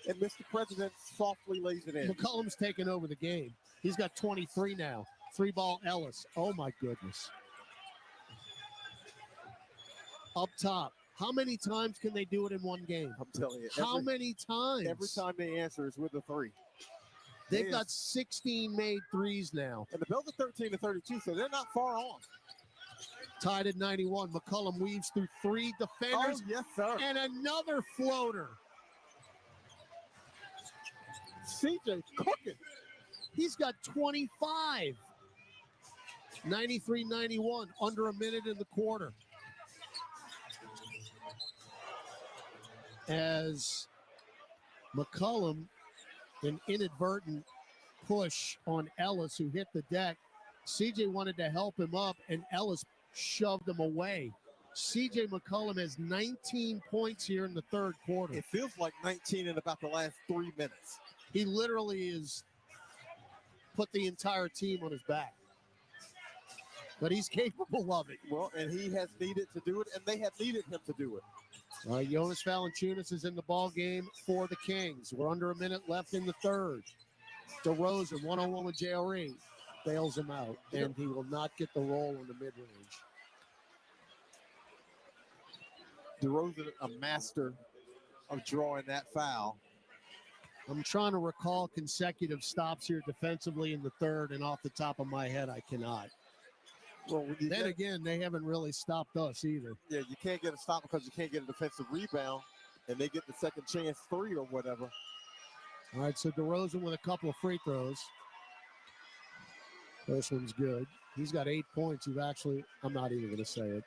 and Mr. President softly lays it in. McCollum's taken over the game. He's got 23 now. 3-ball Ellis. Oh, my goodness. Up top. How many times can they do it in one game? I'm telling you. How many times? Every time they answer is with a 3. They've got 16 made threes now. And the Bills are 13-32, so they're not far off. Tied at 91. McCollum weaves through 3 defenders. Oh, yes, sir. And another floater. CJ cooking. He's got 25. 93-91. Under a minute in the quarter. As McCollum, an inadvertent push on Ellis, who hit the deck. CJ wanted to help him up, and Ellis shoved him away. CJ McCollum has 19 points here in the third quarter. It feels like 19 in about the last 3 minutes. He literally has put the entire team on his back. but he's capable of it. Well, and he has needed to do it, and they have needed him to do it. All right, Jonas Valanciunas is in the ball game for the Kings. We're under a minute left in the third. DeRozan, one-on-one with JRE, bails him out, and he will not get the roll in the mid-range. DeRozan, a master of drawing that foul. I'm trying to recall consecutive stops here defensively in the third, and off the top of my head, I cannot. Well, then again, they haven't really stopped us either. Yeah, you can't get a stop because you can't get a defensive rebound, and they get the second chance 3 or whatever. All right, so DeRozan with a couple of free throws. First one's good. He's got 8 points. I'm not even going to say it.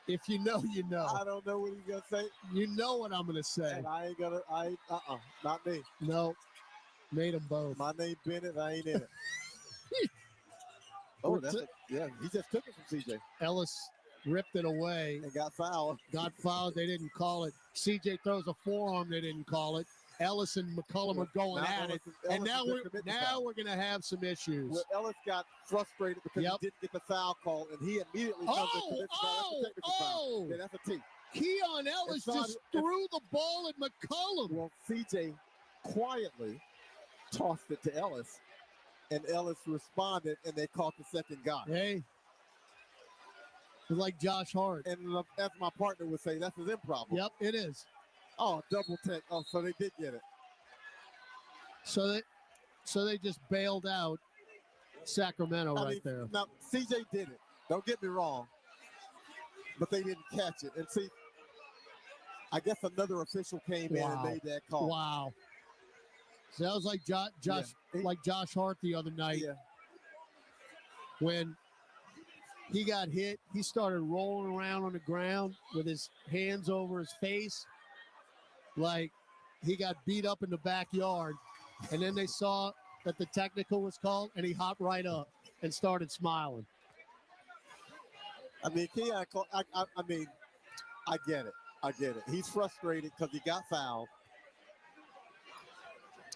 If you know, you know. I don't know what he's going to say. You know what I'm going to say. And I ain't going to, not me. No, made them both. My name Bennett, I ain't in it. He just took it from CJ. Ellis ripped it away. And got fouled. They didn't call it. CJ throws a forearm, they didn't call it. Ellis and McCollum are going at it. And now we're going to have some issues. Well, Ellis got frustrated because he didn't get the foul call, and he immediately comes and commits the foul. That's a technical foul. Yeah, that's a T. Keon Ellis just threw the ball at McCollum. Well, CJ quietly tossed it to Ellis, and Ellis responded, and they caught the second guy. Hey. It's like Josh Hart. And as my partner would say, that's his improv. Yep, it is. Oh, double take. Oh, so they did get it. So they just bailed out Sacramento there. Now, CJ did it. Don't get me wrong. But they didn't catch it. And see, I guess another official came in and made that call. Wow. So that was like Josh Hart the other night. Yeah. When he got hit, he started rolling around on the ground with his hands over his face. Like he got beat up in the backyard, and then they saw that the technical was called, and he hopped right up and started smiling. I mean, Keon, I get it. He's frustrated because he got fouled.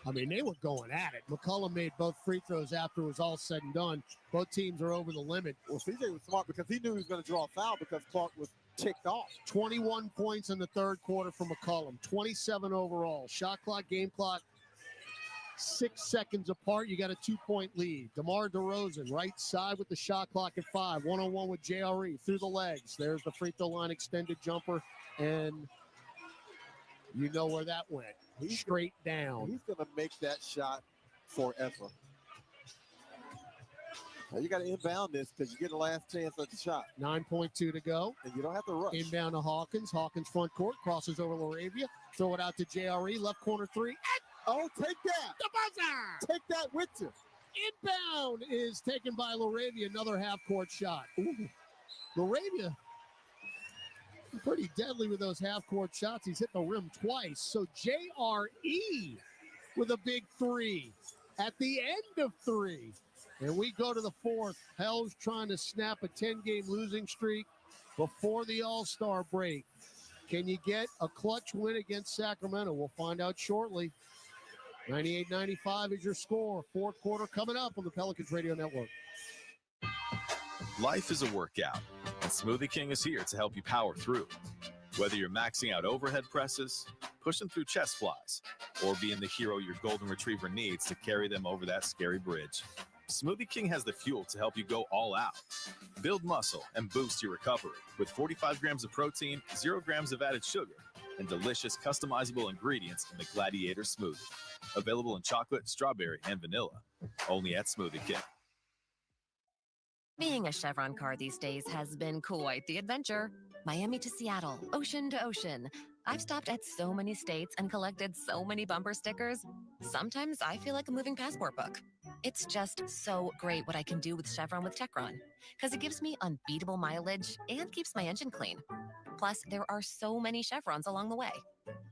I mean, they were going at it. McCollum made both free throws after it was all said and done. Both teams are over the limit. Well, CJ was smart because he knew he was going to draw a foul because Clark was ticked off. 21 points in the third quarter for McCollum, 27 overall. Shot clock, game clock, 6 seconds apart. You got a 2-point lead. DeMar DeRozan, right side with the shot clock at 5. One-on-one with JRE through the legs. There's the free throw line extended jumper, and you know where that went. Straight down. He's going to make that shot forever. Now you got to inbound this because you get a last chance at the shot. 9.2 to go. And you don't have to rush. Inbound to Hawkins. Hawkins front court. Crosses over Laravia. Throw it out to JRE. Left corner 3. Oh, take that. The buzzer. Take that with you. Inbound is taken by Laravia. Another half-court shot. Ooh. Laravia pretty deadly with those half-court shots. He's hit the rim twice. So JRE with a big 3 at the end of 3. And we go to the fourth. Pels trying to snap a 10-game losing streak before the All-Star break. Can you get a clutch win against Sacramento? We'll find out shortly. 98-95 is your score. Fourth quarter coming up on the Pelicans Radio Network. Life is a workout, and Smoothie King is here to help you power through. Whether you're maxing out overhead presses, pushing through chest flies, or being the hero your golden retriever needs to carry them over that scary bridge, Smoothie King has the fuel to help you go all out. Build muscle and boost your recovery with 45 grams of protein, 0 grams of added sugar, and delicious customizable ingredients in the Gladiator Smoothie. Available in chocolate, strawberry, and vanilla. Only at Smoothie King. Being a Chevron car these days has been quite the adventure. Miami to Seattle, ocean to ocean. I've stopped at so many states and collected so many bumper stickers. Sometimes I feel like a moving passport book. It's just so great what I can do with Chevron with Techron, because it gives me unbeatable mileage and keeps my engine clean. Plus, there are so many Chevrons along the way.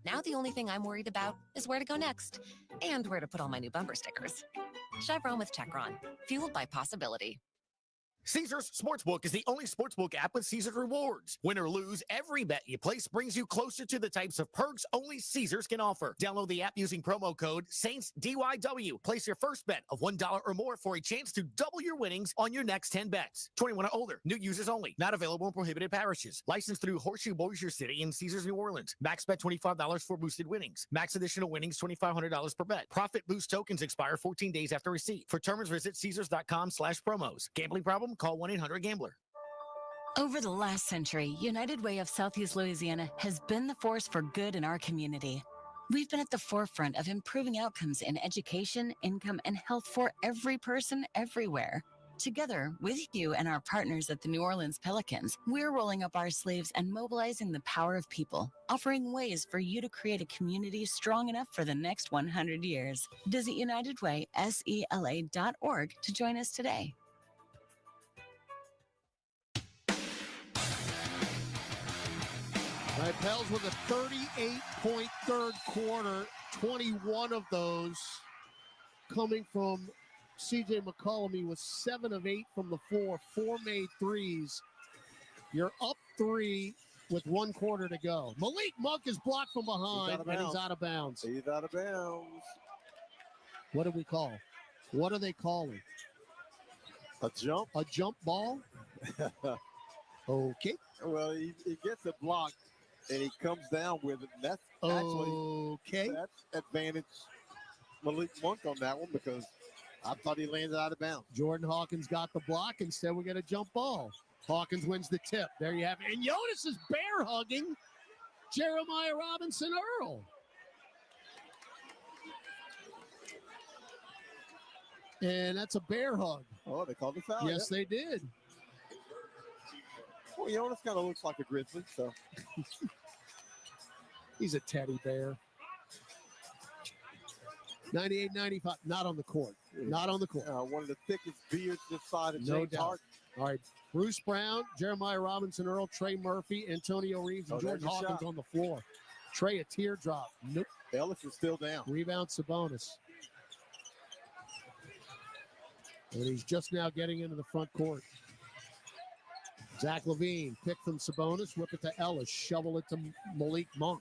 Now the only thing I'm worried about is where to go next and where to put all my new bumper stickers. Chevron with Techron, fueled by possibility. Caesars Sportsbook is the only sportsbook app with Caesars rewards. Win or lose, every bet you place brings you closer to the types of perks only Caesars can offer. Download the app using promo code SAINTSDYW. Place your first bet of $1 or more for a chance to double your winnings on your next 10 bets. 21 or older. New users only. Not available in prohibited parishes. Licensed through Horseshoe Bossier City and Caesars New Orleans. Max bet $25 for boosted winnings. Max additional winnings $2,500 per bet. Profit boost tokens expire 14 days after receipt. For terms, visit Caesars.com/promos. Gambling problem? Call 1-800-GAMBLER. Over the last century, United Way of Southeast Louisiana has been the force for good in our community. We've been at the forefront of improving outcomes in education, income, and health for every person everywhere. Together, with you and our partners at the New Orleans Pelicans, we're rolling up our sleeves and mobilizing the power of people, offering ways for you to create a community strong enough for the next 100 years. Visit UnitedWaySELA.org to join us today. All right, Pels with a 38-point third quarter, 21 of those coming from C.J. McCollum. He was 7 of 8 from the floor, 4 made threes. You're up 3 with 1 quarter to go. Malik Monk is blocked from behind, and he's out of bounds. He's out of bounds. What do we call? What are they calling? A jump? A jump ball? Okay. Well, he gets a block. And he comes down with it. That's actually okay. That's advantage Malik Monk on that one because I thought he landed out of bounds. Jordan Hawkins got the block. Instead, we get a jump ball. Hawkins wins the tip. There you have it. And Jonas is bear hugging Jeremiah Robinson Earl. And that's a bear hug. Oh, they called the foul. Yes, they did. Well, Jonas kind of looks like a grizzly, so. He's a teddy bear. 98-95, not on the court. Not on the court. One of the thickest beards this side of No James doubt. Harden. All right, Bruce Brown, Jeremiah Robinson Earl, Trey Murphy, Antonio Reeves, and Jordan Hawkins on the floor. Trey, a teardrop. Nope. Ellis is still down. Rebound, Sabonis. And he's just now getting into the front court. Zach LaVine, pick from Sabonis, whip it to Ellis, shovel it to Malik Monk.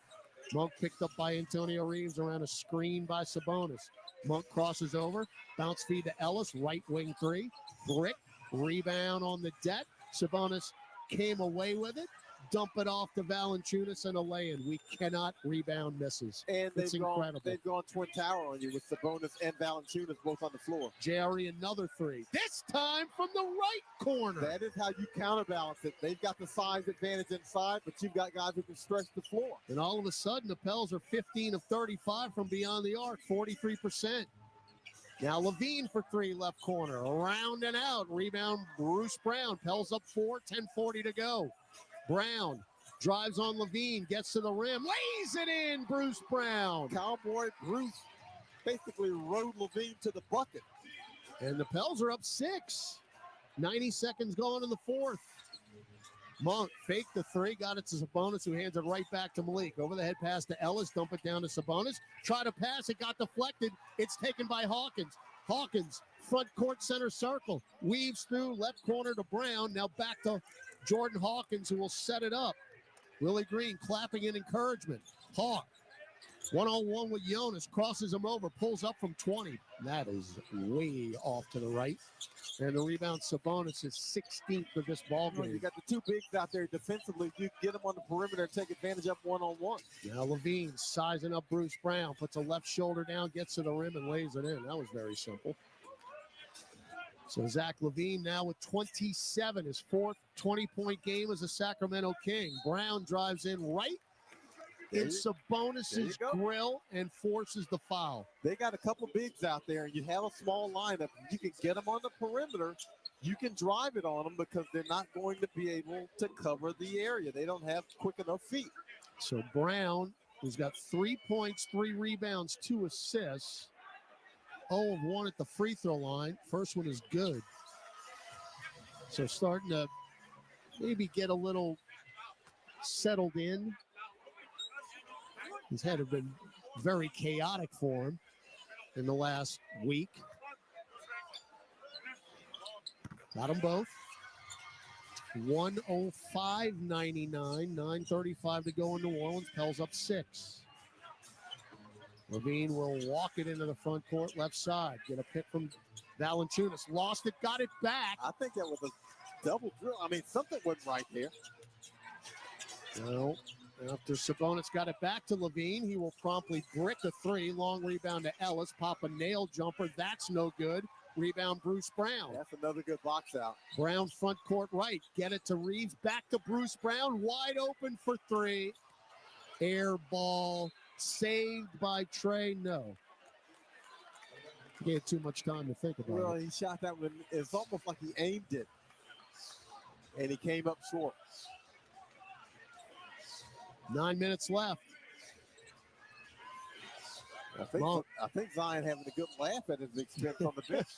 Monk picked up by Antonio Reeves around a screen by Sabonis. Monk crosses over, bounce feed to Ellis, right wing 3. Brick, rebound on the deck. Sabonis came away with it. Dump it off to Valanciunas and a lay-in. We cannot rebound misses. And it's incredible. They've gone Twin Tower on you with Sabonis and Valanciunas both on the floor. JRE another 3. This time from the right corner. That is how you counterbalance it. They've got the size advantage inside, but you've got guys who can stretch the floor. And all of a sudden, the Pels are 15 of 35 from beyond the arc, 43%. Now Levine for 3, left corner. Around and out. Rebound, Bruce Brown. Pels up 4, 10:40 to go. Brown drives on Levine, gets to the rim, lays it in, Bruce Brown. Cowboy Bruce basically rode Levine to the bucket. And the Pels are up 6. 90 seconds gone in the fourth. Monk faked the 3, got it to Sabonis, who hands it right back to Malik. Over the head pass to Ellis, dump it down to Sabonis. Try to pass, it got deflected. It's taken by Hawkins. Hawkins, front court center circle, weaves through left corner to Brown. Now back to Jordan Hawkins, who will set it up. Willie Green clapping in encouragement. Hawk, one-on-one with Jonas, crosses him over, pulls up from 20. That is way off to the right. And the rebound, Sabonis is 16th of this ball game. You got the 2 bigs out there defensively. You get them on the perimeter and take advantage of one-on-one. Now Levine sizing up Bruce Brown, puts a left shoulder down, gets to the rim, and lays it in. That was very simple. So Zach LaVine now with 27, his 4th 20-point game as a Sacramento King. Brown drives in right in Sabonis' grill and forces the foul. They got a couple bigs out there, and you have a small lineup. You can get them on the perimeter. You can drive it on them because they're not going to be able to cover the area. They don't have quick enough feet. So Brown, who's got 3 points, 3 rebounds, 2 assists, 0 of 1 at the free throw line. First one is good. So starting to maybe get a little settled in. His head had been very chaotic for him in the last week. Got them both. 105.99. 9:35 to go in New Orleans. Pels up 6. Levine will walk it into the front court, left side. Get a pick from Valanciunas. Lost it, got it back. I think that was a double drill. I mean, something went right there. Well, after Sabonis got it back to Levine, he will promptly brick a 3. Long rebound to Ellis. Pop a nail jumper. That's no good. Rebound, Bruce Brown. That's another good box out. Brown front court right. Get it to Reeves. Back to Bruce Brown. Wide open for 3. Air ball. Saved by Trey. No. He had too much time to think about Well, it. he shot that one. It's almost like he aimed it. And he came up short. 9 minutes left. I think Zion having a good laugh at his expense on the bench.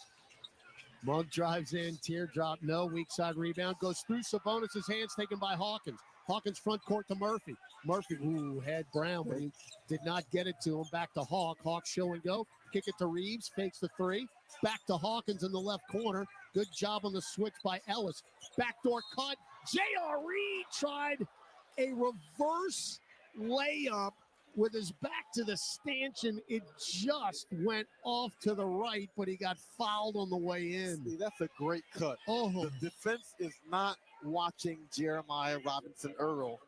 Monk drives in, teardrop, no, weak side rebound, goes through Sabonis' hands, taken by Hawkins. Hawkins front court to Murphy. Murphy, had Brown, but he did not get it to him. Back to Hawk. Hawk show and go. Kick it to Reeves, fakes the 3. Back to Hawkins in the left corner. Good job on the switch by Ellis. Backdoor cut. J.R. Reed tried a reverse layup with his back to the stanchion. It just went off to the right, but he got fouled on the way in. See, that's a great cut. Oh. The defense is not watching Jeremiah Robinson Earl.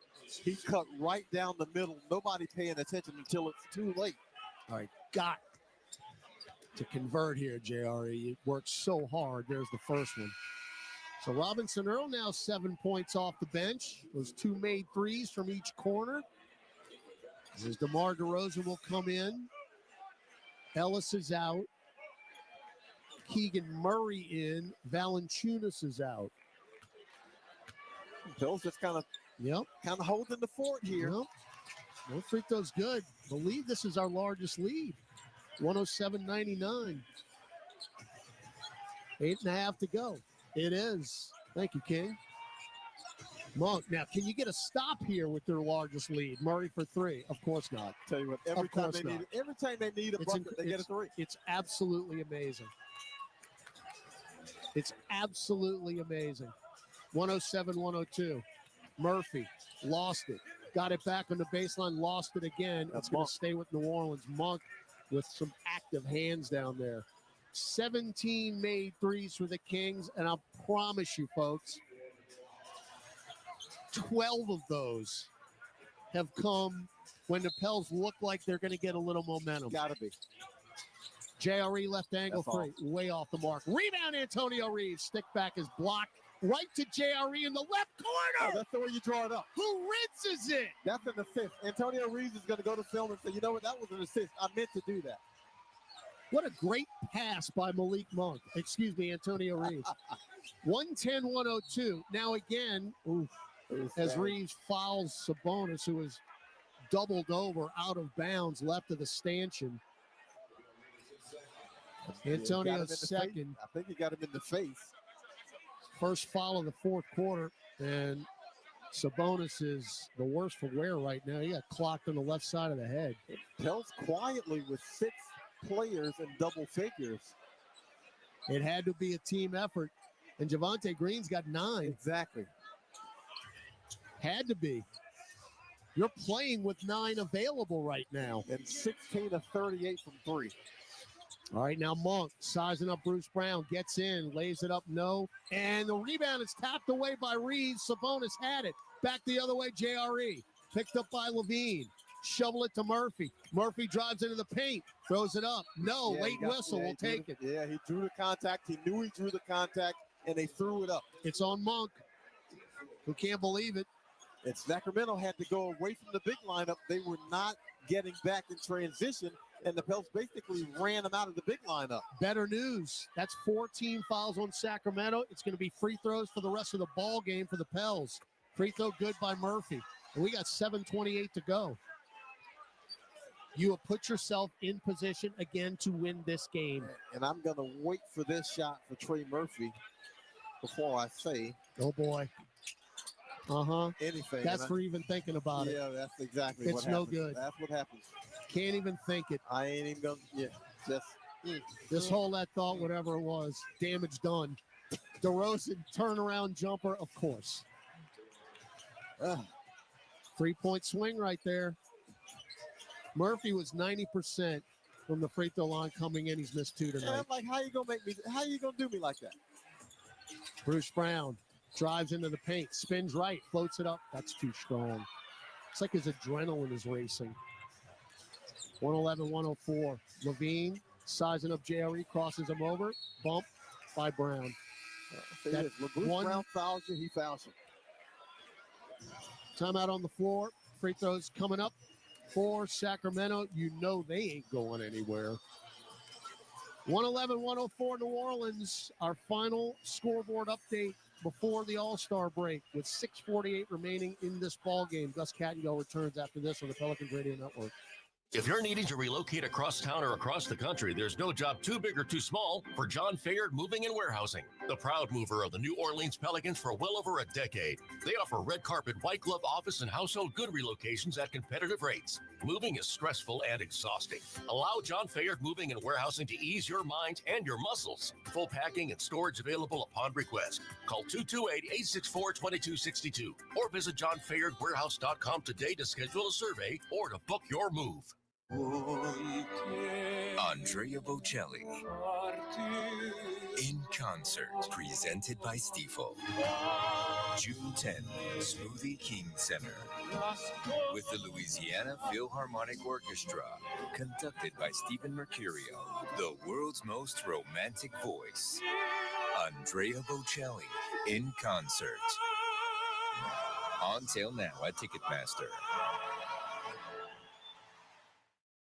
He cut right down the middle. Nobody paying attention until it's too late. All right, got to convert here, JRE. You worked so hard. There's the first one. So Robinson Earl now 7 points off the bench. Those 2 made threes from each corner. As DeMar DeRozan will come in. Ellis is out. Keegan Murray in. Valanciunas is out. Bill's just kind of holding the fort here. Yep. No free throws good. Believe this is our largest lead. 107.99. 8.5 to go. It is. Thank you, King. Monk. Now, can you get a stop here with their largest lead? Murray for 3. Of course not. Tell you what, every time they need a bucket, they get a 3. It's absolutely amazing. It's absolutely amazing. 107-102. Murphy lost it. Got it back on the baseline, lost it again. It's going to stay with New Orleans. Monk with some active hands down there. 17 made threes for the Kings, and I'll promise you, folks, 12 of those have come when the Pels look like they're going to get a little momentum. Got to be. JRE left angle 3, way off the mark. Rebound, Antonio Reeves. Stick back is blocked. Right to JRE in the left corner. Oh, that's the way you draw it up. Who rinses it? That's an assist. Antonio Reeves is going to go to film and say, you know what, that was an assist. I meant to do that. What a great pass by Malik Monk. Excuse me, Antonio Reeves. 110-102. Now again, as Reeves fouls Sabonis, who is doubled over out of bounds left of the stanchion. Antonio's second. I think he got him in the face. First foul of the fourth quarter, and Sabonis is the worst for wear right now. He got clocked on the left side of the head. Pels quietly with 6 players in double figures. It had to be a team effort, and Javonte Green's got 9. Exactly. Had to be. You're playing with 9 available right now. And 16 of 38 from 3. All right, now Monk sizing up Bruce Brown, gets in, lays it up, no. And the rebound is tapped away by Reeves. Sabonis had it. Back the other way, JRE. Picked up by Levine. Shovel it to Murphy. Murphy drives into the paint, throws it up. No, late whistle, we'll take it. Yeah, he drew the contact. He knew he drew the contact, and they threw it up. It's on Monk, who can't believe it. And Sacramento had to go away from the big lineup. They were not getting back in transition, and the Pels basically ran them out of the big lineup. Better news. That's 14 fouls on Sacramento. It's going to be free throws for the rest of the ball game for the Pels. Free throw good by Murphy. And we got 7:28 to go. You have put yourself in position again to win this game. And I'm going to wait for this shot for Trey Murphy before I say. Oh, boy. Anything. That's for even thinking about it. Yeah, that's exactly what happens. It's no good. That's what happens. Can't even think it. I ain't even going to, Just hold that thought, whatever it was. Damage done. DeRozan turnaround jumper, of course. 3-point swing right there. Murphy was 90% from the free throw line coming in. He's missed 2 tonight. Yeah, I'm like, how you gonna do me like that? Bruce Brown drives into the paint, spins right, floats it up. That's too strong. It's like his adrenaline is racing. 111-104. Levine sizing up JRE, crosses him over. Bump by Brown. Bruce Brown fouls you, he fouls you. Timeout on the floor. Free throws coming up for Sacramento. You know they ain't going anywhere. 111-104 New Orleans. Our final scoreboard update before the All-Star break with 6:48 remaining in this ball game. Gus Kattengell returns after this on the Pelicans Radio Network. If you're needing to relocate across town or across the country, there's no job too big or too small for John Fayard Moving and Warehousing, the proud mover of the New Orleans Pelicans for well over a decade. They offer red carpet, white glove office and household good relocations at competitive rates. Moving is stressful and exhausting. Allow John Fayard Moving and Warehousing to ease your mind and your muscles. Full packing and storage available upon request. Call 228-864-2262 or visit johnfayardwarehouse.com today to schedule a survey or to book your move. Andrea Bocelli in concert, presented by Stifel. June 10th, Smoothie King Center, with the Louisiana Philharmonic Orchestra, conducted by Stephen Mercurio, the world's most romantic voice. Andrea Bocelli in concert. On sale now at Ticketmaster.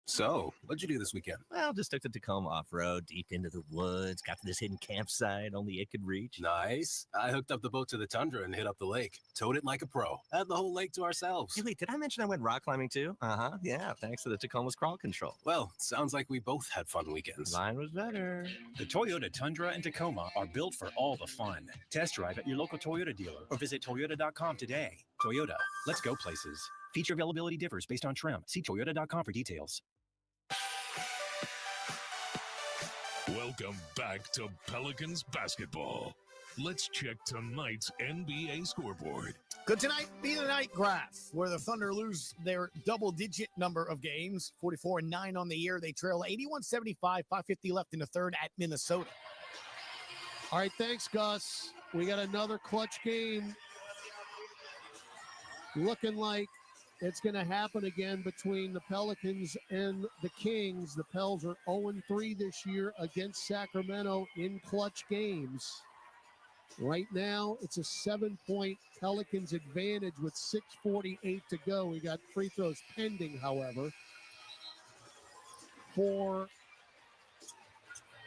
So, what'd you do this weekend? Well, just took the Tacoma off-road, deep into the woods, got to this hidden campsite only it could reach. Nice. I hooked up the boat to the tundra and hit up the lake. Towed it like a pro. Had the whole lake to ourselves. Hey, wait, did I mention I went rock climbing too? Uh-huh, yeah, thanks to the Tacoma's crawl control. Well, sounds like we both had fun weekends. Mine was better. The Toyota Tundra and Tacoma are built for all the fun. Test drive at your local Toyota dealer or visit Toyota.com today. Toyota, let's go places. Feature availability differs based on trim. See Toyota.com for details. Welcome back to Pelicans basketball. Let's check tonight's NBA scoreboard. Could tonight be the night graph where the Thunder lose their double-digit number of games? 44-9 on the year. They trail 81-75, 5:50 left in the third at Minnesota. All right, thanks, Gus. We got another clutch game. Looking like it's going to happen again between the Pelicans and the Kings. The Pels are 0-3 this year against Sacramento in clutch games. Right now, it's a 7-point Pelicans advantage with 6:48 to go. We got free throws pending, however, for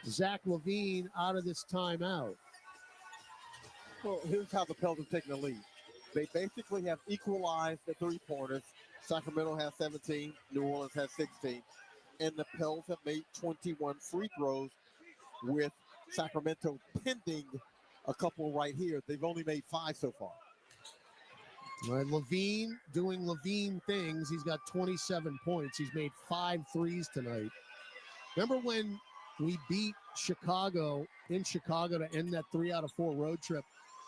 Zach LaVine out of this timeout. Well, here's how the Pels are taking the lead. They basically have equalized the three-pointers. Sacramento has 17, New Orleans has 16, and the Pels have made 21 free throws with Sacramento pending a couple right here. They've only made 5 so far. All right, LaVine doing LaVine things. He's got 27 points. He's made 5 threes tonight. Remember when we beat Chicago in Chicago to end that 3 out of 4 road trip?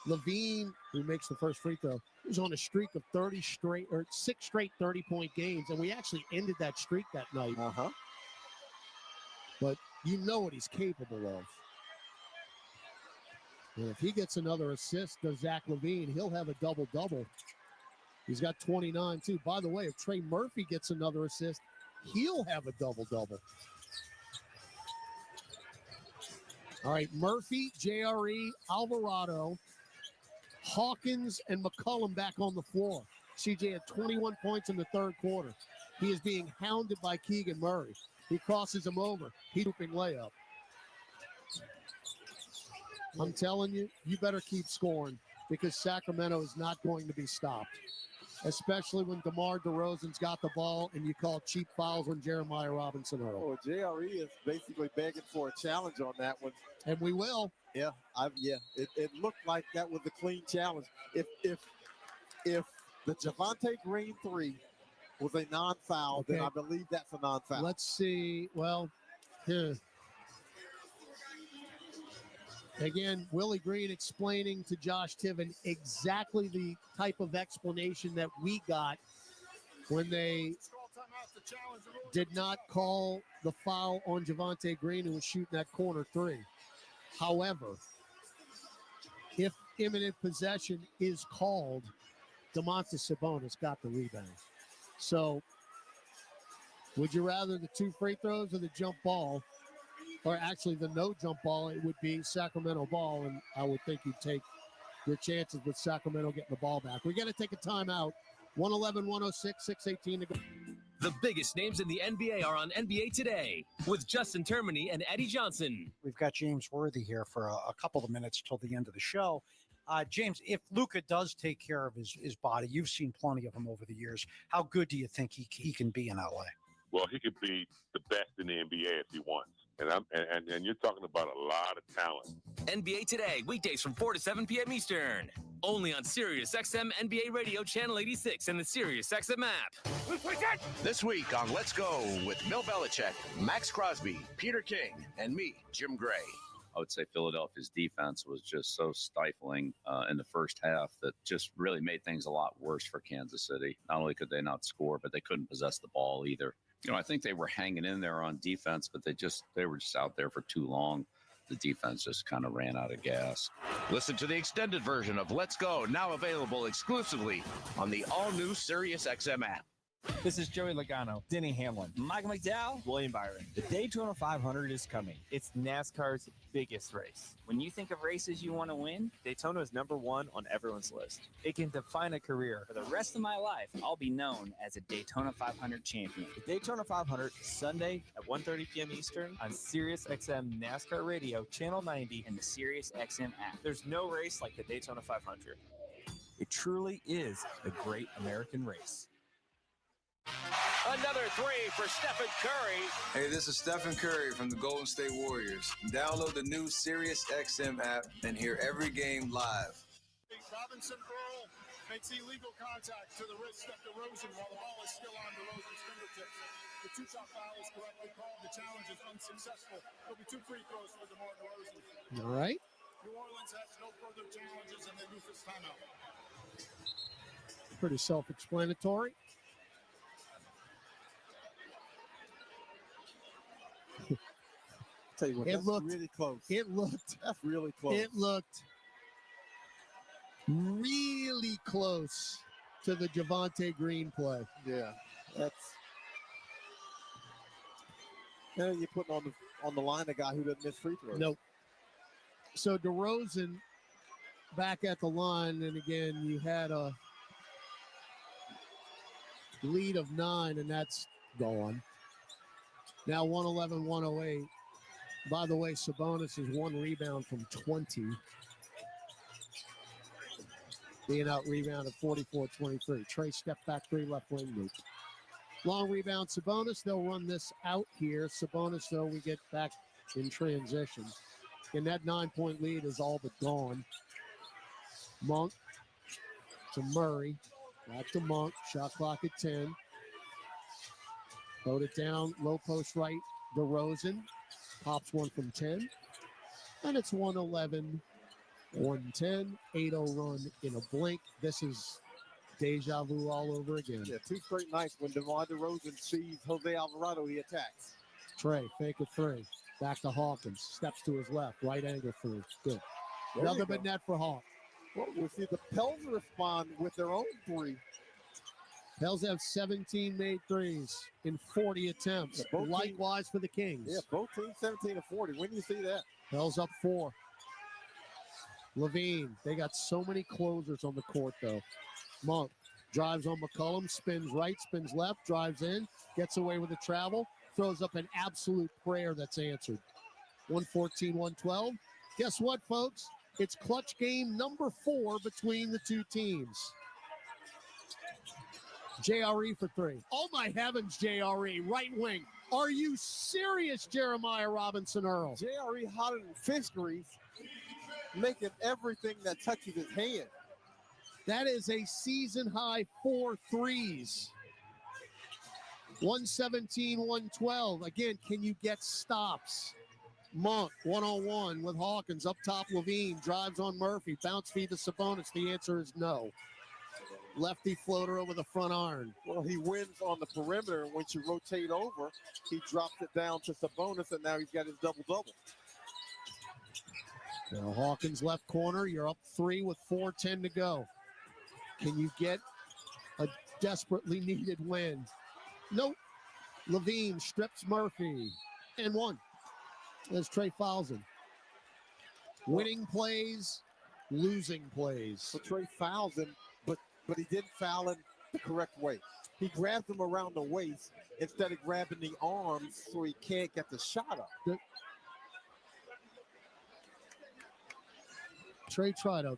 LaVine, who makes the first free throw, was on a streak of 6 straight 30-point games, and we actually ended that streak that night. But you know what he's capable of. And if he gets another assist to Zach LaVine, he'll have a double-double. He's got 29, too. By the way, if Trey Murphy gets another assist, he'll have a double-double. All right, Murphy, JRE, Alvarado, Hawkins, and McCollum back on the floor. CJ had 21 points in the third quarter. He is being hounded by Keegan Murray. He crosses him over. He's hooping layup. I'm telling you, you better keep scoring because Sacramento is not going to be stopped, especially when DeMar DeRozan's got the ball and you call cheap fouls on Jeremiah Robinson Earl. Oh, JRE is basically begging for a challenge on that one. And we will. Yeah, it looked like that was a clean challenge. If the Javonte Green 3 was a non-foul, then I believe that's a non-foul. Let's see. Well, here. Again, Willie Green explaining to Josh Tiven exactly the type of explanation that we got when they did not call the foul on Javonte Green, who was shooting that corner three. However, if imminent possession is called, Domantas Sabonis got the rebound. So, would you rather the 2 free throws or the jump ball? Or actually the no jump ball? It would be Sacramento ball, and I would think you'd take your chances with Sacramento getting the ball back. We got to take a timeout. 111-106, 6:18 to go. The biggest names in the NBA are on NBA Today with Justin Termini and Eddie Johnson. We've got James Worthy here for a couple of minutes till the end of the show. James, if Luka does take care of his body, you've seen plenty of him over the years. How good do you think he can be in LA? Well, he could be the best in the NBA if he wants. And you're talking about a lot of talent. NBA Today, weekdays from 4 to 7 p.m. Eastern. Only on Sirius XM NBA Radio Channel 86 and the Sirius XM app. This week on Let's Go with Bill Belichick, Max Crosby, Peter King, and me, Jim Gray. I would say Philadelphia's defense was just so stifling in the first half that just really made things a lot worse for Kansas City. Not only could they not score, but they couldn't possess the ball either. You know, I think they were hanging in there on defense, but they were just out there for too long. The defense just kind of ran out of gas. Listen to the extended version of Let's Go, now available exclusively on the all-new Sirius XM app. This is Joey Logano, Denny Hamlin, Michael McDowell, William Byron. The Daytona 500 is coming. It's NASCAR's biggest race. When you think of races you want to win, Daytona is number one on everyone's list. It can define a career. For the rest of my life, I'll be known as a Daytona 500 champion. The Daytona 500, Sunday at 1:30 p.m. Eastern on Sirius XM NASCAR Radio, Channel 90, and the Sirius XM app. There's no race like the Daytona 500. It truly is a great American race. Another three for Stephen Curry. Hey, this is Stephen Curry from the Golden State Warriors. Download the new Sirius XM app and hear every game live. Robinson Earl makes illegal contact to the wrist of DeRozan while the ball is still on DeRozan's fingertips. The two-shot foul is correctly called. The challenge is unsuccessful. There'll be 2 free throws for DeMar DeRozan. All right. New Orleans has no further challenges, and they lose this timeout. Pretty self-explanatory. Tell you what, that's really close. That's really close. It looked really close to the Javonte Green play. Yeah, that's. Now you're putting on the line a guy who doesn't miss free throws. Nope. So DeRozan back at the line, and again, you had a lead of 9, and that's gone. Now 111-108. By the way, Sabonis is 1 rebound from 20. Being out rebounded 44-23. Trey step back 3 left wing move. Long rebound Sabonis. They'll run this out here. Sabonis, though, we get back in transition. And that 9-point lead is all but gone. Monk to Murray. Back to Monk. Shot clock at 10. Hold it down. Low post right. DeRozan. Pops 1 from 10. And it's 111, 110, 8-0 run in a blink. This is deja vu all over again. Yeah, 2 straight nights when DeMar DeRozan sees Jose Alvarado, he attacks. Trey, fake a 3. Back to Hawkins. Steps to his left. Right angle 3. Good. Another big net for Hawk. Well, we'll see the Pels respond with their own 3. Pels have 17 made threes in 40 attempts. Yeah, likewise for the Kings. Yeah, both teams 17 of 40. When do you see that? Pels up 4. Levine. They got so many closers on the court, though. Monk drives on McCollum, spins right, spins left, drives in, gets away with the travel, throws up an absolute prayer that's answered. 114-112. Guess what, folks? It's clutch game number 4 between the two teams. JRE for 3. Oh, my heavens, JRE, right wing. Are you serious, Jeremiah Robinson Earl? JRE hotter than fish grease, making everything that touches his hand. That is a season-high 4 threes. 117-112. Again, can you get stops? Monk, one-on-one with Hawkins. Up top, Levine drives on Murphy. Bounce feed to Sabonis. The answer is no. Lefty floater over the front iron. Well, he wins on the perimeter, and once you rotate over, he drops it down to Sabonis, and now he's got his double-double. Now Hawkins left corner. You're up 3 with 4:10 to go. Can you get a desperately needed win? Nope. Levine strips Murphy and one. As Trey fouls him. Winning plays, losing plays. So Trey fouls him, but he didn't foul him the correct way. He grabbed him around the waist instead of grabbing the arms so he can't get the shot up. Trey tried a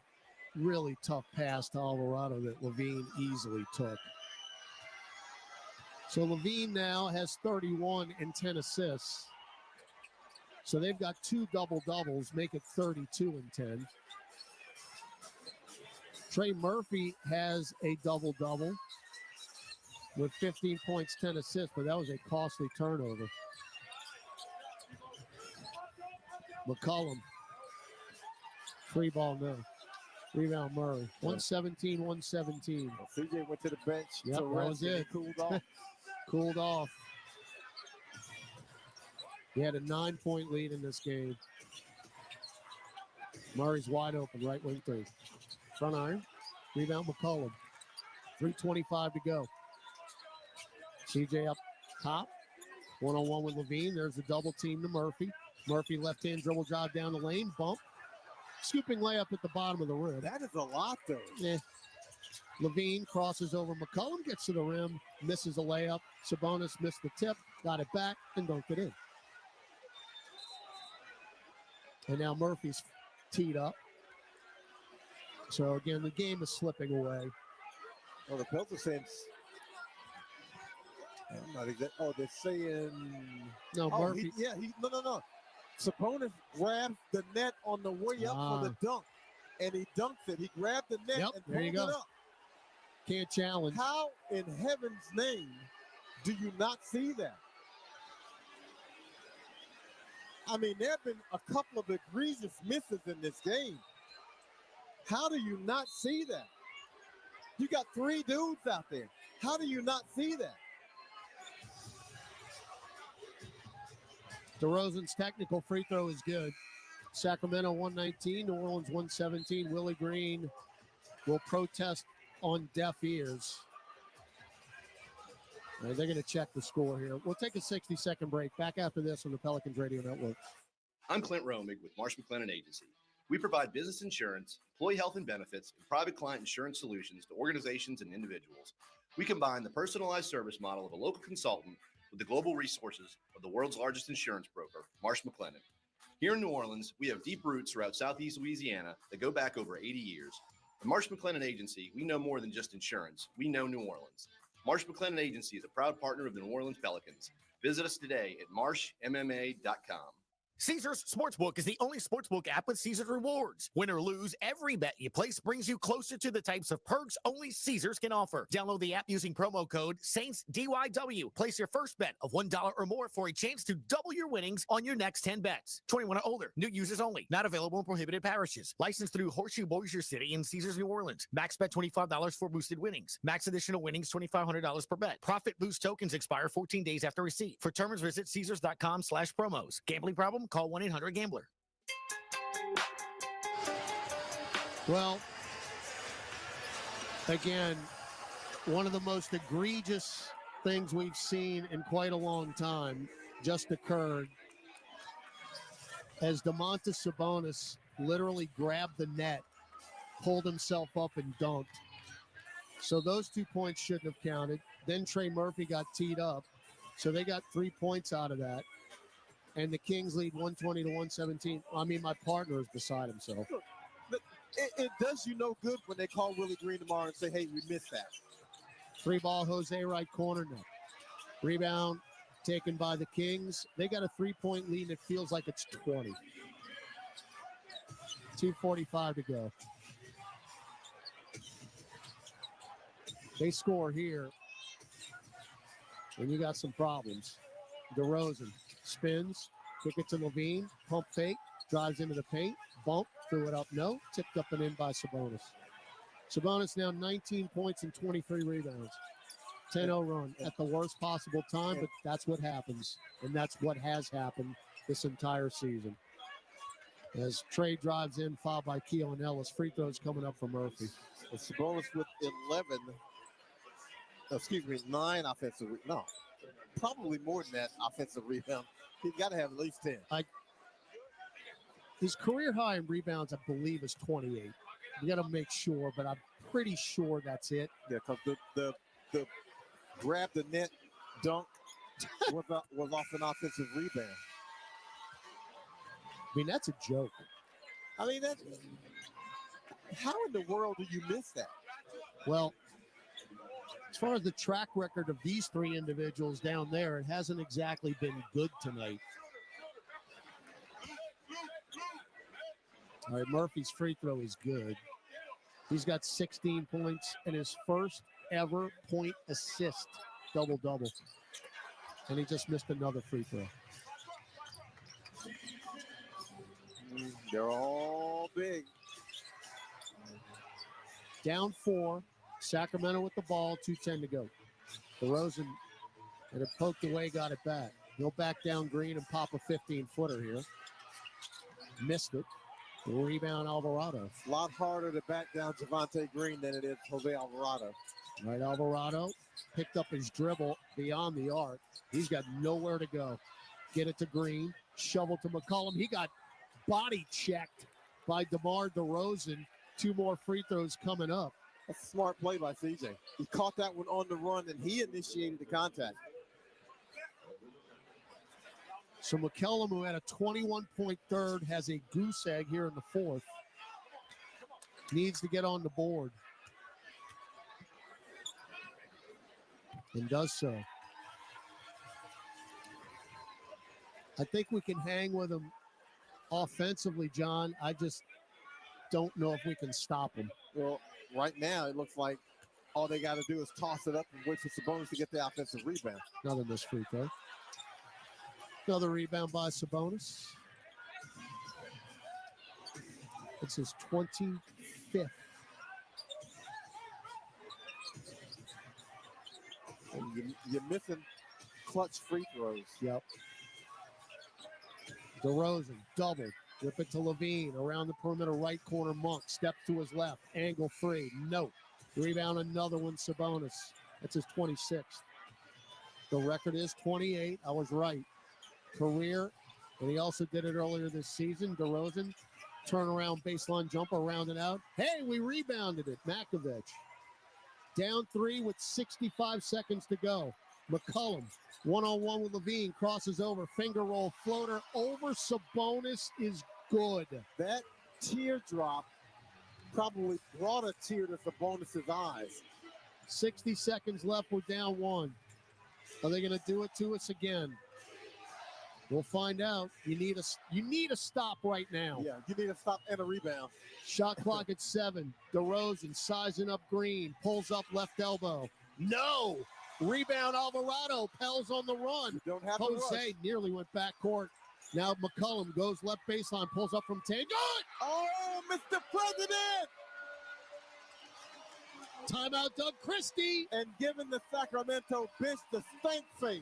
really tough pass to Alvarado that Levine easily took. So Levine now has 31 and 10 assists. So they've got 2 double-doubles, make it 32 and 10. Trey Murphy has a double-double with 15 points, 10 assists, but that was a costly turnover. McCollum. Free ball, no. Rebound, Murray. 117, 117. Well, CJ went to the bench. Yep, that was it. Cooled off. Cooled off. He had a 9-point lead in this game. Murray's wide open, right wing 3. Front iron. Rebound, McCollum. 3:25 to go. CJ up top. One-on-one with Levine. There's a double team to Murphy. Murphy left-hand dribble drive down the lane. Bump. Scooping layup at the bottom of the rim. That is a lot, though. Yeah. Levine crosses over McCollum, gets to the rim, misses a layup. Sabonis missed the tip, got it back, and dunked it in. And now Murphy's teed up. So, again, the game is slipping away. Well, the Pelicans saying... I'm not exactly... Oh, they're saying... No, Murphy... No. Sabonis grabbed the net on the way up for the dunk, and he dunked it. He grabbed the net and pulled it up. Can't challenge. How in heaven's name do you not see that? I mean, there have been a couple of egregious misses in this game. How do you not see that? You got 3 dudes out there. How do you not see that? DeRozan's technical free throw is good. Sacramento 119, New Orleans 117. Willie Green will protest on deaf ears. They're going to check the score here. We'll take a 60-second break. Back after this on the Pelicans Radio Network. I'm Clint Romig with Marsh McLennan Agency. We provide business insurance, employee health and benefits, and private client insurance solutions to organizations and individuals. We combine the personalized service model of a local consultant with the global resources of the world's largest insurance broker, Marsh McLennan. Here in New Orleans, we have deep roots throughout Southeast Louisiana that go back over 80 years. At Marsh McLennan Agency, we know more than just insurance. We know New Orleans. Marsh McLennan Agency is a proud partner of the New Orleans Pelicans. Visit us today at marshmma.com. Caesars Sportsbook is the only sportsbook app with Caesars rewards. Win or lose, every bet you place brings you closer to the types of perks only Caesars can offer. Download the app using promo code SAINTSDYW. Place your first bet of $1 or more for a chance to double your winnings on your next 10 bets. 21 or older, new users only. Not available in prohibited parishes. Licensed through Horseshoe Bossier City and Caesars New Orleans. Max bet $25 for boosted winnings. Max additional winnings $2,500 per bet. Profit boost tokens expire 14 days after receipt. For terms, visit Caesars.com/promos. Gambling problem? Call 1-800-GAMBLER. Well, again, one of the most egregious things we've seen in quite a long time just occurred as Domantas Sabonis literally grabbed the net, pulled himself up, and dunked. So those 2 points shouldn't have counted. Then Trey Murphy got teed up, so they got 3 points out of that. And the Kings lead 120 to 117. I mean, my partner is beside himself. It does you no good when they call Willie Green tomorrow and say, hey, we missed that. Free ball, Jose, right corner, no. Rebound taken by the Kings. They got a 3-point lead, and it feels like it's 20. 2:45 to go. They score here, and you got some problems. DeRozan spins, Kick it to Levine. Pump fake. Drives into the paint. Bump. Threw it up. No. Tipped up and in by Sabonis. Sabonis now 19 points and 23 rebounds. 10-0 run at the worst possible time, but that's what happens. And that's what has happened this entire season. As Trey drives in, fouled by Keelan Ellis. Free throws coming up for Murphy. Sabonis with 9 offensive. No, probably more than that offensive rebound. He's got to have at least 10. His career high in rebounds, I believe, is 28. We got to make sure, but I'm pretty sure that's it. Yeah, because the grab the net dunk was off an offensive rebound. I mean, that's a joke. I mean, how in the world do you miss that? Well, as far as the track record of these three individuals down there, it hasn't exactly been good tonight. All right, Murphy's free throw is good. He's got 16 points and his first ever point assist, double-double. And he just missed another free throw. They're all big. Down 4. Sacramento with the ball, 2:10 to go. DeRozan had it poked away, got it back. He'll back down Green and pop a 15-footer here. Missed it. Rebound Alvarado. It's a lot harder to back down Javonte Green than it is Jose Alvarado. All right, Alvarado picked up his dribble beyond the arc. He's got nowhere to go. Get it to Green. Shovel to McCollum. He got body checked by DeMar DeRozan. 2 more free throws coming up. That's a smart play by CJ. He caught that one on the run, and he initiated the contact. So McCollum, who had a 21-point third, has a goose egg here in the 4th. Needs to get on the board. And does so. I think we can hang with him offensively, John. I just don't know if we can stop him. Well, right now, it looks like all they got to do is toss it up and wait for Sabonis to get the offensive rebound. Another missed free throw. Another rebound by Sabonis. It's his 25th. And you're missing clutch free throws. Yep. DeRozan, double. Whip it to Levine. Around the perimeter, right corner, Monk. Step to his left. Angle free. No. Rebound, another one, Sabonis. That's his 26th. The record is 28. I was right. Career, and he also did it earlier this season. DeRozan, turnaround baseline jumper, rounded out. Hey, we rebounded it. Makovich. Down 3 with 65 seconds to go. McCollum, one-on-one with Levine, crosses over, finger roll, floater over Sabonis is good. That teardrop probably brought a tear to Sabonis' eyes. 60 seconds left, we're down 1. Are they going to do it to us again? We'll find out. You need a stop right now. Yeah, you need a stop and a rebound. Shot clock at 7. DeRozan sizing up Green. Pulls up left elbow. No! Rebound Alvarado. Pels on the run. You don't have Jose nearly went backcourt. Now McCollum goes left baseline. Pulls up from 10. Good! Oh, Mr. President! Timeout Doug Christie. And giving the Sacramento bench the stank face.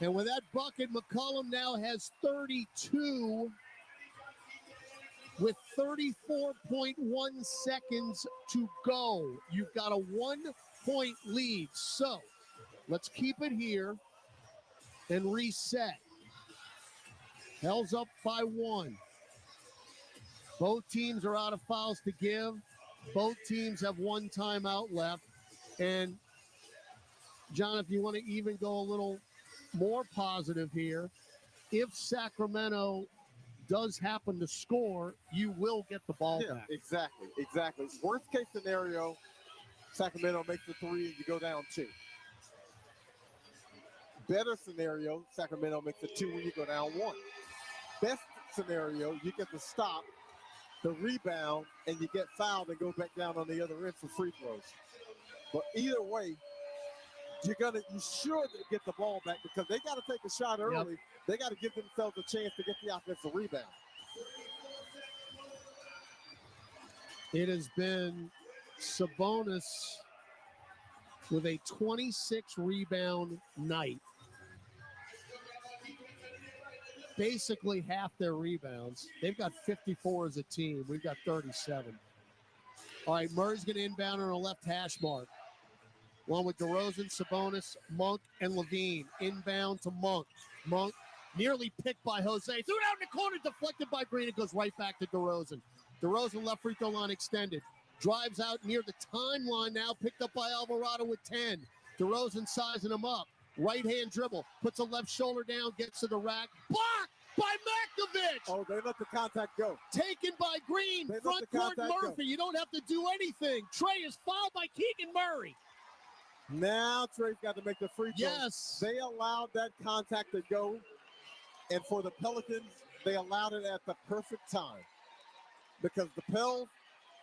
And with that bucket, McCollum now has 32 with 34.1 seconds to go. You've got a 1-point lead. So let's keep it here and reset. Hell's up by 1. Both teams are out of fouls to give. Both teams have 1 timeout left. And John, if you want to even go a little more positive here, if Sacramento does happen to score, you will get the ball back. Exactly. Worst case scenario, Sacramento makes the 3 and you go down 2. Better scenario, Sacramento makes the 2 and you go down 1. Best scenario, you get the stop, the rebound, and you get fouled and go back down on the other end for free throws. But either way, you should get the ball back because they got to take a shot early. Yep. They got to give themselves a chance to get the offensive rebound. It has been Sabonis with a 26 rebound night. Basically half their rebounds. They've got 54 as a team. We've got 37. All right, Murray's going to inbound on a left hash mark. One with DeRozan, Sabonis, Monk, and Levine. Inbound to Monk. Monk nearly picked by Jose. Threw it out in the corner, deflected by Green. It goes right back to DeRozan. DeRozan left free throw line extended. Drives out near the timeline now. Picked up by Alvarado with 10. DeRozan sizing him up. Right-hand dribble. Puts a left shoulder down. Gets to the rack. Blocked by Makovich. Oh, they let the contact go. Taken by Green. Front court Murphy. Go. You don't have to do anything. Trey is fouled by Keegan Murray. Now Trey's got to make the free throw. Yes. They allowed that contact to go. And for the Pelicans, they allowed it at the perfect time. Because the Pels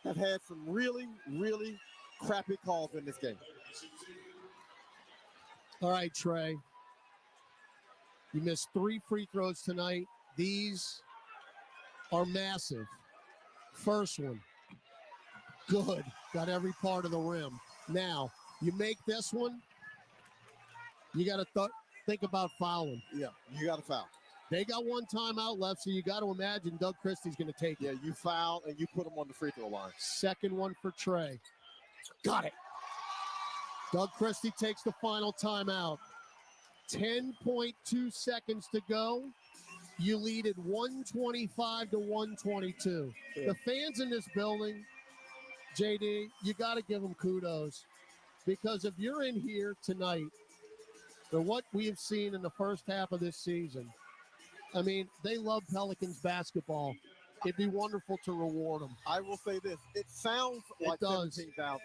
have had some really, really crappy calls in this game. All right, Trey. You missed 3 free throws tonight. These are massive. First one. Good. Got every part of the rim. Now, you make this one, you got to think about fouling. Yeah, you got to foul. They got one timeout left, so you got to imagine Doug Christie's going to take it. Yeah, you foul and you put him on the free throw line. Second one for Trey. Got it. Doug Christie takes the final timeout. 10.2 seconds to go. You lead at 125 to 122. Yeah. The fans in this building, JD, you got to give them kudos. Because if you're in here tonight, for what we have seen in the first half of this season, I mean, they love Pelicans basketball. It'd be wonderful to reward them. I will say this. It sounds like 17,000.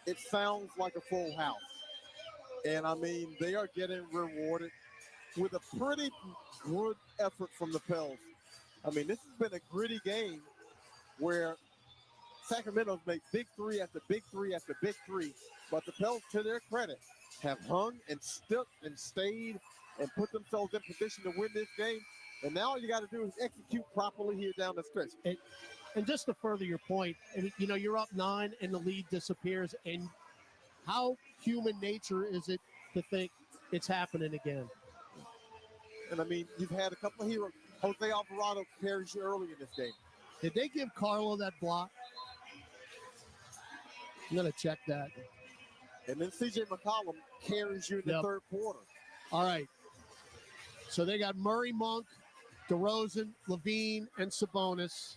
It sounds like a full house. And, I mean, they are getting rewarded with a pretty good effort from the Pels. I mean, this has been a gritty game where Sacramento's made big three after big three after big three. But the Pels, to their credit, have hung and stuck and stayed and put themselves in position to win this game. And now all you got to do is execute properly here down the stretch. And just to further your point, you know, you're up 9 and the lead disappears. And how human nature is it to think it's happening again? And, I mean, you've had a couple of heroes. Jose Alvarado carries you early in this game. Did they give Carlo that block? I'm going to check that. And then C.J. McCollum carries you in the third quarter. All right. So they got Murray, Monk, DeRozan, Levine, and Sabonis.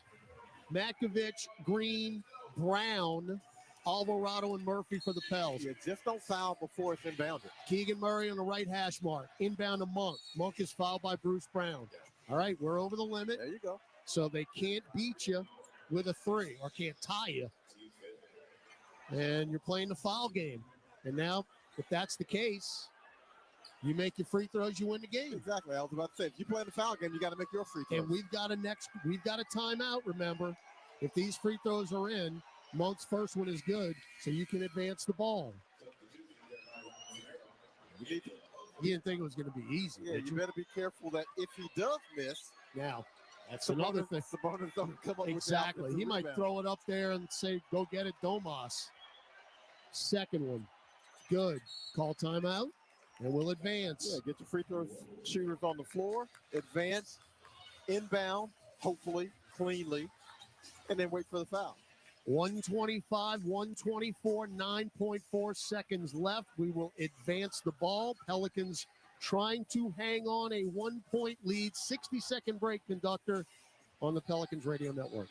Makovich, Green, Brown, Alvarado, and Murphy for the Pels. Yeah, just don't foul before it's inbounded. Keegan Murray on the right hash mark. Inbound to Monk. Monk is fouled by Bruce Brown. All right, we're over the limit. There you go. So they can't beat you with a 3 or can't tie you. And you're playing the foul game. And now, if that's the case, you make your free throws, you win the game. Exactly. I was about to say, if you play the foul game, you got to make your free throws. And we've got a timeout, remember. If these free throws are in, Monk's first one is good, so you can advance the ball. You didn't think it was going to be easy. Yeah, you better be careful that if he does miss. Now, that's another thing. Sabonis don't come up exactly. With he might throw it up there and say, go get it, Domas. Second one. Good. Call timeout, and we'll advance. Yeah, get your free throw shooters on the floor, advance, inbound, hopefully, cleanly, and then wait for the foul. 125, 124, 9.4 seconds left. We will advance the ball. Pelicans trying to hang on a 1-point lead. 60-second break, conductor, on the Pelicans Radio Network.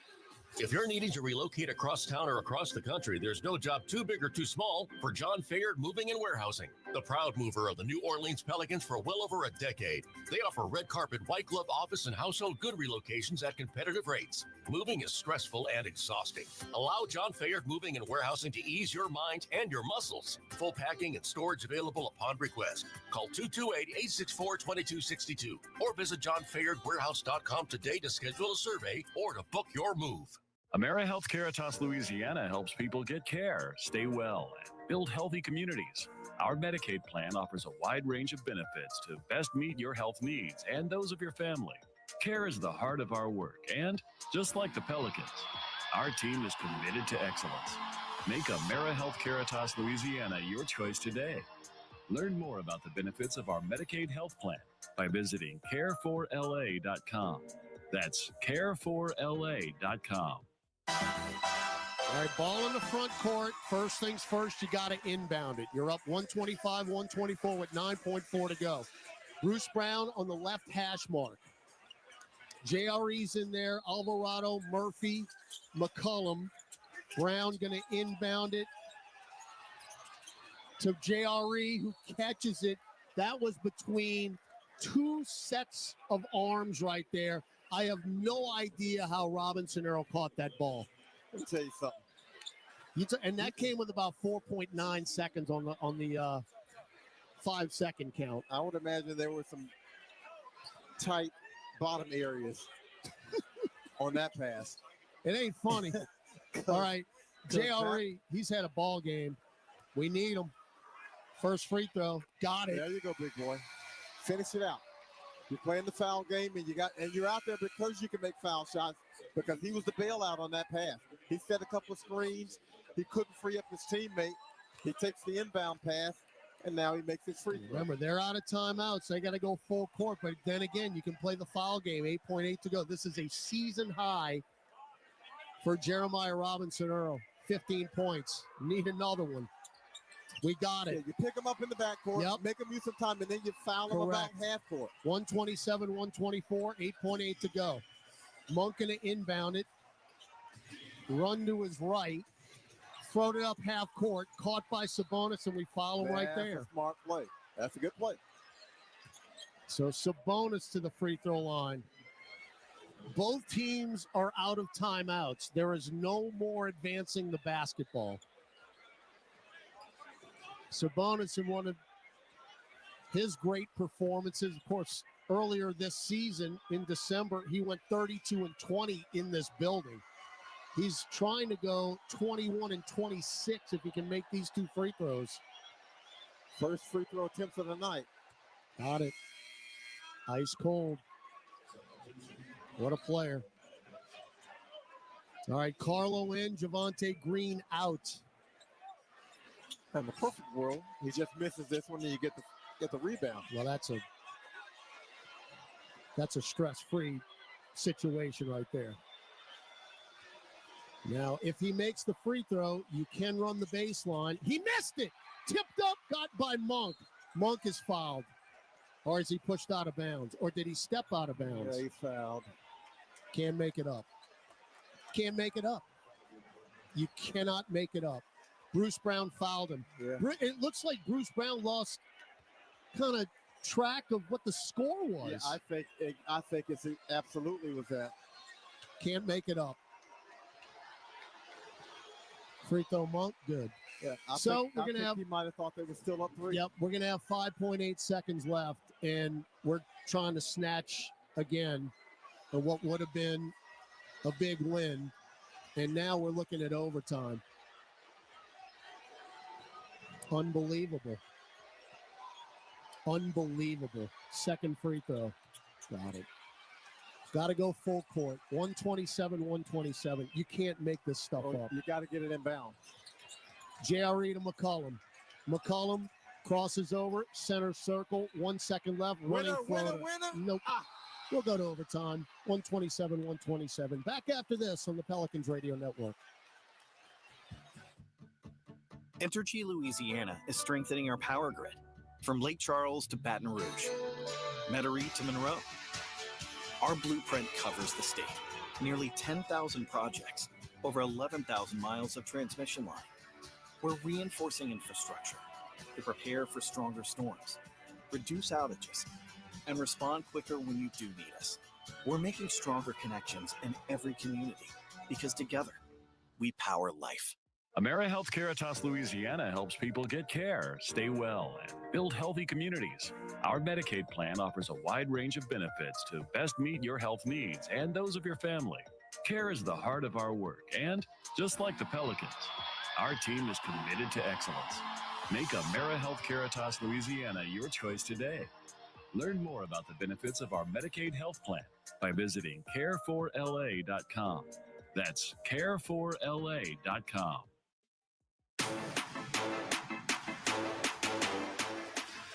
If you're needing to relocate across town or across the country, there's no job too big or too small for John Fayard Moving and Warehousing, the proud mover of the New Orleans Pelicans for well over a decade. They offer red carpet, white glove office and household good relocations at competitive rates. Moving is stressful and exhausting. Allow John Fayard Moving and Warehousing to ease your mind and your muscles. Full packing and storage available upon request. Call 228-864-2262 or visit johnfayardwarehouse.com today to schedule a survey or to book your move. AmeriHealth Caritas Louisiana helps people get care, stay well, and build healthy communities. Our Medicaid plan offers a wide range of benefits to best meet your health needs and those of your family. Care is the heart of our work, and just like the Pelicans, our team is committed to excellence. Make AmeriHealth Caritas Louisiana your choice today. Learn more about the benefits of our Medicaid health plan by visiting care4la.com. That's care4la.com. All right, ball in the front court. First things first, you got to inbound it. You're up 125-124 with 9.4 to go. Bruce Brown on the left hash mark. JRE's in there. Alvarado, Murphy, McCollum. Brown going to inbound it to JRE, who catches it. That was between two sets of arms right there. I have no idea how Robinson Earl caught that ball. Let me tell you something. And that came with about 4.9 seconds on the 5-second count. I would imagine there were some tight bottom areas on that pass. It ain't funny. All right, JRE, he's had a ball game. We need him. First free throw, got it. There you go, big boy. Finish it out. You're playing the foul game, and you're out there because you can make foul shots. Because he was the bailout on that pass. He set a couple of screens. He couldn't free up his teammate. He takes the inbound pass, and now he makes his free throw. Remember, they're out of timeouts. They got to go full court. But then again, you can play the foul game. 8.8 to go. This is a season high for Jeremiah Robinson Earl. 15 points. Need another one. We got it. Yeah, you pick him up in the backcourt, make him use some time, and then you foul him about half court. 127-124, 8.8 to go. Monk going to inbound it. Run to his right. Throwed it up half court. Caught by Sabonis, and we foul him right there. That's a smart play. That's a good play. So Sabonis to the free throw line. Both teams are out of timeouts. There is no more advancing the basketball. Sabonis in one of his great performances, of course, earlier this season in December, he went 32-20 in this building. He's trying to go 21-26 if he can make these two free throws. First free throw attempt of the night. Got it. Ice cold. What a player. All right, Carlo in, Javonte Green out. In the perfect world, he just misses this one, and you get the rebound. Well, that's a stress-free situation right there. Now, if he makes the free throw, you can run the baseline. He missed it. Tipped up, got by Monk. Monk is fouled. Or is he pushed out of bounds? Or did he step out of bounds? Yeah, he fouled. Can't make it up. Can't make it up. You cannot make it up. Bruce Brown fouled him. Yeah. It looks like Bruce Brown lost kind of track of what the score was. Yeah, I think it absolutely was that. Can't make it up. Free throw, Monk, good. Yeah, I think he might have thought they were still up 3. Yep, we're gonna have 5.8 seconds left, and we're trying to snatch again of what would have been a big win, and now we're looking at overtime. Unbelievable. Unbelievable. Second free throw. Got it. Got to go full court. 127-127. You can't make this stuff up. You got to get it inbound. JRE to McCollum. McCollum crosses over. Center circle. 1 second left. Winner. Nope. We'll go to overtime. 127-127. Back after this on the Pelicans Radio Network. Entergy Louisiana is strengthening our power grid from Lake Charles to Baton Rouge, Metairie to Monroe. Our blueprint covers the state, nearly 10,000 projects, over 11,000 miles of transmission line. We're reinforcing infrastructure to prepare for stronger storms, reduce outages, and respond quicker when you do need us. We're making stronger connections in every community because together, we power life. AmeriHealth Caritas Louisiana helps people get care, stay well, and build healthy communities. Our Medicaid plan offers a wide range of benefits to best meet your health needs and those of your family. Care is the heart of our work, and just like the Pelicans, Our team is committed to excellence. Make AmeriHealth Caritas Louisiana your choice today. Learn more about the benefits of our Medicaid health plan by visiting care4la.com. That's care4la.com.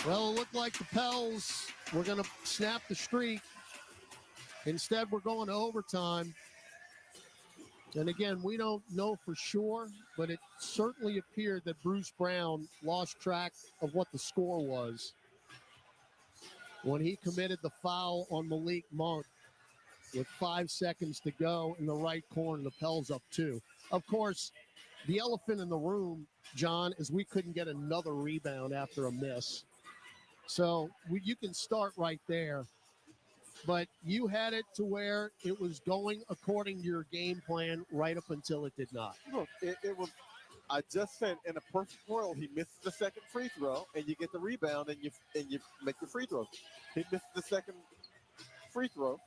Well, it looked like the Pels were going to snap the streak. Instead, we're going to overtime. And again, we don't know for sure, but it certainly appeared that Bruce Brown lost track of what the score was when he committed the foul on Malik Monk with 5 seconds to go in the right corner. The Pels up 2. Of course, the elephant in the room, John, is we couldn't get another rebound after a miss. So you can start right there. But you had it to where it was going according to your game plan right up until it did not. Look, it was, I just said, in a perfect world, he misses the second free throw, and you get the rebound, and you make the free throw. He misses the second free throw.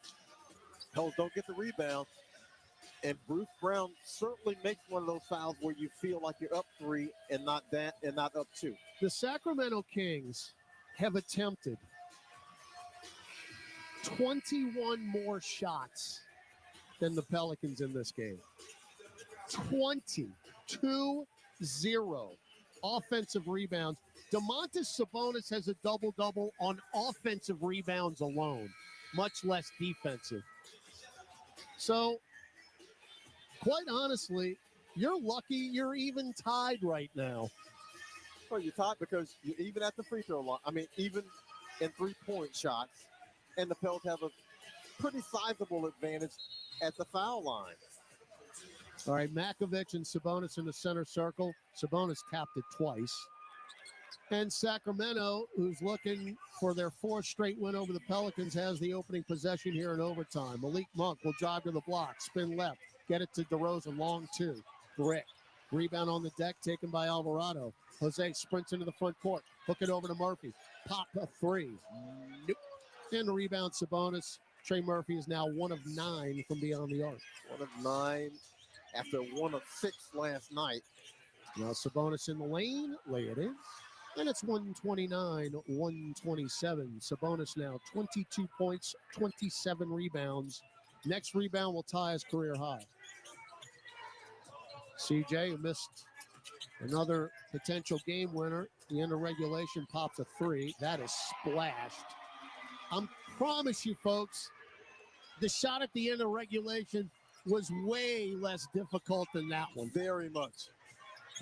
Pels don't get the rebound, and Bruce Brown certainly makes one of those fouls where you feel like you're up 3 and not up 2. The Sacramento Kings have attempted 21 more shots than the Pelicans in this game. 20-0 offensive rebounds. Domantas Sabonis has a double-double on offensive rebounds alone, much less defensive. So, quite honestly, you're lucky you're even tied right now. Well, you're tied because you're even at the free throw line. I mean, even in three-point shots. And the Pels have a pretty sizable advantage at the foul line. All right, Makovich and Sabonis in the center circle. Sabonis tapped it twice. And Sacramento, who's looking for their 4th straight win over the Pelicans, has the opening possession here in overtime. Malik Monk will drive to the block, spin left, get it to DeRozan, long 2. Brick. Rebound on the deck taken by Alvarado. Jose sprints into the front court. Hook it over to Murphy. Pop a 3. Nope. And the rebound, Sabonis. Trey Murphy is now 1 of 9 from beyond the arc. 1 of 9 after 1 of 6 last night. Now Sabonis in the lane. Lay it in. And it's 129-127. Sabonis now 22 points, 27 rebounds. Next rebound will tie his career high. CJ, who missed another potential game winner. The end of regulation pops a 3. That is splashed. I promise you, folks, the shot at the end of regulation was way less difficult than that one. Very much.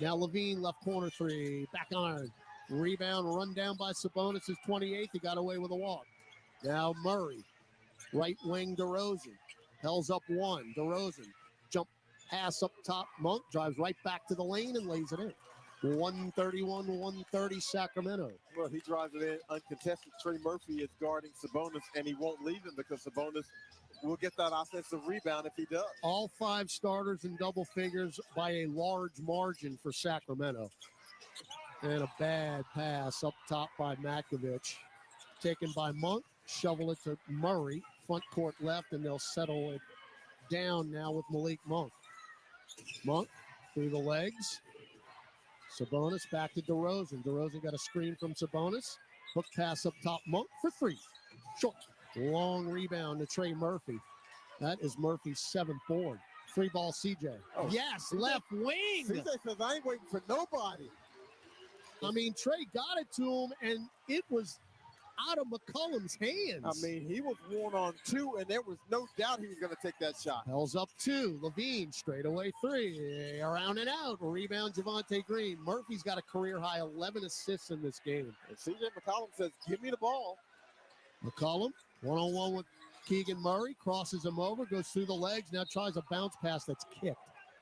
Now Levine, left corner 3, back iron. Rebound run down by Sabonis, his 28th. He got away with a walk. Now Murray, right wing DeRozan. Pels up 1. DeRozan, jump pass up top. Monk drives right back to the lane and lays it in. 131-130 Sacramento. Well, he drives it in uncontested. Trey Murphy is guarding Sabonis, and he won't leave him because Sabonis will get that offensive rebound if he does. All 5 starters in double figures by a large margin for Sacramento. And a bad pass up top by Makovich. Taken by Monk. Shovel it to Murray. Front court left, and they'll settle it down now with Malik Monk. Monk through the legs. Sabonis back to DeRozan. DeRozan got a screen from Sabonis. Hook pass up top. Monk for 3. Short. Long rebound to Trey Murphy. That is Murphy's 7th board. 3-ball CJ. Oh, yes, CJ, left wing. CJ says, I ain't waiting for nobody. I mean, Trey got it to him, and it was out of McCollum's hands. I mean, he was 1 on 2, and there was no doubt he was going to take that shot. Pels up 2. Levine, straightaway 3. Around and out. Rebound, Javonte Green. Murphy's got a career-high 11 assists in this game. And C.J. McCollum says, give me the ball. McCollum, one-on-one with Keegan Murray. Crosses him over, goes through the legs. Now tries a bounce pass that's kicked.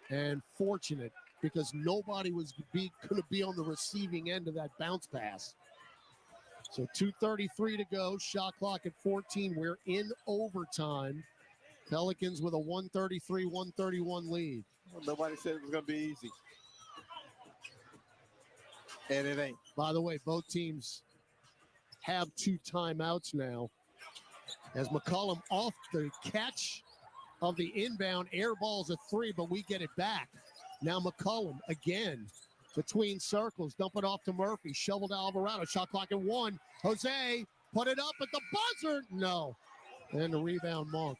And fortunate, because nobody was going to be on the receiving end of that bounce pass. So 2:33 to go. Shot clock at 14. We're in overtime. Pelicans with a 133-131 lead. Well, nobody said it was going to be easy. And it ain't. By the way, both teams have 2 timeouts now. As McCollum off the catch of the inbound, air balls a 3, but we get it back. Now McCollum again between circles. Dump it off to Murphy. Shovel to Alvarado. Shot clock at 1. Jose put it up at the buzzer. No. And the rebound, Monk.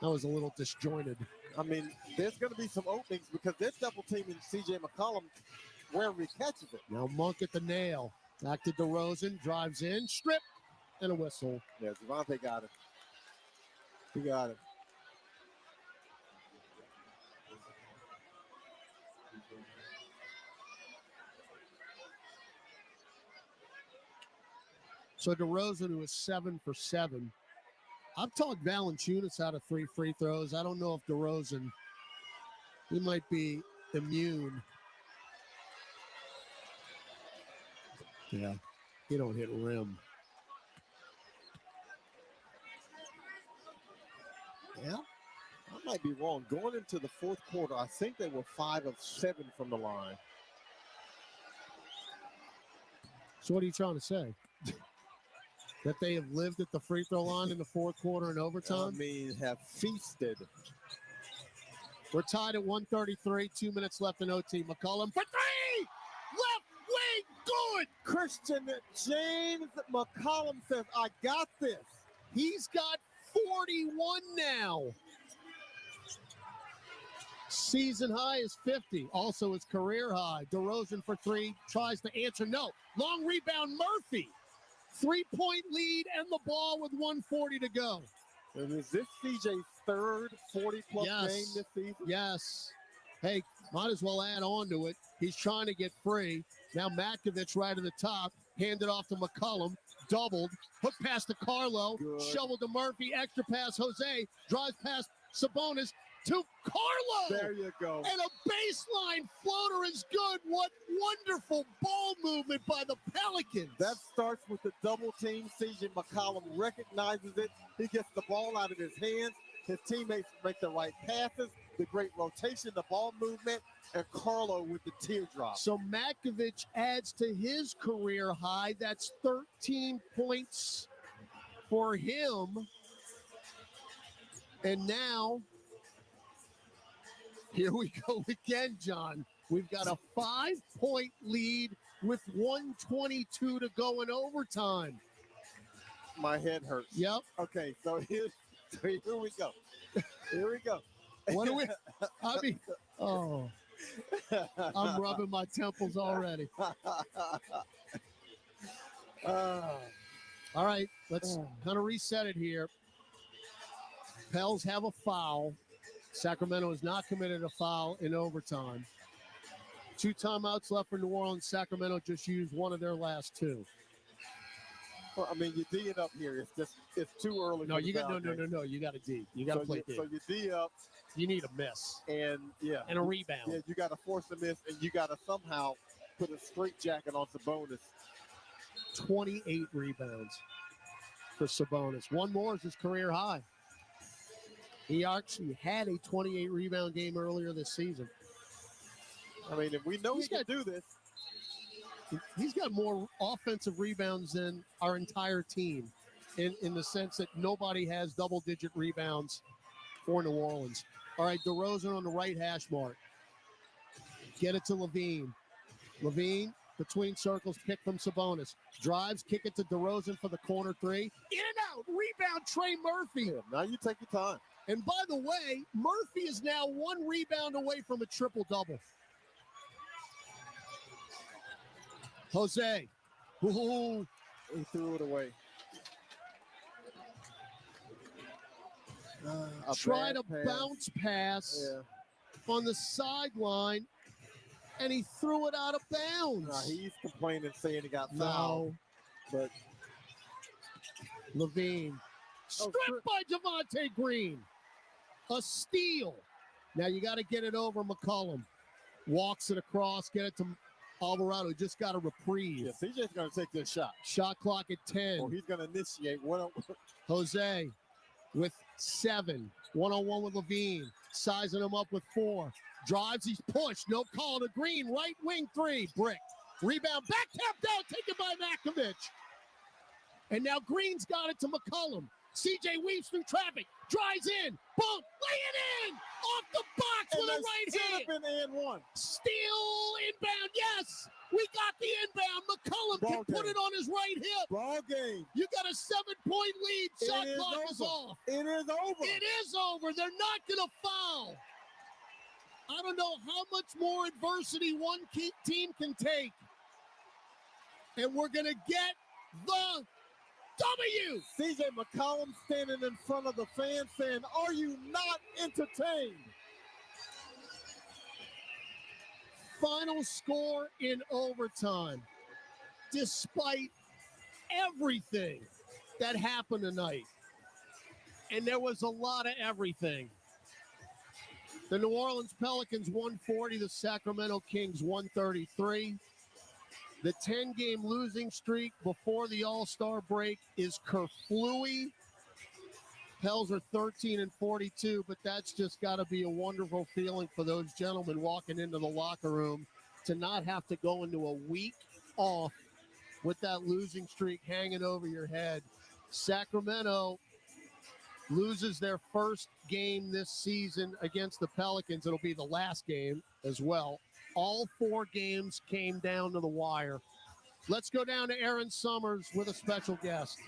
That was a little disjointed. I mean, there's going to be some openings because they're double teaming C.J. McCollum wherever he catches it. Now Monk at the nail. Back to DeRozan. Drives in. Strip. And a whistle. Yeah, Javonte got it. He got it. So DeRozan, who is 7 for 7. I've talked Valanciunas out of 3 free throws. I don't know if DeRozan, he might be immune. Yeah, he don't hit rim. Yeah, I might be wrong. Going into the fourth quarter, I think they were 5 of 7 from the line. So what are you trying to say? That they have lived at the free throw line in the fourth quarter and overtime? I mean, have feasted. We're tied at 1:33, 2 minutes left in OT. McCollum for 3! Left wing, good! Christian James McCollum says, I got this. He's got 41 now. Season high is 50. Also his career high. DeRozan for 3, tries to answer. No. Long rebound, Murphy. 3-point lead and the ball with 1:40 to go. And is this CJ's third 40-plus game this season? Yes. Hey, might as well add on to it. He's trying to get free. Now Matkovich right at the top. Handed off to McCollum. Doubled. Hook pass to Carlo. Good. Shovel to Murphy. Extra pass, Jose. Drives past Sabonis to Carlo. There you go. And a baseline floater is good. What wonderful ball movement by the Pelicans. That starts with the double team. CJ McCollum recognizes it. He gets the ball out of his hands. His teammates make the right passes. The great rotation, the ball movement, and Carlo with the teardrop. So Matkovich adds to his career high. That's 13 points for him. And now, here we go again, John. We've got a 5-point lead with 1:22 to go in overtime. My head hurts. Yep. Okay, so here we go. Here we go. What do we? I mean, oh, I'm rubbing my temples already. All right, let's kind of reset it here. Pels have a foul. Sacramento has not committed a foul in overtime. 2 timeouts left for New Orleans. Sacramento just used one of their last 2. Well, I mean, you D it up here. It's too early. No, you got no. You got to D. You got to play D. So you D up. You need a miss. And and a rebound. Yeah, you got to force a miss, and you got to somehow put a straitjacket on Sabonis. 28 rebounds for Sabonis. One more is his career high. He actually had a 28 rebound game earlier this season. I mean, if we know he can do this. He's got more offensive rebounds than our entire team in the sense that nobody has double-digit rebounds for New Orleans. All right, DeRozan on the right hash mark. Get it to Levine. Levine between circles, kick from Sabonis. Drives, kick it to DeRozan for the corner 3. In and out, rebound, Trey Murphy. Yeah, now you take your time. And by the way, Murphy is now 1 rebound away from a triple-double. Jose. Ooh. He threw it away. Tried a bounce pass on the sideline, and he threw it out of bounds. He's complaining, saying he got fouled. But Levine. Stripped by Javonte Green. A steal. Now you got to get it over McCollum. Walks it across, get it to Alvarado. Just got a reprieve. Yeah, CJ's going to take this shot. Shot clock at 10. Or he's going to initiate. Jose with 7. One-on-one with Levine. Sizing him up with 4. Drives, he's pushed. No call to Green. Right wing 3. Brick. Rebound. Back tapped out. Taken by Matkovich. And now Green's got it to McCollum. CJ weaves through traffic, drives in, boom, lay it in, off the box And with a that's right hand. been and one. Steal inbound, yes. We got the inbound. McCollum Ball can put game. it on his right hip. Ball game. You got a 7-point lead. Shot It is clock is over. off. It is over. It is over. They're not going to foul. I don't know how much more adversity one team can take. And we're going to get the W. CJ McCollum standing in front of the fans saying, "Are you not entertained?" Final score in overtime. Despite everything that happened tonight, and there was a lot of everything. The New Orleans Pelicans 140, the Sacramento Kings 133. The 10-game losing streak before the All-Star break is kerflooey. Pels are 13-42, but that's just got to be a wonderful feeling for those gentlemen walking into the locker room to not have to go into a week off with that losing streak hanging over your head. Sacramento loses their first game this season against the Pelicans. It'll be the last game as well. All 4 games came down to the wire. Let's go down to Aaron Summers with a special guest.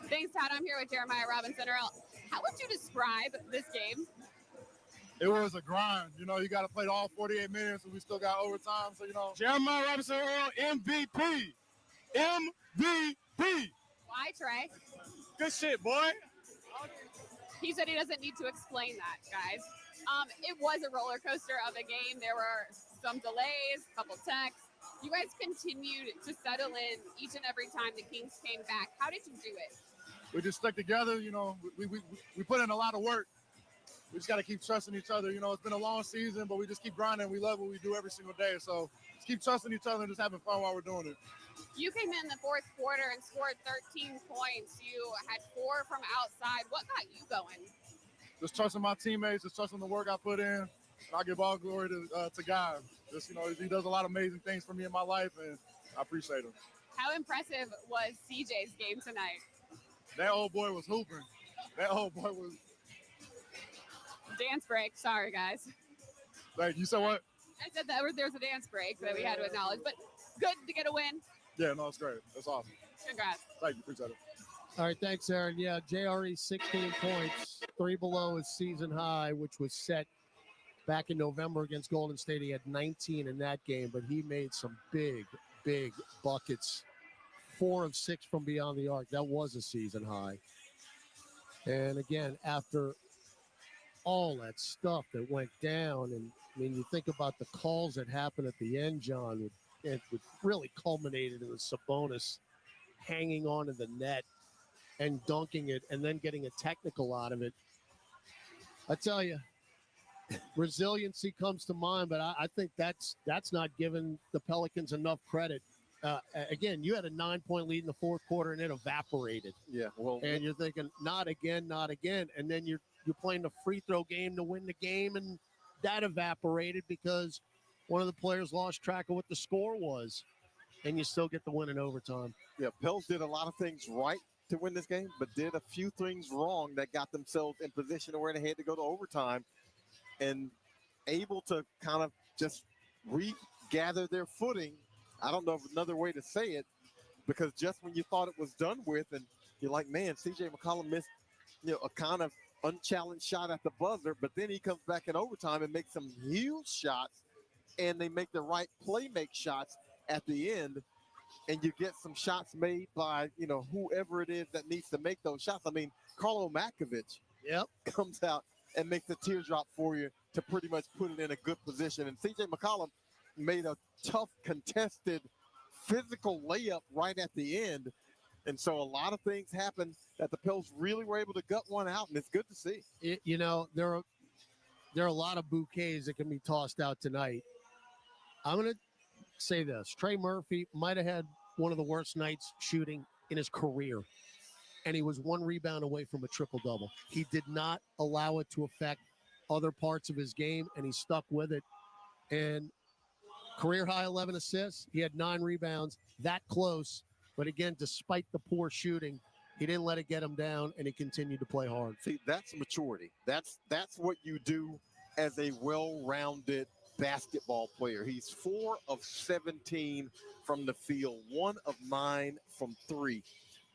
Thanks, Todd. I'm here with Jeremiah Robinson Earl. How would you describe this game? It was a grind. You know, you got to play all 48 minutes, and we still got overtime. So, you know, Jeremiah Robinson Earl, MVP. MVP. Why, Trey? Good shit, boy. He said he doesn't need to explain that, guys. It was a roller coaster of a game. There were some delays, a couple techs. You guys continued to settle in each and every time the Kings came back. How did you do it? We just stuck together. You know, we put in a lot of work. We just got to keep trusting each other. You know, it's been a long season, but we just keep grinding. We love what we do every single day. So just keep trusting each other and just having fun while we're doing it. You came in the fourth quarter and scored 13 points. You had 4 from outside. What got you going? Just trusting my teammates, just trusting the work I put in. And I give all glory to God. Just, you know, he does a lot of amazing things for me in my life, and I appreciate him. How impressive was CJ's game tonight? That old boy was hooping. That old boy was. Dance break. Sorry, guys. Like, you said what? I said that there's a dance break that we had to acknowledge, but good to get a win. Yeah, no, it's great. That's awesome. Congrats. Thank you. Appreciate it. All right, thanks, Aaron. Yeah, JRE 16 points, 3 below his season high, which was set back in November against Golden State. He had 19 in that game, but he made some big buckets. 4 of 6 from beyond the arc. That was a season high. And again, after all that stuff that went down, and I mean, you think about the calls that happened at the end, John, it really culminated in the Sabonis hanging onto the net and dunking it and then getting a technical out of it. I tell you, resiliency comes to mind, but I think that's not giving the Pelicans enough credit. Again, you had a 9-point lead in the fourth quarter and it evaporated. Yeah, well, and you're thinking, not again. And then you're playing the free throw game to win the game, and that evaporated because one of the players lost track of what the score was, and you still get the win in overtime. Yeah, Pels did a lot of things right to win this game, but did a few things wrong that got themselves in position where they had to go to overtime, and able to kind of just regather their footing. I don't know if another way to say it, because just when you thought it was done with, and you're like, man, CJ McCollum missed, a kind of unchallenged shot at the buzzer, but then he comes back in overtime and makes some huge shots, and they make the right play make shots at the end, and you get some shots made by, whoever it is that needs to make those shots. I mean, Carlo Makovich comes out and makes a teardrop for you to pretty much put it in a good position. And CJ McCollum made a tough, contested, physical layup right at the end. And so a lot of things happened that the Pels really were able to gut one out, and it's good to see. There are a lot of bouquets that can be tossed out tonight. I'm going to say this. Trey Murphy might have had one of the worst nights shooting in his career, and he was 1 rebound away from a triple-double. He did not allow it to affect other parts of his game, and he stuck with it. And career high 11 assists. He had 9 rebounds, that close. But again, despite the poor shooting, He didn't let it get him down, and he continued to play hard. See, that's maturity. That's what you do as a well-rounded basketball player. He's 4 of 17 from the field, 1 of 9 from 3.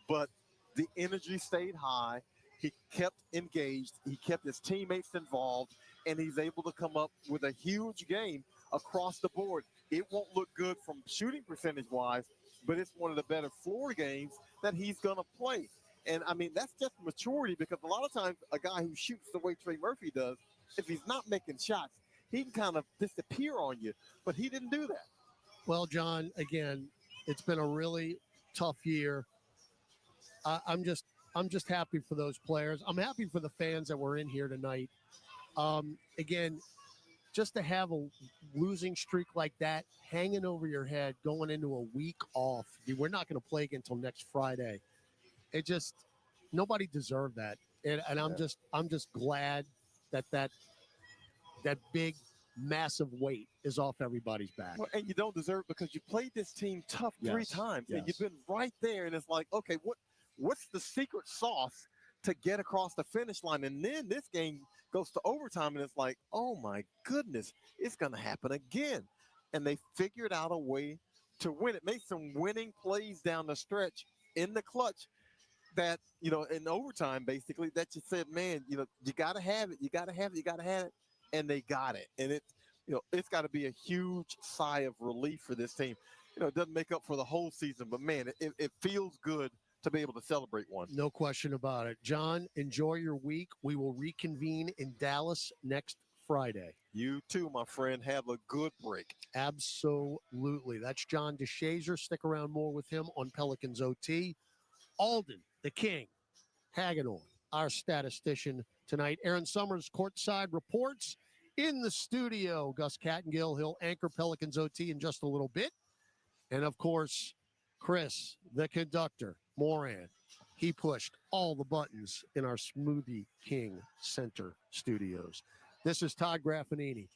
But the energy stayed high. He kept engaged. He kept his teammates involved, and he's able to come up with a huge game across the board. It won't look good from shooting percentage-wise, but it's one of the better floor games that he's going to play. And, I mean, that's just maturity, because a lot of times a guy who shoots the way Trey Murphy does, if he's not making shots, he can kind of disappear on you. But he didn't do that. Well, John, again, it's been a really tough year. I'm just happy for those players. I'm happy for the fans that were in here tonight. Again, just to have a losing streak like that hanging over your head going into a week off. We're not going to play again until next Friday. It just, nobody deserved that. And I'm just glad that big, massive weight is off everybody's back. Well, and you don't deserve it because you played this team tough 3 times. Yes. And you've been right there. And it's like, okay, what's the secret sauce to get across the finish line? And then this game goes to overtime, and it's like, oh, my goodness, it's going to happen again. And they figured out a way to win it. Made some winning plays down the stretch in the clutch that, in overtime, basically, that you said, man, you got to have it. You got to have it. You got to have it. And they got it. And it's got to be a huge sigh of relief for this team. It doesn't make up for the whole season, but, man, it feels good to be able to celebrate one. No question about it. John, enjoy your week. We will reconvene in Dallas next Friday. You too, my friend. Have a good break. Absolutely. That's John DeShazer. Stick around more with him on Pelicans OT. Alden, the King, Hagedorn, our statistician tonight. Aaron Summers, courtside reports in the studio. Gus Kattengill, he'll anchor Pelicans OT in just a little bit. And, of course, Chris, the conductor, Moran. He pushed all the buttons in our Smoothie King Center studios. This is Todd Graffanini.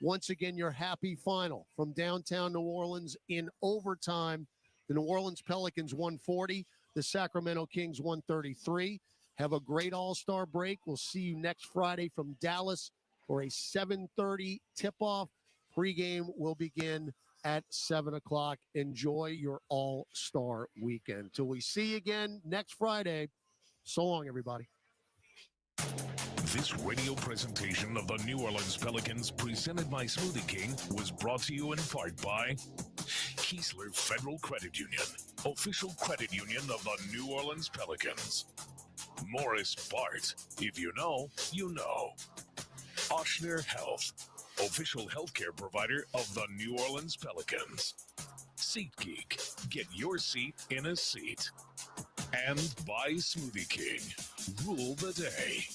Once again, your happy final from downtown New Orleans in overtime. The New Orleans Pelicans 140, the Sacramento Kings 133. Have a great All-Star break. We'll see you next Friday from Dallas for a 7:30 tip-off. Pregame will begin at 7 o'clock. Enjoy your All-Star weekend. Till we see you again next Friday. So long, everybody. This radio presentation of the New Orleans Pelicans, presented by Smoothie King, was brought to you in part by Keesler Federal Credit Union, official credit union of the New Orleans Pelicans. Morris Bart, if you know, you know. Ochsner Health, official healthcare provider of the New Orleans Pelicans. SeatGeek, get your seat in a seat. And by Smoothie King, rule the day.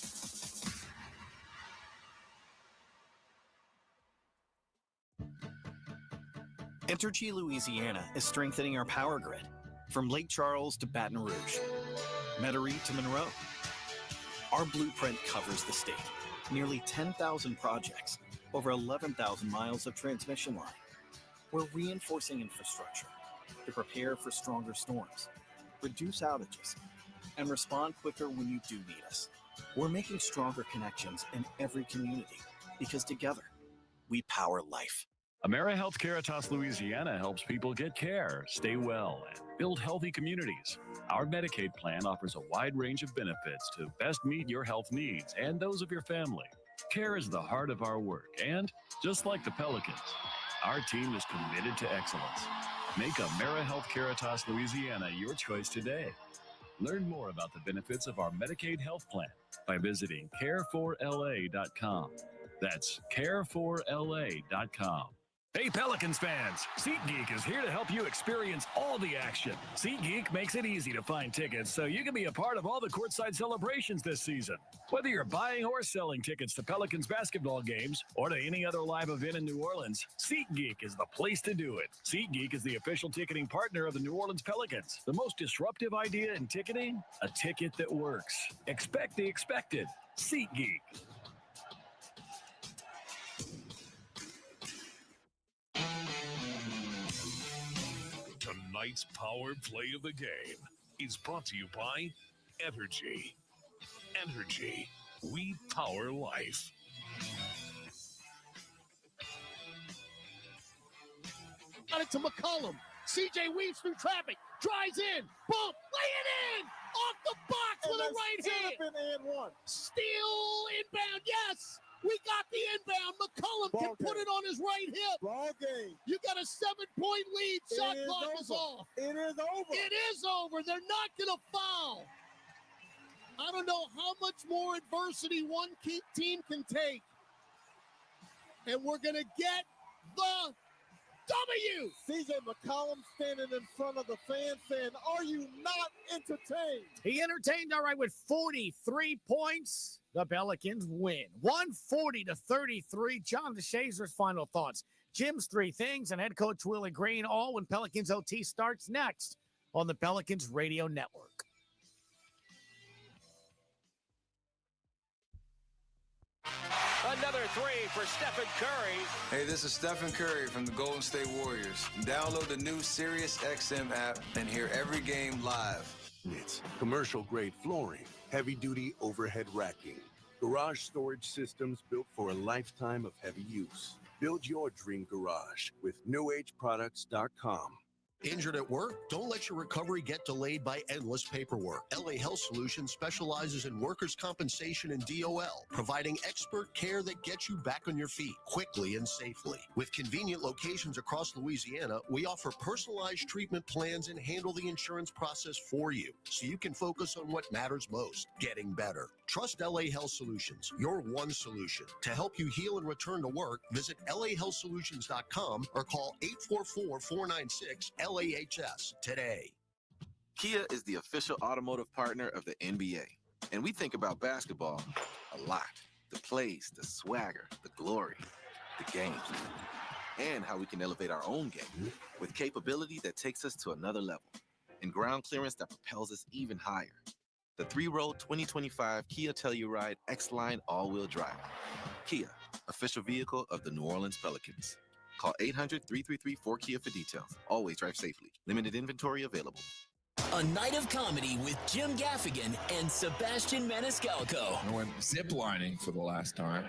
Entergy Louisiana is strengthening our power grid from Lake Charles to Baton Rouge, Metairie to Monroe. Our blueprint covers the state. Nearly 10,000 projects, over 11,000 miles of transmission line. We're reinforcing infrastructure to prepare for stronger storms, reduce outages, and respond quicker when you do need us. We're making stronger connections in every community because together, we power life. AmeriHealth Caritas Louisiana helps people get care, stay well, and build healthy communities. Our Medicaid plan offers a wide range of benefits to best meet your health needs and those of your family. Care is the heart of our work, and just like the Pelicans, our team is committed to excellence. Make AmeriHealth Caritas Louisiana your choice today. Learn more about the benefits of our Medicaid health plan by visiting care4la.com. That's care4la.com. Hey, Pelicans fans, SeatGeek is here to help you experience all the action. SeatGeek makes it easy to find tickets so you can be a part of all the courtside celebrations this season. Whether you're buying or selling tickets to Pelicans basketball games or to any other live event in New Orleans, SeatGeek is the place to do it. SeatGeek is the official ticketing partner of the New Orleans Pelicans. The most disruptive idea in ticketing? A ticket that works. Expect the expected. SeatGeek. Tonight's power play of the game is brought to you by Energy. Energy. We power life. Got it to McCollum. CJ weaves through traffic, drives in, bump, lay it in, off the box with a right hand. Steal inbound, yes. We got the inbound. McCollum can put it on his right hip. Ball game. You got a 7-point lead. Shot It is clock is over. off. It is over. It is over. They're not going to foul. I don't know how much more adversity one team can take. And we're going to get the W. CJ McCollum standing in front of the fans saying, are you not entertained? He entertained all right with 43 points. The Pelicans win 140-33. John DeShazer's final thoughts. Jim's three things and head coach Willie Green, all when Pelicans OT starts next on the Pelicans Radio Network. Another three for Stephen Curry. Hey, this is Stephen Curry from the Golden State Warriors. Download the new SiriusXM app and hear every game live. It's commercial-grade flooring, heavy-duty overhead racking, garage storage systems built for a lifetime of heavy use. Build your dream garage with newAgeProducts.com. Injured at work? Don't let your recovery get delayed by endless paperwork. LA Health Solutions specializes in workers' compensation and DOL, providing expert care that gets you back on your feet quickly and safely. With convenient locations across Louisiana, we offer personalized treatment plans and handle the insurance process for you, so you can focus on what matters most, getting better. Trust LA Health Solutions, your one solution. To help you heal and return to work, visit LAHealthSolutions.com or call 844-496-LAHS today. Kia is the official automotive partner of the NBA. And we think about basketball a lot. The plays, the swagger, the glory, the games, and how we can elevate our own game with capability that takes us to another level and ground clearance that propels us even higher. The 3-row 2025 Kia Telluride X-Line all-wheel drive. Kia, official vehicle of the New Orleans Pelicans. Call 800-333-4KIA for details. Always drive safely. Limited inventory available. A night of comedy with Jim Gaffigan and Sebastian Maniscalco. I went ziplining for the last time.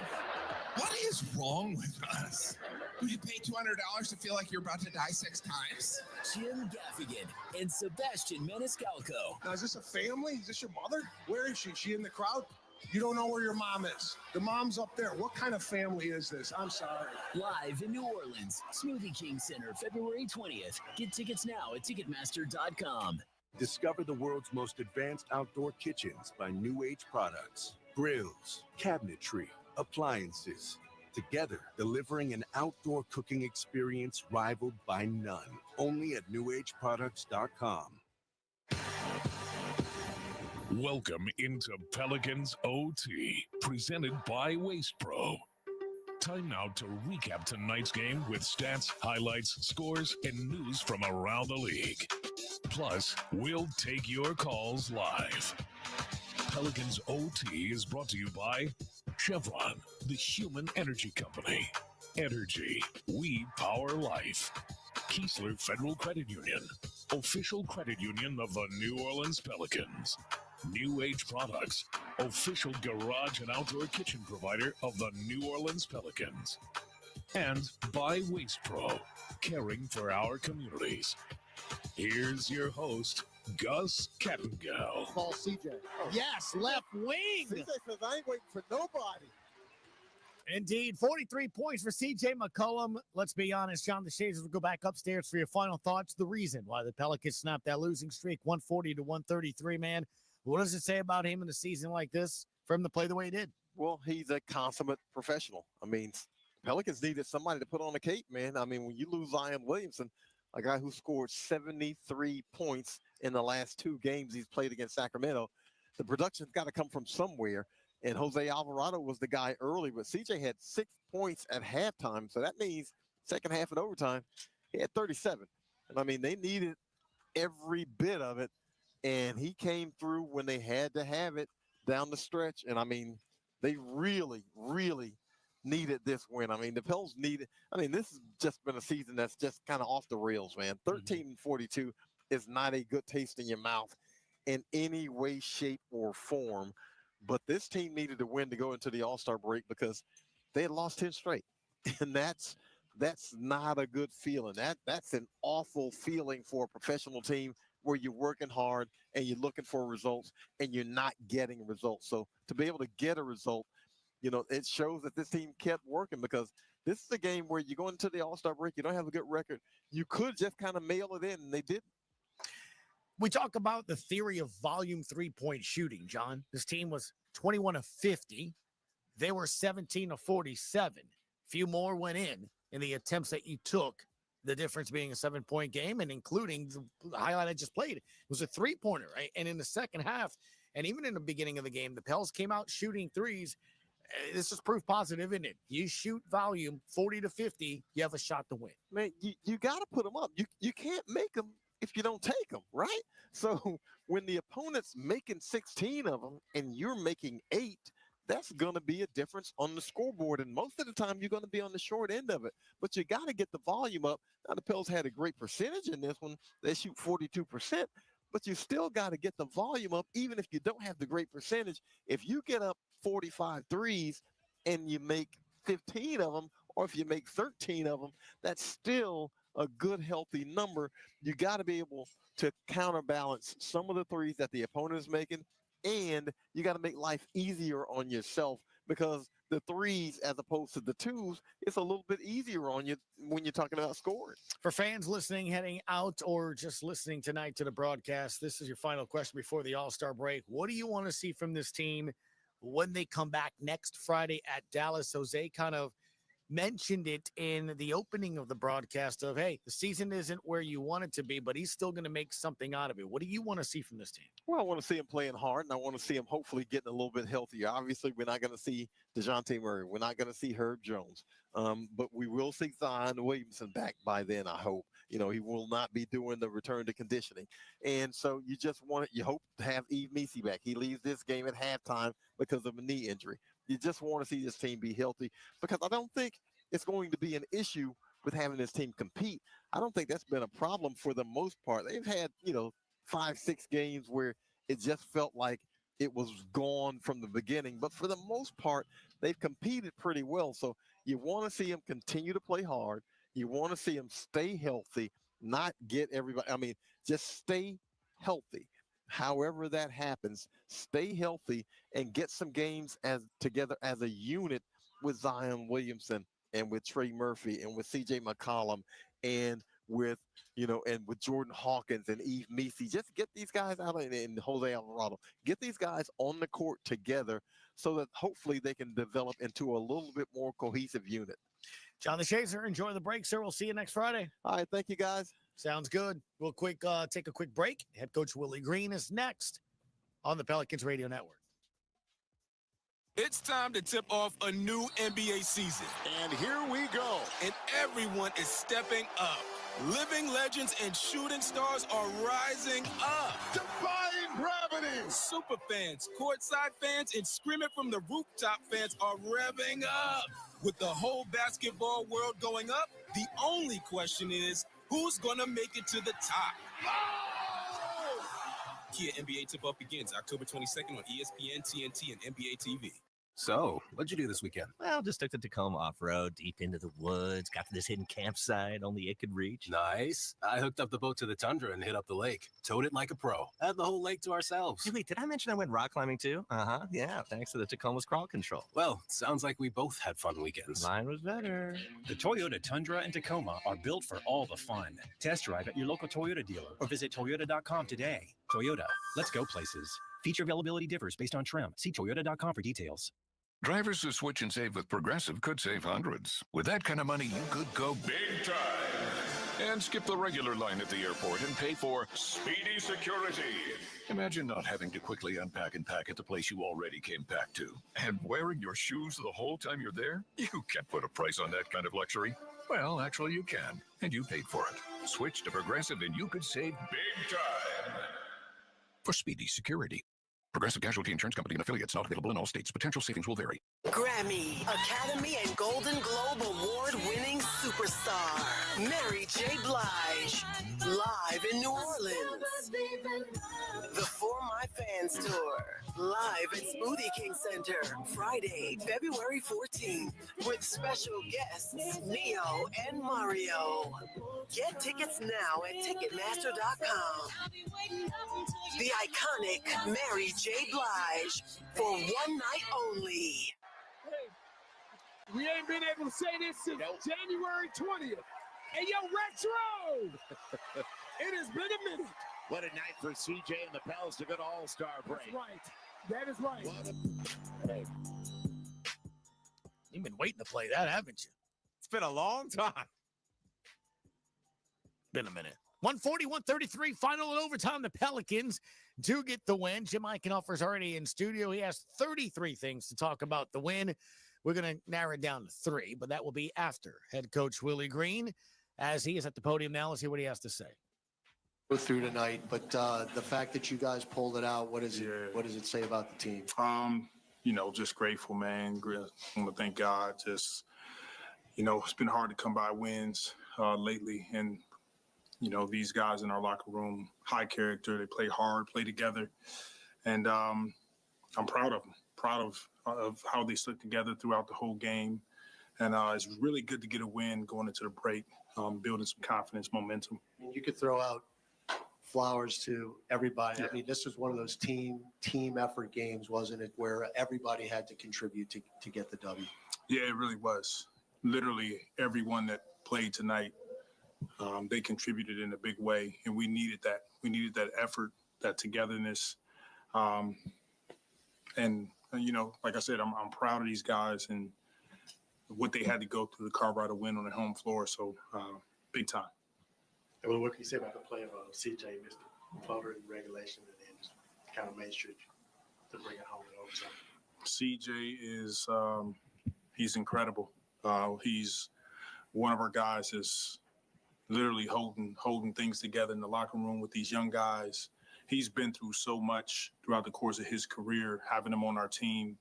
What is wrong with us? Would you pay $200 to feel like you're about to die 6 times? Jim Gaffigan and Sebastian Maniscalco. Now, is this a family? Is this your mother? Where is she? Is she in the crowd? You don't know where your mom is. The mom's up there. What kind of family is this? I'm sorry. Live in New Orleans, Smoothie King Center, February 20th. Get tickets now at Ticketmaster.com. Discover the world's most advanced outdoor kitchens by New Age Products. Grills, cabinetry, appliances. Together, delivering an outdoor cooking experience rivaled by none. Only at NewAgeProducts.com. Welcome into Pelicans OT, presented by Waste Pro. Time now to recap tonight's game with stats, highlights, scores, and news from around the league. Plus, we'll take your calls live. Pelicans OT is brought to you by Chevron, the human energy company. Energy, we power life. Keesler Federal Credit Union, official credit union of the New Orleans Pelicans. New Age Products, official garage and outdoor kitchen provider of the New Orleans Pelicans. And by Waste Pro, caring for our communities. Here's your host, Gus Kattengell. Call CJ. Yes, left wing. CJ says, I ain't waiting for nobody. Indeed, 43 points for C.J. McCollum. Let's be honest, John DeShazers will go back upstairs for your final thoughts. The reason why the Pelicans snapped that losing streak, 140-133, man. What does it say about him in a season like this for him to play the way he did? Well, he's a consummate professional. I mean, Pelicans needed somebody to put on the cape, man. I mean, when you lose Zion Williamson, a guy who scored 73 points in the last 2 games he's played against Sacramento, the production's got to come from somewhere. And Jose Alvarado was the guy early, but CJ had 6 points at halftime. So that means second half and overtime, he had 37. And I mean, they needed every bit of it. And he came through when they had to have it down the stretch. And I mean, they really, really needed this win. I mean, the Pels needed, I mean, this has just been a season that's just kind of off the rails, man. 13-42 is not a good taste in your mouth. in any way, shape, or form. But this team needed to win to go into the All-Star break because they had lost 10 straight. And that's not a good feeling. That's an awful feeling for a professional team where you're working hard and you're looking for results and you're not getting results. So to be able to get a result, it shows that this team kept working, because this is a game where you go into the All-Star break, you don't have a good record. You could just kind of mail it in, and they didn't. We talk about the theory of volume three-point shooting, John. This team was 21 of 50. They were 17 of 47. Few more went in the attempts that you took, the difference being a 7-point game, and including the highlight I just played. It was a three-pointer, right? And in the second half, and even in the beginning of the game, the Pels came out shooting threes. This is proof positive, isn't it? You shoot volume 40 to 50, you have a shot to win. Man, you got to put them up. You can't make them if you don't take them, right? So when the opponent's making 16 of them and you're making 8, that's going to be a difference on the scoreboard. And most of the time, you're going to be on the short end of it. But you got to get the volume up. Now, the Pels had a great percentage in this one. They shoot 42%. But you still got to get the volume up, even if you don't have the great percentage. If you get up 45 threes and you make 15 of them, or if you make 13 of them, that's still a good, healthy number. You got to be able to counterbalance some of the threes that the opponent is making, and you got to make life easier on yourself, because the threes, as opposed to the twos, it's a little bit easier on you when you're talking about scoring. For fans listening, heading out, or just listening tonight to the broadcast, this is your final question before the All-Star break. What do you want to see from this team when they come back next Friday at Dallas? Jose kind of mentioned it in the opening of the broadcast of, hey, the season isn't where you want it to be, but he's still going to make something out of it. What do you want to see from this team? Well, I want to see him playing hard, and I want to see him hopefully getting a little bit healthier. Obviously, we're not going to see DeJounte Murray. We're not going to see Herb Jones. But we will see Zion Williamson back by then, I hope. He will not be doing the return to conditioning. And so you hope to have Yves Missi back. He leaves this game at halftime because of a knee injury. You just want to see this team be healthy, because I don't think it's going to be an issue with having this team compete. I don't think that's been a problem for the most part. They've had, 5-6 games where it just felt like it was gone from the beginning. But for the most part, they've competed pretty well. So you want to see them continue to play hard. You want to see them stay healthy, not get everybody. Just stay healthy. However that happens, stay healthy and get some games together as a unit with Zion Williamson and with Trey Murphy and with C.J. McCollum and with Jordan Hawkins and Yves Missi. Just get these guys out and Jose Alvarado. Get these guys on the court together so that hopefully they can develop into a little bit more cohesive unit. John the Chaser, enjoy the break, sir. We'll see you next Friday. All right, thank you, guys. Sounds good. We'll take a quick break. Head coach Willie Green is next on the Pelicans Radio Network. It's time to tip off a new NBA season. And here we go. And everyone is stepping up. Living legends and shooting stars are rising up. Defying gravity. Super fans, courtside fans, and screaming from the rooftop fans are revving up. With the whole basketball world going up, the only question is, who's going to make it to the top? Oh! Kia NBA tip-off begins October 22nd on ESPN, TNT, and NBA TV. So, what'd you do this weekend? Well, just took the Tacoma off-road, deep into the woods, got to this hidden campsite only it could reach. Nice. I hooked up the boat to the tundra and hit up the lake. Towed it like a pro. Had the whole lake to ourselves. Hey, wait, did I mention I went rock climbing too? Uh-huh, yeah, thanks to the Tacoma's crawl control. Well, sounds like we both had fun weekends. Mine was better. The Toyota Tundra and Tacoma are built for all the fun. Test drive at your local Toyota dealer or visit Toyota.com today. Toyota, let's go places. Feature availability differs based on trim. See Toyota.com for details. Drivers who switch and save with Progressive could save hundreds. With that kind of money, you could go big time and skip the regular line at the airport and pay for speedy security. Imagine not having to quickly unpack and pack at the place you already came back to. And wearing your shoes the whole time you're there? You can't put a price on that kind of luxury. Well, actually you can, and you paid for it. Switch to Progressive and you could save big time for speedy security. Progressive Casualty Insurance Company and affiliates, not available in all states. Potential savings will vary. Grammy, Academy, and Golden Globe Award-winning superstar Mary J. Blige, live in New Orleans. The 4 Dance Tour. Live at Smoothie King Center, Friday, February 14th, with special guests Neo and Mario. Get tickets now at Ticketmaster.com. The iconic Mary J. Blige for one night only. We ain't been able to say this since January 20th. Hey, yo, Retro! It has been a minute. What a night for CJ and the Pels to go to All-Star break. That's right. That is right. Hey. You've been waiting to play that, haven't you? It's been a long time. Been a minute. 140-133, final and overtime. The Pelicans do get the win. Jim Eichenhofer's already in studio. He has 33 things to talk about the win. We're going to narrow it down to 3, but that will be after head coach Willie Green, as he is at the podium now. Let's hear what he has to say. Go through tonight, but the fact that you guys pulled it out, what does it say about the team? Just grateful, man. I want to thank God. Just, it's been hard to come by wins lately, and these guys in our locker room, high character. They play hard, play together, and I'm proud of them. Proud of how they stuck together throughout the whole game, and it's really good to get a win going into the break, building some confidence, momentum. You could throw out flowers to everybody. Yeah. I mean, this was one of those team effort games, wasn't it, where everybody had to contribute to get the W? Yeah, it really was. Literally everyone that played tonight, they contributed in a big way, and we needed that. We needed that effort, that togetherness, and like I said, I'm proud of these guys and what they had to go through to carve out a win on their home floor. So big time. Well, what can you say about the play of CJ, Mr. Floater in regulation, and then just kind of made sure to bring it home in overtime? CJ is he's incredible. He's one of our guys that's literally holding things together in the locker room with these young guys. He's been through so much throughout the course of his career, having him on our team.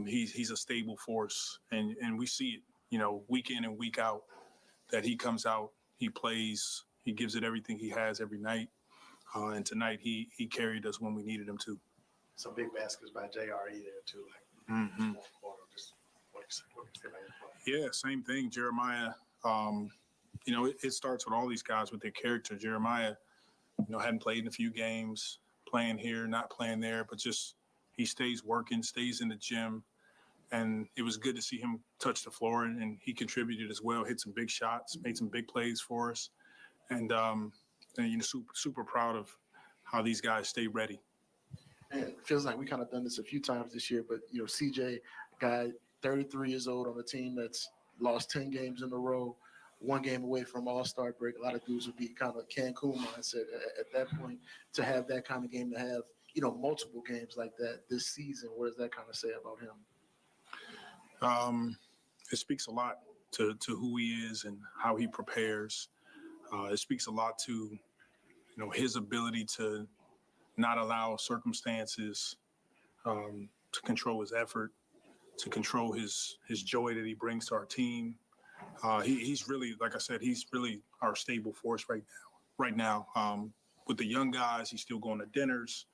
He's a stable force, and we see it, week in and week out, that he comes out, he plays, he gives it everything he has every night. And tonight he carried us when we needed him to. Some big baskets by JRE there too, Just what you say about your play? Yeah, same thing. Jeremiah, it starts with all these guys with their character. Jeremiah, hadn't played in a few games, playing here, not playing there, but just he stays working, stays in the gym. And it was good to see him touch the floor, and he contributed as well, hit some big shots, made some big plays for us. And super proud of how these guys stay ready. And it feels like we kind of done this a few times this year, but, CJ, guy 33 years old on a team that's lost 10 games in a row, one game away from All-Star break. A lot of dudes would be kind of Cancun mindset at that point. To have that kind of game, to have, multiple games like that this season, what does that kind of say about him? It speaks a lot to who he is and how he prepares. It speaks a lot to, his ability to not allow circumstances to control his effort, to control his joy that he brings to our team. He's really, like I said, he's really our stable force right now. With the young guys, he's still going to dinners.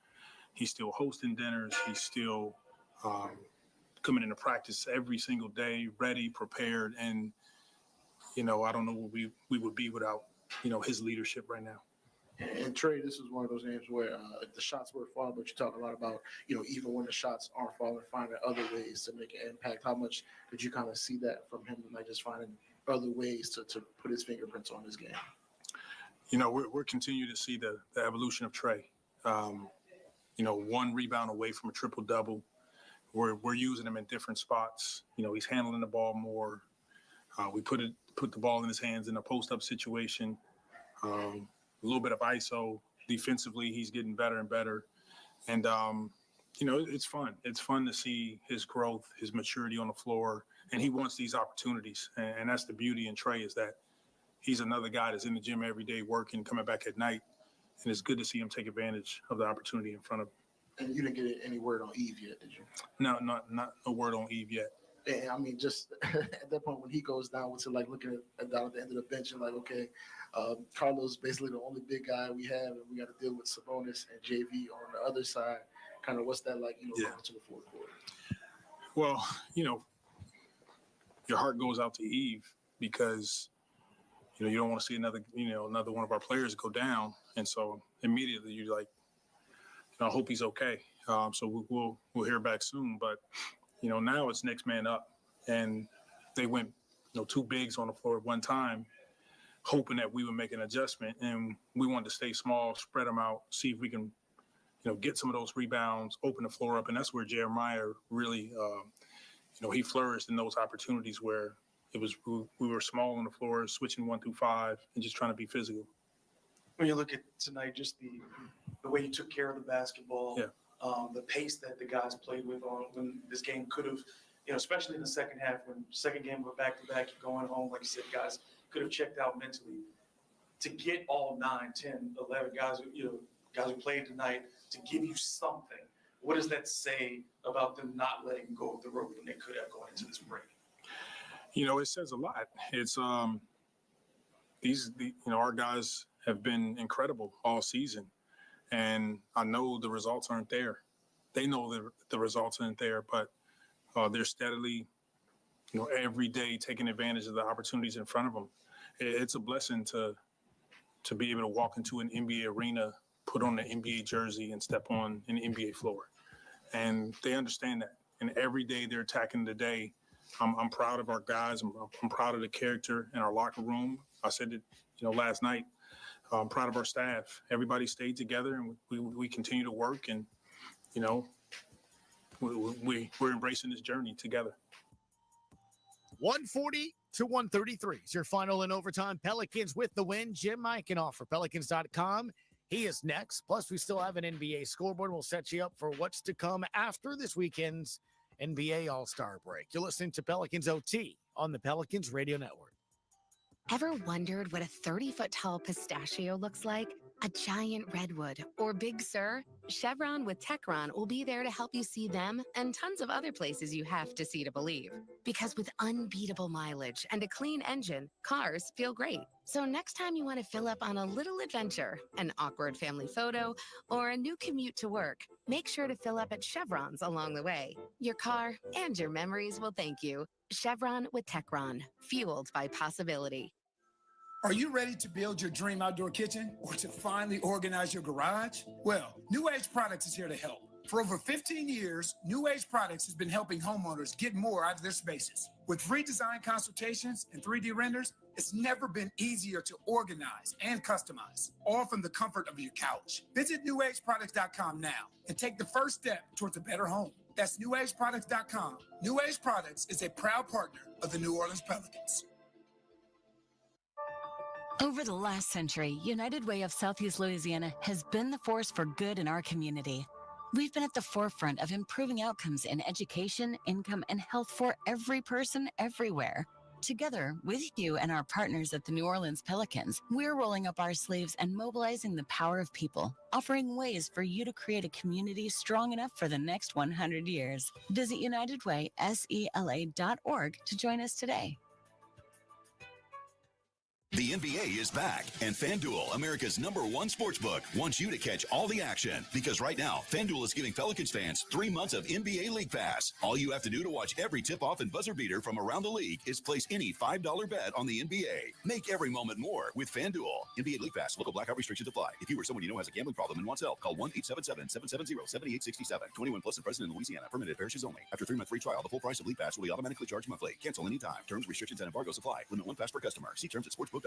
He's still hosting dinners. He's still coming into practice every single day, ready, prepared. And, I don't know what we would be without, his leadership right now. And Trey, this is one of those games where the shots were falling, but you talk a lot about, even when the shots aren't falling, finding other ways to make an impact. How much did you kind of see that from him, like just finding other ways to put his fingerprints on this game? We're continuing to see the evolution of Trey. One rebound away from a triple-double. We're using him in different spots. He's handling the ball more. We put the ball in his hands in a post-up situation. A little bit of ISO. Defensively, he's getting better and better. And, it's fun. It's fun to see his growth, his maturity on the floor. And he wants these opportunities. And that's the beauty in Trey, is that he's another guy that's in the gym every day working, coming back at night. And it's good to see him take advantage of the opportunity in front of him. And you didn't get any word on Eve yet, did you? No, not no word on Eve yet. And I mean, just at that point when he goes down, to like looking at down at the end of the bench and like, okay, Carlos is basically the only big guy we have, and we got to deal with Sabonis and JV on the other side. kind of what's that like, going to the fourth quarter? Well, your heart goes out to Eve because, you don't want to see another one of our players go down. And so immediately you're like, I hope he's okay. So we'll hear back soon. But, now it's next man up. And they went, 2 bigs on the floor at one time, hoping that we would make an adjustment. And we wanted to stay small, spread them out, see if we can, get some of those rebounds, open the floor up. And that's where Jeremiah really, he flourished in those opportunities where we were small on the floor, switching 1 through 5 and just trying to be physical. When you look at tonight, just the way you took care of the basketball, the pace that the guys played with on when this game could have, especially in the second half, when second game were back-to-back, you're going home, like you said, guys could have checked out mentally. To get all 9, 10, 11 guys, guys who played tonight, to give you something, what does that say about them not letting go of the rope when they could have gone into this break? It says a lot. It's our guys have been incredible all season, and I know the results aren't there. They know that the results aren't there, but they're steadily, every day taking advantage of the opportunities in front of them. It's a blessing to be able to walk into an NBA arena, put on the NBA jersey, and step on an NBA floor, and they understand that. And every day they're attacking the day. I'm proud of our guys. I'm proud of the character in our locker room. I said it, last night. I'm proud of our staff. Everybody stayed together, and we continue to work. And we're embracing this journey together. 140-133 is your final in overtime. Pelicans with the win. Jim Eichenhoff for Pelicans.com. He is next. Plus, we still have an NBA scoreboard. We'll set you up for what's to come after this weekend's NBA All-Star break. You're listening to Pelicans OT on the Pelicans Radio Network. Ever wondered what a 30-foot tall pistachio looks like? A giant redwood or Big Sur? Chevron with Techron will be there to help you see them and tons of other places you have to see to believe. Because with unbeatable mileage and a clean engine, cars feel great. So next time you want to fill up on a little adventure, an awkward family photo, or a new commute to work, make sure to fill up at Chevron's along the way. Your car and your memories will thank you. Chevron with Techron, fueled by possibility. Are you ready to build your dream outdoor kitchen or to finally organize your garage? Well, New Age Products is here to help. For over 15 years, New Age Products has been helping homeowners get more out of their spaces. With free design consultations and 3D renders, it's never been easier to organize and customize, all from the comfort of your couch. Visit newageproducts.com now and take the first step towards a better home. That's newageproducts.com. New Age Products is a proud partner of the New Orleans Pelicans. Over the last century, United Way of Southeast Louisiana has been the force for good in our community. We've been at the forefront of improving outcomes in education, income, and health for every person everywhere. Together with you and our partners at the New Orleans Pelicans, we're rolling up our sleeves and mobilizing the power of people, offering ways for you to create a community strong enough for the next 100 years. Visit UnitedWaySELA.org to join us today. The NBA is back, and FanDuel, America's #1 sportsbook, wants you to catch all the action. Because right now, FanDuel is giving Pelicans fans 3 months of NBA League Pass. All you have to do to watch every tip-off and buzzer beater from around the league is place any $5 bet on the NBA. Make every moment more with FanDuel. NBA League Pass. Local blackout restrictions apply. If you or someone you know has a gambling problem and wants help, call 1-877-770-7867. 21 plus and present in Louisiana. Permitted parishes only. After 3-month free trial, the full price of League Pass will be automatically charged monthly. Cancel anytime. Terms, restrictions, and embargoes apply. Limit 1 pass per customer. See terms at sportsbook.fanduel.com.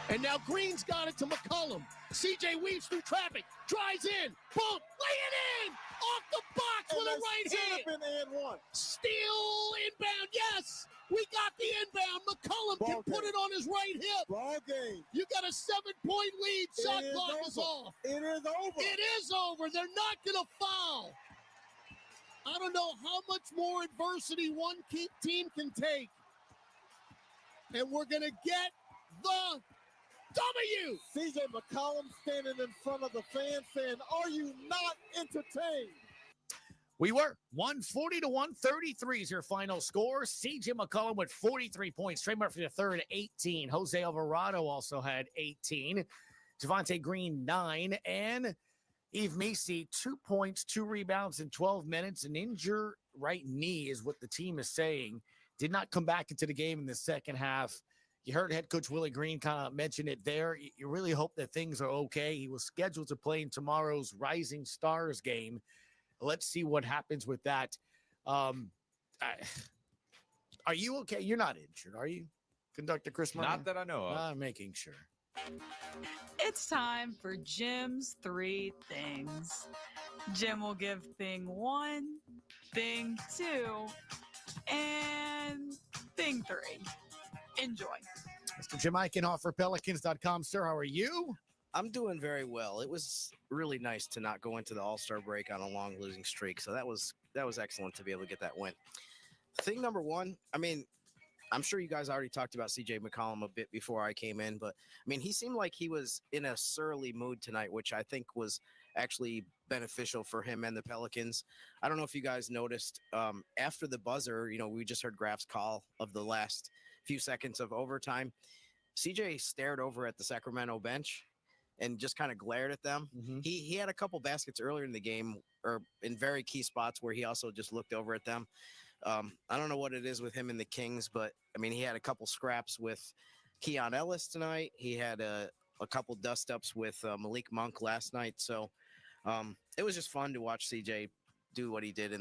And now Green's got it to McCollum. CJ weaves through traffic, drives in, boom, lay it in, off the box with a right hand. Steal inbound, yes, we got the inbound. McCollum can put it on his right hip. Ball game. You got a 7-point lead. Shot clock is off. It is over. It is over. They're not going to foul. I don't know how much more adversity one team can take. And we're going to get the W. CJ McCollum standing in front of the fans saying, are you not entertained? We were 140 to 133 is your final score. CJ McCollum with 43 points. Trey Murphy the third, 18. Jose Alvarado also had 18. Javonte Green, 9. And Eve Macy, 2 points, 2 rebounds in 12 minutes. An injured right knee is what the team is saying. Did not come back into the game in the second half. You heard head coach Willie Green kind of mention it there. You really hope that things are okay. He was scheduled to play in tomorrow's Rising Stars game. Let's see what happens with that. Are you okay? You're not injured, are you, Conductor Chris Murray? Not that I know of. I'm making sure. It's time for Jim's 3 things. Jim will give thing 1, thing 2, and thing 3. Enjoy. Mr. Jim Eichenhoff for Pelicans.com. Sir, how are you? I'm doing very well. It was really nice to not go into the All-Star break on a long losing streak. So that was excellent to be able to get that win. Thing number 1, I mean, I'm sure you guys already talked about CJ McCollum a bit before I came in, but I mean, he seemed like he was in a surly mood tonight, which I think was actually beneficial for him and the Pelicans. I don't know if you guys noticed after the buzzer, we just heard Graf's call of the last few seconds of overtime. CJ stared over at the Sacramento bench and just kind of glared at them. Mm-hmm. He had a couple baskets earlier in the game or in very key spots where he also just looked over at them. I don't know what it is with him and the Kings, but I mean, he had a couple scraps with Keon Ellis tonight. He had a couple dust ups with Malik Monk last night. So it was just fun to watch CJ do what he did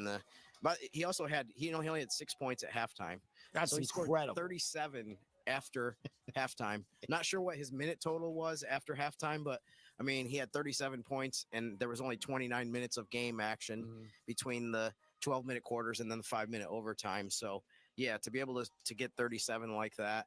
but he also had, he only had 6 points at halftime. That's so he incredible. Scored 37 after halftime. Not sure what his minute total was after halftime, but I mean, he had 37 points and there was only 29 minutes of game action between the 12-minute quarters and then the 5-minute overtime. So yeah, to be able to get 37 like that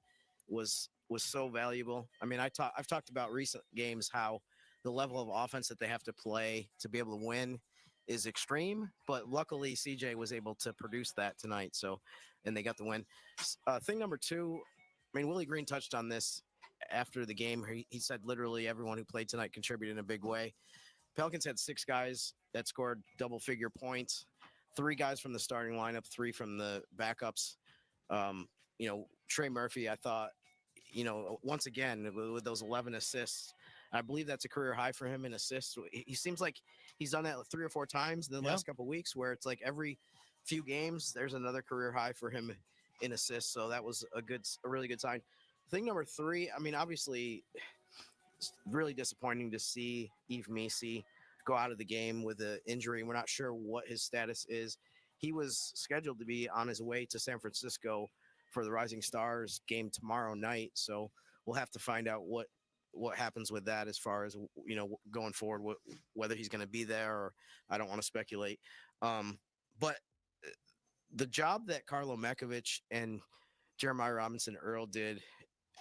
was so valuable. I mean, I've talked about recent games, how the level of offense that they have to play to be able to win is extreme, but luckily CJ was able to produce that tonight. So, and they got the win. Thing number 2, I mean, Willie Green touched on this after the game. He said literally everyone who played tonight contributed in a big way. Pelicans had 6 guys that scored double-figure points, 3 guys from the starting lineup, 3 from the backups. Trey Murphy, I thought, once again, with those 11 assists, I believe that's a career high for him in assists. He seems like he's done that 3 or 4 times in the last couple of weeks, where it's like every few games, there's another career high for him in assists. So that was a really good sign. Thing number 3, I mean, obviously, it's really disappointing to see Eve Macy go out of the game with an injury. We're not sure what his status is. He was scheduled to be on his way to San Francisco for the Rising Stars game tomorrow night. So we'll have to find out what happens with that as far as, going forward, whether he's going to be there, or I don't want to speculate. But the job that Carlo Mekovic and Jeremiah Robinson Earl did,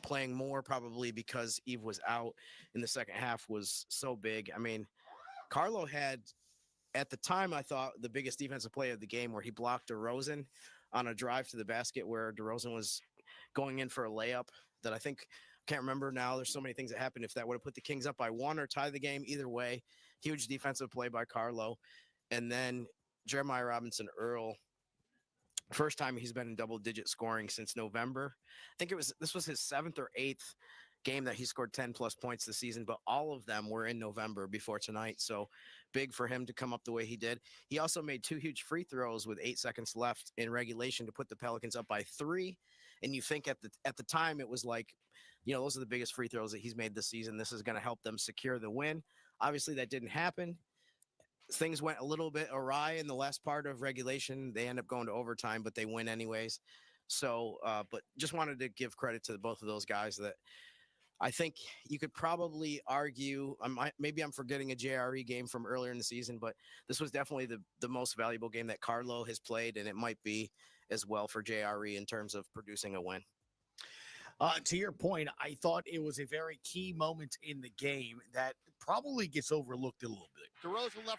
playing more probably because Eve was out in the second half, was so big. I mean, Carlo had, at the time, I thought the biggest defensive play of the game, where he blocked DeRozan on a drive to the basket where DeRozan was going in for a layup that I can't remember now. There's so many things that happened. If that would have put the Kings up by 1 or tie the game, either way, huge defensive play by Carlo. And then Jeremiah Robinson Earl, first time he's been in double-digit scoring since November. I think this was his 7th or 8th game that he scored 10-plus points this season, but all of them were in November before tonight. So big for him to come up the way he did. He also made 2 huge free throws with 8 seconds left in regulation to put the Pelicans up by 3. And you think at the time it was like, those are the biggest free throws that he's made this season. This is going to help them secure the win. Obviously, that didn't happen. Things went a little bit awry in the last part of regulation. They end up going to overtime, but they win anyways. So, but just wanted to give credit to both of those guys. That I think you could probably argue, maybe I'm forgetting a JRE game from earlier in the season, but this was definitely the most valuable game that Carlo has played, and it might be as well for JRE in terms of producing a win. To your point, I thought it was a very key moment in the game that probably gets overlooked a little bit. DeRozan left